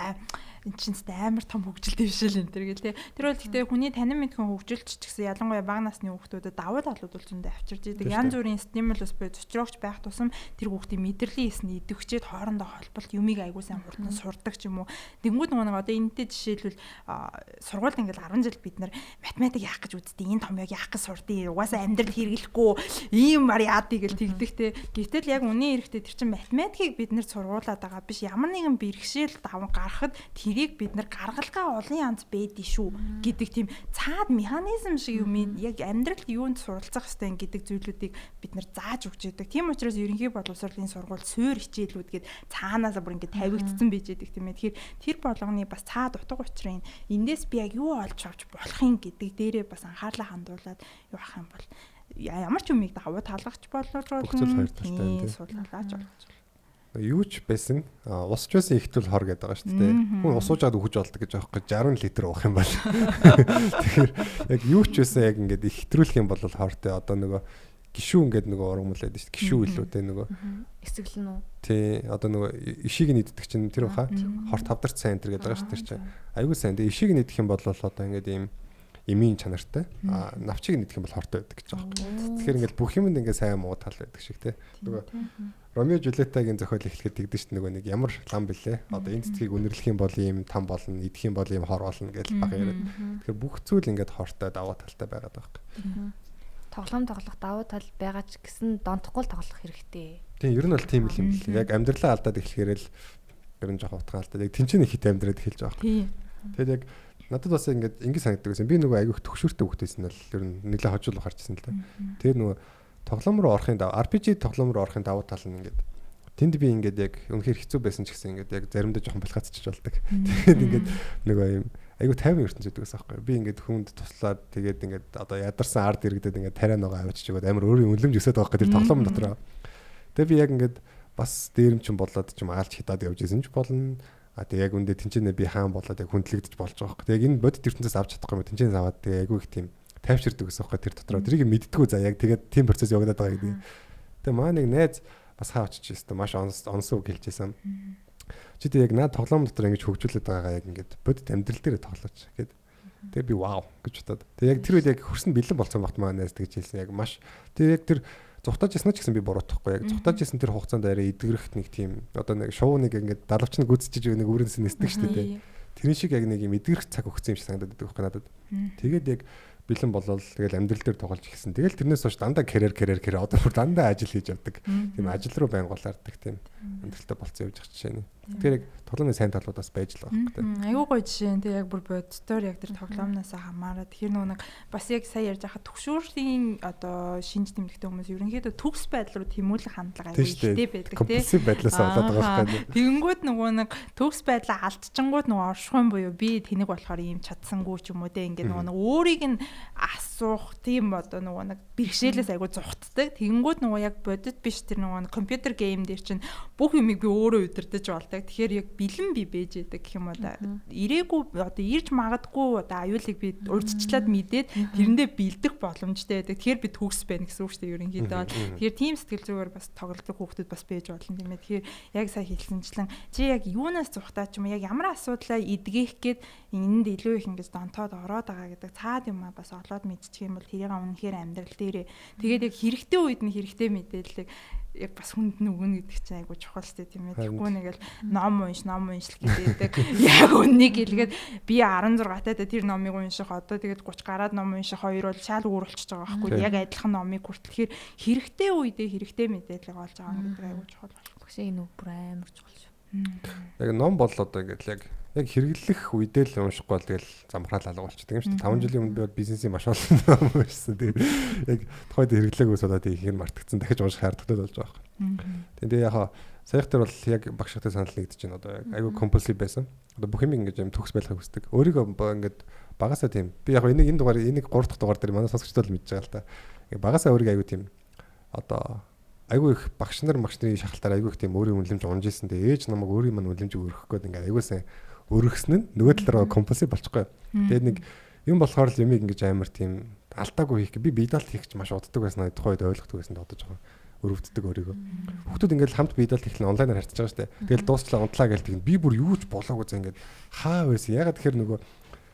энэ чинь амар том хөгжил дэвшил энэ төр гэл те. Тэр бол гэхдээ хүний танин мэдхэн хөгжилч ч гэсэн ялангуяа бага насны хүүхдүүдэд давуу талууд бол зөндөө авчирж идэг. Янз бүрийн стимулус буюу зочрогч байх тусам тэр хүүхдийн мэдрэлийн эсний идэвхжээд хоорондоо холболт юмыг айгуу сайн хурдан сурдаг ч юм уу. Тэнгүүд нөгөө одоо энэтэй жишээлбэл сургуульд ингээл 10 жил бид нар математик яах гэж үзтээ энэ томьёог яах гэж сурдیں۔ Угаасаа амьдрал хэрэглэхгүй ийм мар яадыг гэл тэгдэгтэй. Гэтэл яг үнийн эрэхтэй тэр чин математикийг бид нэр сургуулад байгаа биш ямар нэгэн бэрхшээл даван гарахад тэрийг бид нар гаргалгаа олон янз бэдий шүү гэдэг тийм цаад механизм шиг юм яг амьдралд юунд суралцах хэвтэй гэдэг зүйлүүдийг бид нар зааж өгч яадаг. Тийм учраас ерөнхий боловсролын сургууль суур хичээлүүд гээд цаанаасаа бүр ингэ тавигдсан байж яадаг тийм ээ. Тэгэхээр тэр болгоны бас цаад утга учрын эндээс би яг юу олж авч болох юм гэдэг дээрээ бас анхаарлаа хандуулад юу ах юм бол ямар ч юмыг давуу талгахч болж болно. Тийм суулгаач болж. Юу ч байсан усч байсан ихтэл хор гэдэг байгаа шүү дээ. Хүн усуужаад өгөж болдог гэж аахгүй 60 литр уух юм бол. Тэгэхээр яг юу ч байсан яг ингээд ихтрүүлэх юм бол хортой одоо нөгөө гişүү ингээд нөгөө ургамлаад шүү дээ. Гişүү илүү те нөгөө эсэглэн үү? Тий одоо нөгөө ишийг нийддэг чинь тэр баха хорт тавдарч сайн энэ гэдэг байгаа шүү дээ чинь. Айгуу сайн. Тэгээ ишийг нийдэх юм бол одоо ингээд ийм эмийн чанартай навчиг нийдэх юм бол хортой байдаг гэж байгаа юм. Тэгэхээр ингээд бүх юмд ингээд сайн муу тал байдаг шиг те. Нөгөө Ромео Жулиетагийн зохиол эхлэхэд тэгдэж шүү нөгөө нэг ямар лам бэлээ. Одоо энэ цэцгийг үнэрлэх юм бол ийм там болно, идэх юм бол ийм хор болно гэж баг яриад. Тэгэхээр бүх зүйл ингээд хортой даваа талтай байгаад байгаа юм. Тоглоом тоглох даваа тал байгаа ч гэсэн донтохгүй л тоглох хэрэгтэй. Тийм ер нь бол тийм л юм бэл. Яг амьдралаа алдаад эхлэхээр л ер нь жоох утгаалтай. Яг тэнцэн их хит амьдраад эхэлж байгаа юм. Тэгээд яг надад бас ингээд санагддаг байсан. Би нөгөө айгүйх төгшүүртэй хөвгтэйсэн л ер нь нэлээд хожуулах харчихсан л да. Тэгээд нөгөө тоглоом руу орохын даваа RPG тоглоом руу орохын давуу тал нь ингээд тэнд би ингээд яг үнэхээр хэцүү байсан ч гэсэн ингээд яг заримдаа жоохон балхацчих болдог. Тэгээд ингээд нөгөө юм айгүй 50 ертөнц гэдэг байсан байхгүй. Би ингээд хүнд туслаад тэгээд ингээд одоо ядарсан ард иргэдэд ингээд тариа ногоо авчиж өгөөд амар өөрийн үнэлэмж өсөд байгаа гэдэг тоглоом дотроо. Тэгээд би яг ингээд бас дээрэмчин болоод ч юм аалж хидаад явж исэн ч болно. Тэгээ яг үндэ тэнцэнэ би хаан болоод яг хүндлэгдэж болж байгаа байхгүй. Тэгээ энэ бодит ертөнцөөс авч чадахгүй юм. Тэнцэнээс аваад тэгээ айгүй их тийм тайвширдаг гэсэн байхгүй тэр дотроо. Тэрийг мэддэггүй за яг тэгээд тийм процесс явагдаад байгаа гэдэг. Тэгээ маа нэг найз бас хаа очиж ирсэн. Маш онсоо гэлжсэн. Чи тэг яг наад тоглоом дотор ингэж хөгжүүлээд байгаагаа яг ингэж бодит амьдрал дээр тоглооч гэд. Тэгээ би вау гэж бодоод. Тэгээ яг тэр үед яг хөрсөнд бэлэн болсон багт маа найз тэгж хэлсэн. Яг маш тэгээ яг тэр зүхтааж яснаа ч гэсэн би буруутахгүй. Яг зүхтааж ясан тэр хугацаанд арай эдгэрэх нэг тийм одоо нэг шоуныг ингээд далавч нь гүцчихэж нэг өөрөөс нь нисдэг шүү дээ. Тэрний шиг яг нэг юм эдгэрэх цаг өгсөн юм шиг санагдаад байдаг байхгүй надад. Тэгээд яг бэлэн болол тэгэл амьдрал дээр тоглож ихсэн. Тэгэл тэрнээс хойш дандаа карьер одоо бүр дандаа ажил хийж явдаг. Тийм ажил руу байнга голаардаг тийм амьдралтай болцсон явж байгаа жишээ нь. Тэгэхээр яг тоглоомын сайн талуудаас байж л байгаа хэрэгтэй. Аюу гой жишээ нь тэг яг бүр бодтоор яг тэр тоглоомноос хамаараад тэр нэг бас яг сая ярьж байхад төгшүүрийн одоо шинж тэмдэгтэй хүмүүс ерөнхийдөө төгс байдал руу тэмүүлэх хандлага аюу ихтэй байдаг тийм. Компульсив байдлаас болоод байгаа байхгүй. Тэгэнгүүт нөгөө нэг төгс байдлаа алдчихангууд нөгөө оршихын буюу би тэнэг болохоор ийм чадсангүй ч юм уу те ингээд нөгөө өөрийг нь асуух тийм одоо нөгөө нэг бэрхшээлээс аюу зүхтдаг. Тэгэнгүүт нөгөө яг бодит биш тэр нөгөө компьютер гейм дээр чинь бүх юмыг би өөрөө удирдах болдог. Тэгэхээр яг бэлэн би бэж яадаг гэх юм уу да. Ирээгүй одоо ирж магадгүй одоо аюулыг би урьдчилаад мэдээд тэрэндээ бэлдэх боломжтой байдаг. Тэгэхээр би төгс байна гэсэн үг шүү дээ ерөнхийдөө. Тэгэхээр тийм сэтгэл зүгээр бас тоглолтог хүүхдүүд бас байж болно тийм ээ. Тэгэхээр яг сая хэлсэнчлэн чи яг юунаас зүхтаа ч юм яг ямар асуудлаа эдгэх гээд энэнд илүү их ингэж донтоод ороод байгаа гэдэг цаад юм бас олоод мэдчих юм бол тэрийг үнэхээр амьдрал дээрээ тэгээд яг хэрэгтэй үед нь хэрэгтэй мэдээлэл яг бас хүнд нь өгнө гэдэг чинь айгуу чухал шүү дээ тийм ээ. Тэгэхгүй нэгэл ном уншил гэдэг. Яг үннийг хэлгээд би 16 таа тэр номыг унших одоо тэгээд 30 гараад ном унших хоёр бол шал өөрчлөж байгаа байхгүй. Яг адилхан номыг хүртэхээр хэрэгтэй үедээ хэрэгтэй мэдээлэл олж авах гэдэг айгуу чухал байна. Тэгшээ энэ үг бүр амар чухал шүү. Яг ном бол одоо ингээд яг хэрэглэх үедээ л уншихгүй бол тэгэл замхраал алга болчихдаг юм шүү дээ. 5 жилийн өмнө би бол бизнесийн маш олон ном уншсан. Тэгээд яг тухайд хэрэглээгүйс удаад их юм мартагдсан. Дахиж унших шаардлагатай болж байгаа юм. Тэгээд яг саях дээр бол яг багштай санал нэгдэж байна. Одоо яг айгүй компульсив байсан. Одоо бүх юм ингэж юм төгс байлгахыг хүсдэг. Өөрийгөө ингээд багасаа тийм. Би яг энэ дугаар энийг 3 дахь дугаар дээр манай сонсогчдод мэдж байгаа л та. Багасаа өөрийгөө айгүй тийм одоо айгүй их багш нарын шахалтаар айгүй их тийм өөрийн үнэлэмж унж ийсэн. Тэгээд ээж намайг өөрийн мань үнэлэмжийг өргөх гээд ингээд айгүй сайн өргөсөн нь нөгөө талаараа компульсив болчихгүй. Тэгээд нэг юм болохоор л юмыг ингэж амар тийм алдаагүй хийх. Би биедаалт хийх гэж маш уддаг байсан. Тухайд ойлгохгүй байсан додож байгаа. Өрөвддөг өөрийгөө. Хүүхдүүд ингээд хамт биедаалт хийх нь онлайнаар харьцаж байгаа шүү дээ. Тэгэл дуусчлаа унтлаа гээл тэгнэ. Би бүр юу ч болоогүй заа ингээд хаа байсан. Ягаад тэгэхээр нөгөө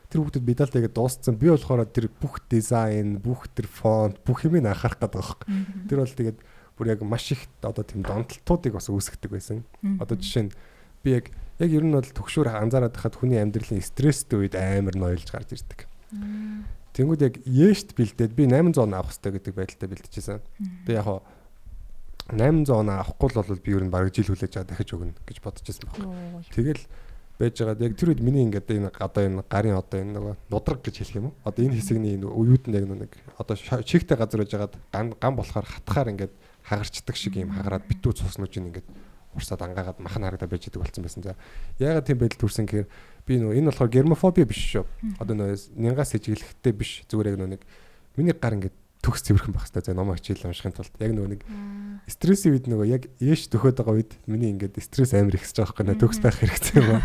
тэр хүүхдүүд биедаалт хийгээд дууссан. Би болохоор тэр бүх дизайн, бүх тэр фонт, бүх юмыг анхаарах гэдэг байхгүй. Тэр бол тэгээд бүр яг маш их одоо тийм донтолтуудыг бас үүсгдэг байсан. Одоо жишээ нь би яг ер нь бол төгшөөр анзаараад хахад хүний амьдралын стресстэй үед амар ноёлж гарч ирдэг. Тэнгүүд яг яшт бэлдээд би 800 авах хэрэгтэй гэдэг байдалтай бэлдэжсэн. Тэгээ яг 800 авахгүй бол би ер нь бараг жил хүлээж байгаа дахиж өгнө гэж бодож байсан байна. Тэгэл байж байгаа. Яг тэр үед миний ингээд энэ одоо энэ гарын одоо энэ нөгөө нудраг гэж хэлэх юм уу? Одоо энэ хэсэгний уюуд нь яг нэг одоо чигтэй газар байж байгаад гам болохоор хатахаар ингээд хагарчдаг шиг юм хагараад битүү цуснууж ингээд урсаад ангаагаад махан харагдаад байж идэг болсон байсан. За яагаад тийм байдал төрсөн гэхээр би нөгөө энэ болохоор гермофоби биш шүү. Одоо нөгөө нянгаас хичээлэхтэй биш. Зүгээр яг нөгөө нэг миний гар ингээд төгс цэвэрхэн байх хэрэгтэй. За номоо хичээл уншихын тулд яг нөгөө нэг стрессийн үед нөгөө яг ээш төхөөд байгаа үед миний ингээд стресс амар ихсэж байгаа байхгүй нэ төгс байх хэрэгтэй юм байна.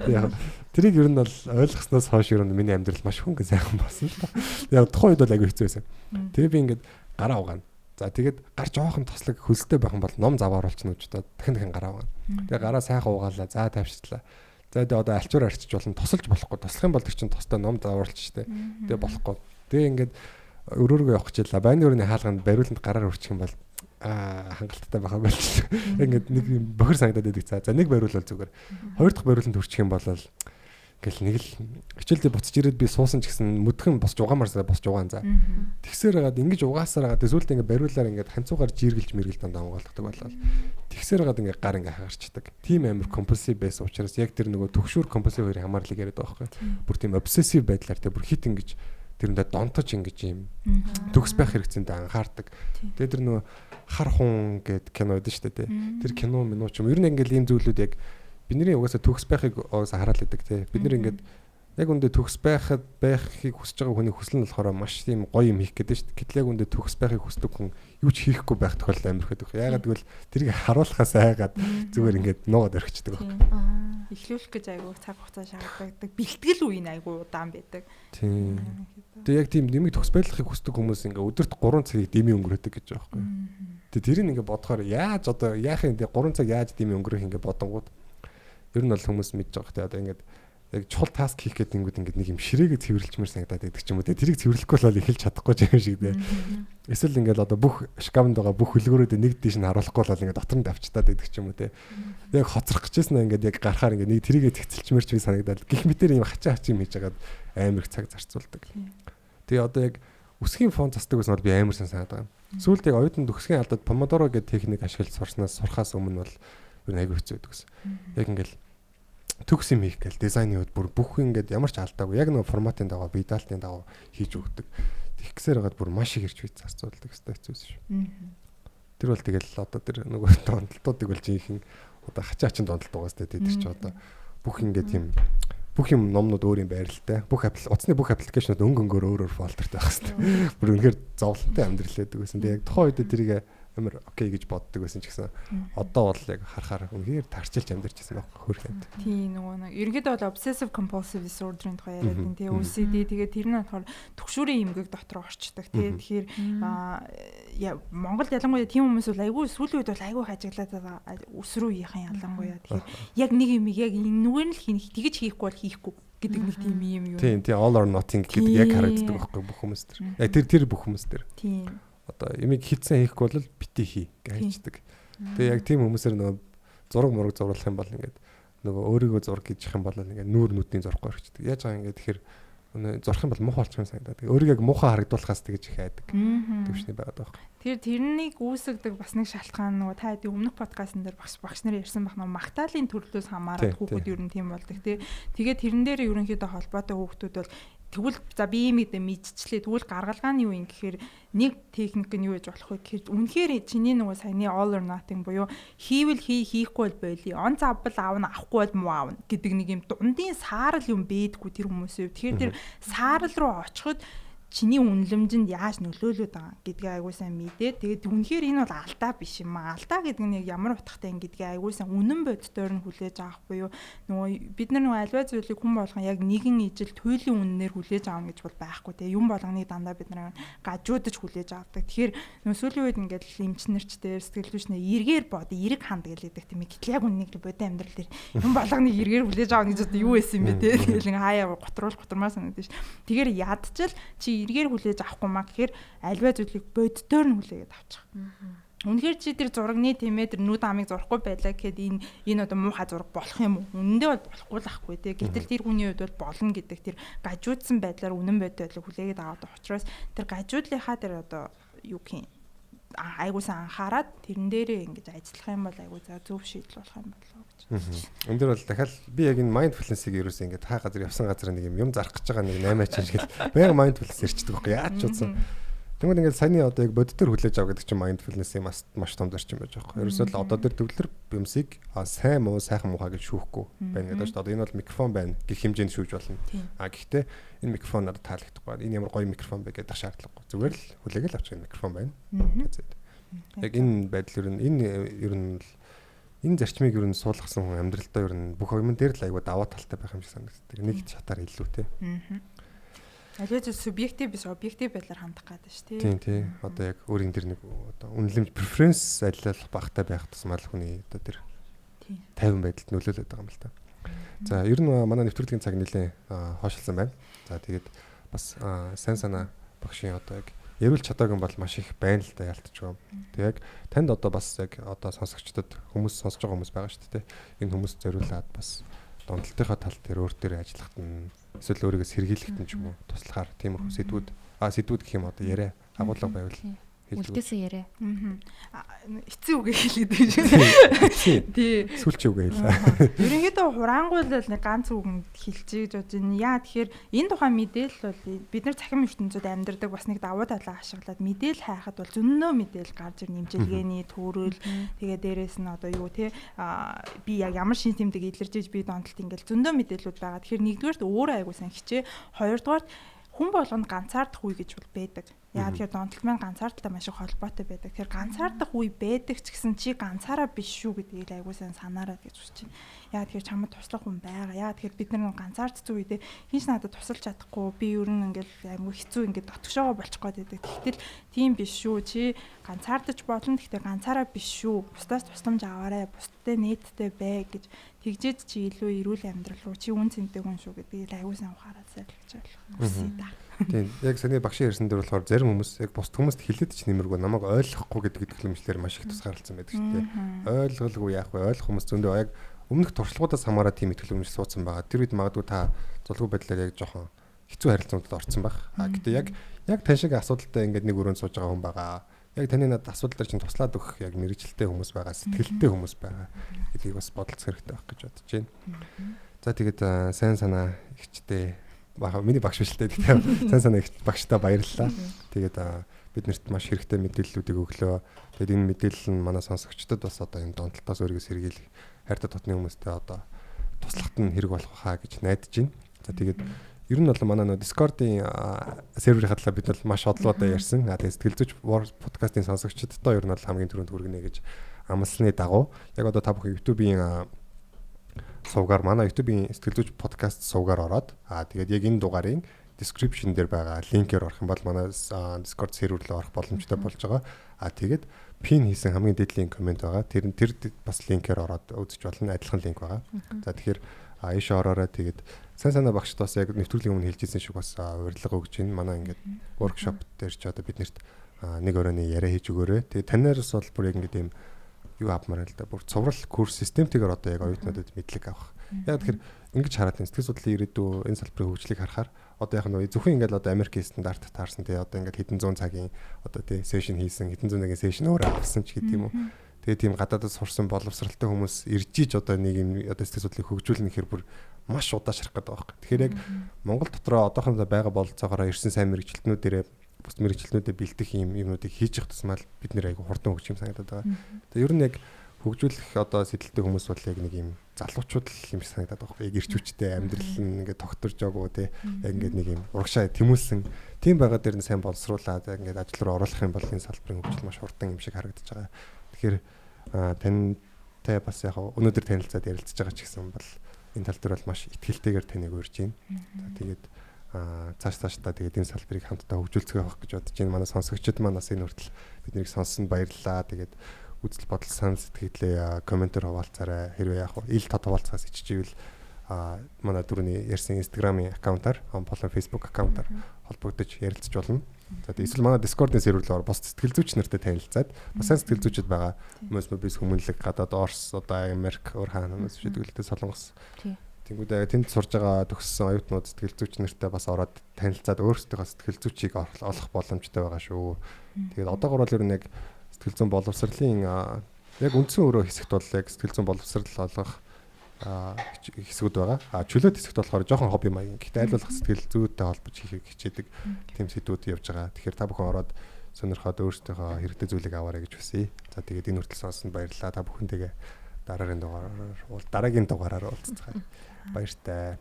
Яг тэрийг ер нь бол ойлгосноос хойш ер нь миний амьдрал маш хөнгөн сайхан болсон л та. Яг тухайн үед бол агүй хэцүү байсан. Тэгээ би ингээд гараа угаана. За тэгээд гар жоохон тослог хөлстэй байх юм бол ном заваар болчихно гэж одоо дахин гараа угаана. Тэгээ гараа сайхан угаалаа. За тавьчихлаа. За тэгээ одоо альчуур арчиж болно. Тосолж болохгүй. Тослох юм бол тэг чин тостой ном заваарлж штэ. Тэгээ болохгүй. Тэгээ ингээд өрөөргөө явах гэж байлаа. Байны өрөөний хаалганд бариуланд гараар өрчих юм бол хангалттай байгаа болж. Ингээд нэг бохир санагдаад байдаг. За нэг бариулал зүгээр. Хоёр дахь бариуланд өрчих юм бол гэл нэг л хичээлдээ буцаж ирээд би суусан ч гэсэн мөдгөн босч угаамаарсаа босч угаан за. Тэгсээр хагаад ингэж угаасаар хагаад эсвэл ингээд бариулаар ингээд ханцуугаар жиргэлж мэргэлж дандаа угаалгадаг болол. Тэгсээр хагаад ингээд гар ингээд хагарчдаг. Тим амир компульсив байсан учраас яг тэр нөгөө төгшүүр компульсив хоёрын хамаарлыг яриад байгаа байхгүй. Бүр тийм обсессив байдлаар тэ бүр хит ингэж тэрэндээ донтож ингэж юм төгс байх хэрэгцээнд анхаардаг. Тэгээ тэр нөгөө хар хун гэд кино байдаг шүү дээ. Тэр кино минь ч юм ер нь ингээд ийм зүйлүүд яг бидний угаасаа төгс байхыг хараал байдаг тий. Бид нэр ингээд яг үндэ төгс байхыг хүсэж байгаа хүний хүсэл нь болохоор маш тийм гоё юм хийх гэдэг шүү дээ. Гэтэл яг үндэ төгс байхыг хүсдэг хүн юу ч хийхгүй байх тохиолдол амар их байдаг. Ягаад гэвэл тэрийг харуулахаас айгаад зүгээр ингээд нуугаад орхичдаг байхгүй. Эхлүүлэх гэж айгүй цаг хугацаа шаардлагадаг. Бэлтгэл үе нь айгүй удаан байдаг. Тийм. Тэгээ яг тийм нэмийг төгс байдлахыг хүсдэг хүмүүс ингээд өдөрт 3 цагийг дэмий өнгөрөөдөг гэж байгаа байхгүй. Тэгээ тэрийг ингээд бодохоор яаж одоо яахын 3 цаг яаж дэмий өнгөрөх ингээд бодонгууд ер нь бол хүмүүс мэдж байгаа хэрэгтэй. Одоо ингээд яг чухал таск хийх гэдэг ингээд нэг юм ширээгээ цэвэрлжмээр санагдаад байдаг ч юм уу те. Тэрийг цэвэрлэхгүй бол эхэлж чадахгүй юм шиг те. Эсвэл ингээд одоо бүх шкафанд байгаа бүх хөлгөөрөөд нэг дээш нь харуулахгүй бол ингээд дотор нь давчтаад байдаг ч юм уу те. Яг хоцрох гэжсэн ингээд яг гарахаар ингээд нэг тэрийгээ цэцэлчмээр ч би санагдаад гих мэтэр юм хачаа хачим хийж хагаад амар их цаг зарцуулдаг. Тэгээ одоо яг үсгийн фон засдаг гэсэн бол би амар санагдаад байгаа. Сүүлд яг оюутан төгсгийн алдад помодоро гэдэг техник ашиглаж сурахаас өмнө бол ер нь айгүй хэцүү байдаг гэсэн. Яг ингээд төгс юм хийх гээл дизайны үед бүр бүх ингээд ямар ч алдаагүй яг нэг форматын дагуу бие даалтын дагуу хийж өгдөг. Тэгэх гэсээр хагаад бүр маш их ирж үйц зарцуулдаг хэвээр хэцүүс шүү. Тэр бол тэгэл одоо тэр нөгөө донтолтуудыг бол жинхэнэ одоо хачаачин донтолт угаас тэ тэр чи одоо бүх ингээд тийм бүх юм номнууд өөр юм байралтай. Бүх утасны бүх аппликейшнууд өнгөнгөөр өөр фолдертэй байх хэвээр. Бүр үнэхээр зовлонтой амьдралээд байсан. Тэгээ яг тухайн үед тэрийг амар окей гэж боддог байсан ч гэсэн одоо бол яг харахаар үнэхээр тарчилж амьдарч байсан байх хөрхөнд. Тийм нөгөө ерөнхийдөө бол obsessive compulsive disorder-ын тухай яриад байна. Тэгээ OCD тэгээ тэр нь болохоор түгшүүрийн эмгэг дотор орчдөг. Тэгэхээр Монгол ялангуяа тийм хүмүүс бол айгүй сүүлийн үед бол айгүй хажиглаад байгаа. Өсрүүийнхэн ялангуяа. Тэгэхээр яг нэг юм яг нүгээр нь л хийх тэгэж хийхгүй бол хийхгүй гэдэг нэг тийм юм юу. Тийм all or nothing гэдэг яг харагддаг байхгүй бүх хүмүүс төр. Яг тэр бүх хүмүүс төр. Тийм. Одоо ямиг хийцэн хийхгүй бол бити хий гэж хайчдаг. Тэгээ яг тийм хүмүүсээр нөгөө зураг мураг зуруулах юм бол ингээд нөгөө өөрийгөө зураг гэж их юм бол ингээд нүүр нүдний зурхгүй орчихдаг. Яаж байгаа ингээд тэгэхээр зурх юм бол муухай болчих юм санагдаад. Өөрийгөө яг муухай харагдуулахаас тэгэж их хайдаг. Төвшний байгаад байгаа. Тэрнийг үүсгдэг бас нэг шалтгаан нөгөө та хэдийн өмнөх подкастн дээр багш нар ярьсан байх нөгөө магтаалын төрлөөс хамаарат хүүхдүүд ер нь тийм болдог тий. Тэгээд тэрэн дээр ерөнхийдөө холбоотой хүүхдүүд бол тэгвэл за би юм гэдэг мэдчихлээ. Тэгвэл гаргалгааны юу юм гэхээр нэг техник нь юу гэж болох вэ гэхээр үнэхээр чиний нөгөө саяны all or nothing буюу хийвэл хийхгүй бол боли. Он завбал аавна авахгүй бол муу аавна гэдэг нэг юм дундын саарл юм бэдгүү тэр хүмүүсээ. Тэгэхээр тэр саарл руу очиход чиний үнэлэмжинд яаж нөлөөлөд байгаа гэдгийг айгуу сайн мэдээ. Тэгээд үнэхээр энэ бол алдаа биш юм аа. Алдаа гэдэг нь ямар утгатай юм гэдгийг айгуу сайн үнэн боддоор нь хүлээж авах буюу нөгөө бид нар нөгөө альва зүйлийг хүн болгон яг нэгэн ижил туйлын үннээр хүлээж аавна гэж бол байхгүй те. Юм болгоныг дандаа бид нар гажуудаж хүлээж авдаг. Тэгэхээр нөгөө сүүлийн үед ингээд эмчнэрчдэр сэтгэлзүйчнэр эргээр бод, эрэг ханд гэлээдэг тийм гэтэл яг үннийг бодит амьдрал дээр юм болгоныг эргээр хүлээж аавна гэж одоо юу байсан юм бэ те. Тэгэл хаяа гутруулмаар санагдаж ш. Тэгэхээр ядчил чи эргээр хүлээж авахгүй маа гэхээр альва зүйлийг боддоор нь хүлээгээд авчих. Үнэхээр чи тэр зурагны тиймээ тэр нүд амыг зурахгүй байлаа гэхэд энэ одоо муухай зураг болох юм уу? Үнэндээ бол болохгүй л ахгүй тий. Гэтэл тэр хүний хувьд бол болно гэдэг тэр гажуудсан байдлаар үнэн байдлыг хүлээгээд аваад учраас тэр гажуудлынхаа тэр одоо юу гэх юм айгуусан анхаарад тэрэн дээрээ ингэж ажиллах юм бол айгуу за зөв шийдэл болох юм болоо гэж. Өндөр бол дахиад би яг энэ mindfulness-ийг ерөөсөө ингэ та газар явсан газар нэг юм зарах гэж байгаа нэг 8 ачиж гэл баян mindfulness ирчдэг байхгүй яаж ч удсан. Тэгмээд ингээд саяны одоо яг бодит төр хүлээж авах гэдэг чинь mindfulness-ийн маш том зарчим байж байгаа байхгүй. Ерөөсөө л одоо тэр төвлөр юмсыг сайн муу сайхан муухай гэж шүүхгүй байна гэдэг шүү дээ. Одоо энэ бол микрофон байна гэх хэмжээнд шүүж болно. Гэхдээ энэ микрофон надад таалагдахгүй. Энэ ямар гоё микрофон бэ гэдэг шаардлагагүй. Зүгээр л хүлээгээл авчих энэ микрофон байна. Яг энэ байдал ер нь энэ зарчмыг ер нь суулгасан хүн амьдралдаа ер нь бүх юм дээр л аягүй даваа талтай байх юм шиг санагддаг. Нэг шатаар илүү те. Аль ч субъектив биш объектив байдлаар хандах гэдэг шүү дээ. Тийм. Одоо яг өөрийн тэр нэг одоо үнэлэмж преференс ажиллах багтай байх тусмал хүний одоо тэр 50 байдалд нөлөөлөд байгаа юм л та. За ер нь манай нэвтрүүлгийн цаг нэлээ хойшилсан байна. За тэгээд бас сайн санаа багшийн одоо яг ярил чадаагүй бол маш их байна л да ялтчихв. Тэг яг танд одоо бас яг одоо сонсогчдод сонсож байгаа хүмүүс байгаа шүү дээ. Энэ хүмүүс зориулаад бас донтолтынхаа тал дээр өөр дээр ажиллахад нь эсвэл өөрийгөө сэргийлэхэд нь ч юм уу туслахаар тиймэрхүү сэдвүүд гэх юм одоо яриа агуулга байвал үлдээсэн яриа. Эцсийн үгээ хэлээд байна шүү. Тий. Сүүлчийн үгээ хэлээ. Ерөнхийдөө хураангуйл л нэг ганц үгэнд хэлчихэж бодож байна. Яа тэгэхээр энэ тухайн мэдээлэл бол бид нар цахим ертөнцид амьдардаг бас нэг давуу талаа ашиглаад мэдээлэл хайхад бол зөндөө мэдээлэл гарч ир нэмжлэгээний төрөл тэгээ дээрэс нь одоо юу те би яг ямар шин тэмдэг илэрж иж би донтолт ингээл зөндөө мэдээлэлүүд байгаа. Тэгэхээр нэгдүгээрт өөрөө айгуу сайн хичээ. Хоёрдугаарт хүн болгонд ганцаардах үе гэж бол байдаг. Яа тэгэхээр донтолт маань ганцаардалтай маш их холбоотой байдаг. Тэгэхээр ганцаардах үе байдаг ч гэсэн чи ганцаараа биш шүү гэдгийг айгуу сайн санаарай гэж хүсэж байна. Яа тэгэхээр чамд туслах хүн байгаа. Яа тэгэхээр бид нар ганцаардсан үедээ хинч надад тусалж чадахгүй. Би ер нь ингээл айгуу хэцүү ингээд дотгошоогоо болчих гээд байдаг. Тэгтэл тийм биш шүү. Чи ганцаардаж болно. Гэхдээ ганцаараа биш шүү. Бусдаас тусламж аваарай. Бусдтай нээдтэй бай гэж тэгжээд чи илүү эрүүл амьдрал руу чи үн цэнтэй хүн шүү гэдгийг айгуу сайн ухаараад сайлгаж байна. Тийм. Яг саний багшийн ярьсан дээр болохоор зарим хүмүүс яг бусд хүмүүст хэлээд ч нэмэргүй намайг ойлгохгүй гэдэг төгөлмжлэр маш их тусгаарлсан байдаг шүү дээ. Ойлголгүй яах вэ? Ойлгох хүмүүс зөндөө яг өмнөх туршлагуудаас хамаараа тийм төгөлмж суудсан байгаа. Тэр үед магадгүй та зулгүй байдлаар яг жоохон хэцүү харилцаанд орсон байх. Гэтэ яг тань шиг асуудалтай ингээд нэг өрөөнд сууж байгаа хүн байгаа. Яг таны надад асуудал дээр чинь туслаад өгөх яг мэрэгчлээ хүмүүс байгаа, сэтгэлтэй хүмүүс байгаа гэдгийг бас бодолцох хэрэгтэй байх гэж бодож байна. За тэгээд сайн санаа ихчтэй миний багш биш л дээ. Сайн санаа их багштай баярлалаа. Тэгээд биднэрт маш хэрэгтэй мэдээллүүдийг өглөө. Тэгээд энэ мэдээлэл нь манай сонсогчдод бас одоо энэ донтолтоос өөрийгөө сэргийлэх хайртай дотны хүмүүстэй одоо туслахад нь хэрэг болох хаа гэж найдаж байна. За тэгээд ер нь бол манай Discord-ийн серверийн хадлаа бид бол маш одлоодаа ярьсан. Тэгээд сэтгэл зүйч подкастын сонсогчдод ер нь бол хамгийн түрүүнд хүргэнэ гэж амласны дагуу яг одоо та бүхэн YouTube-ийн сувгаар манай YouTube-ийн сэтгэл зүйч подкаст сувгаар ороод тэгээд яг энэ дугаарын description дээр байгаа линкээр орох юм бол манай Discord сервер рүү орох боломжтой болж байгаа. Тэгээд пин хийсэн хамгийн дээдлийн комент байгаа. Тэр бас линкээр ороод үзэж болно. Адилхан линк байгаа. За тэгэхээр ийшээ ороорой. Тэгээд сайн санаа багшд бас яг нэвтрүүлгийн өмнө хэлжсэн шиг бас урилга өгч байна. Манай ингээд workshop дээр ч одоо биднэрт нэг өрөөний яриа хийж өгөөрэй. Тэгээд танаас бол бүр яг ингээд юм юу авмаар л да. Бүр цуврал курс системтэйгээр одоо яг оюутнуудад мэдлэг авах. Яг тэгэхээр ингэж хараад байна. Сэтгэл судлалын ирээдүй энэ салбарын хөгжлийг харахаар одоо яг нь зөвхөн ингээд одоо Америкийн стандарт таарсан тий одоо ингээд хэдэн зуун цагийн одоо тий сешн хийсэн хэдэн зууны сешн өөр авсан ч гэдэг юм уу. Тэгээ тийм гадаадд сурсан боловсралтай хүмүүс ирж иж одоо нэг юм одоо сэтгэл судлалыг хөгжүүлнэ гэхээр бүр маш удаа шарах гэдэг байгаа. Тэгэхээр яг Монгол дотроо одоохондоо байгаа бололцоогоор ирсэн сайн мэрэгчлэтнүүдээрээ бус мэрэгчлэтнүүдэд бэлдэх юм юмнуудыг хийж явах тусмал бид нэр айгу хурдан хөгжих юм санагдаад байгаа. Тэгээ ер нь яг хөгжүүлэх одоо сэдэлтэй хүмүүс бол яг нэг юм залуучууд л юм санагдаад байгаа. Яг ирч хүчтэй амьдрал нь ингээд тогтворж байгаагүй тий. Яг ингээд нэг юм урагшаа тэмүүлсэн Тийм байгаа дээр нь сайн боловсруулаад ингээд ажил руу оруулах юм бол энэ салбарын хөгжил маш хурдан юм шиг харагдаж байгаа. Тэгэхээр тантай бас яг өнөөдөр танилцаад ярилцж байгаа ч гэсэн бол энэ тал дээр бол маш ихтгэлтэйгээр таныг урьж байна. За тэгээд цаашдаа тэгээд энэ салбарыг хамтдаа хөгжүүлцгээ авах гэж бодож байна. Манай сонсогчид маань бас энэ хүртэл биднийг сонсон баярлалаа. Тэгээд үзэл бодол сан сэтгэлээ комментээр хуваалцаарай. Хэрвээ яг ил тод хуваалцахаас иччихвэл манай дөрөвний ярьсан Instagram-ийн аккаунтаар, болон Facebook аккаунтаар холбогдож ярилцж болно. За тэгээд эсвэл манай Discord-ийн серверлээр бос сэтгэл зүйч нартай танилцаад бас сайн сэтгэл зүйчд байгаа. Мөс хүмүүнлэг гадаад Орос, одоо Америк, өөр хаанаас шийдвэрлэлтэй Солонгос. Тэнгүүдээ тэнд сурж байгаа төгссөн оюутнууд сэтгэл зүйч нартай бас ороод танилцаад өөрсдийнхөө сэтгэл зүйчийг олох боломжтой байгаа шүү. Тэгээд одоогор бол ер нь яг сэтгэл зүйн боловсролын яг үндсэн өөрөө хэсэгт бол яг сэтгэл зүйн боловсрол олох хэсгүүд байгаа. Чөлөөт хэсэгт болохоор жоохон хобби маяг. Гэхдээ аль болох сэтгэл зүйтэй холбож хийхийг хичээдэг тийм сэдвүүд явж байгаа. Тэгэхээр та бүхэн ороод сонирхоод өөрсдийнхөө хэрэгтэй зүйлийг аваарай гэж хүсье. За тэгээд энэ хүртэл сонссонд баярлалаа. Та бүхэнтэйгээ дараагийн дугаараар уулзцгаая. Баяртай.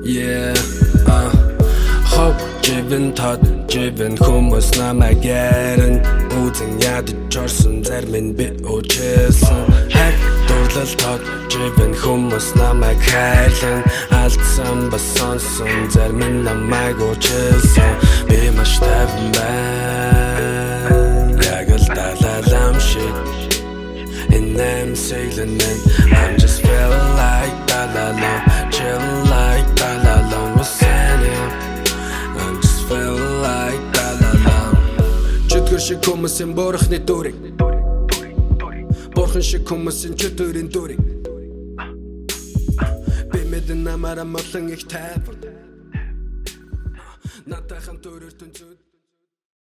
Yeah, hope driven хүмүүс намайг ярин үзэн ядаж орсон зарим би өчөөсөн хаг дурлал тод driven хүмүүс намайг хайрлан алдсан бас сонсон зарим намайг өчөөсөн би маш тайван байна яг л талалам shit and I'm sailing and I'm just feeling like talala chilling like talala was sailing I'm just feeling like talala чөтгөр шиг хүмүүсийн борхны дурыг борхон шиг хүмүүсийн чөтгөрийн дурыг би мэдэн намаараа мотлон их тайван надад хамт өрөөртөн зүд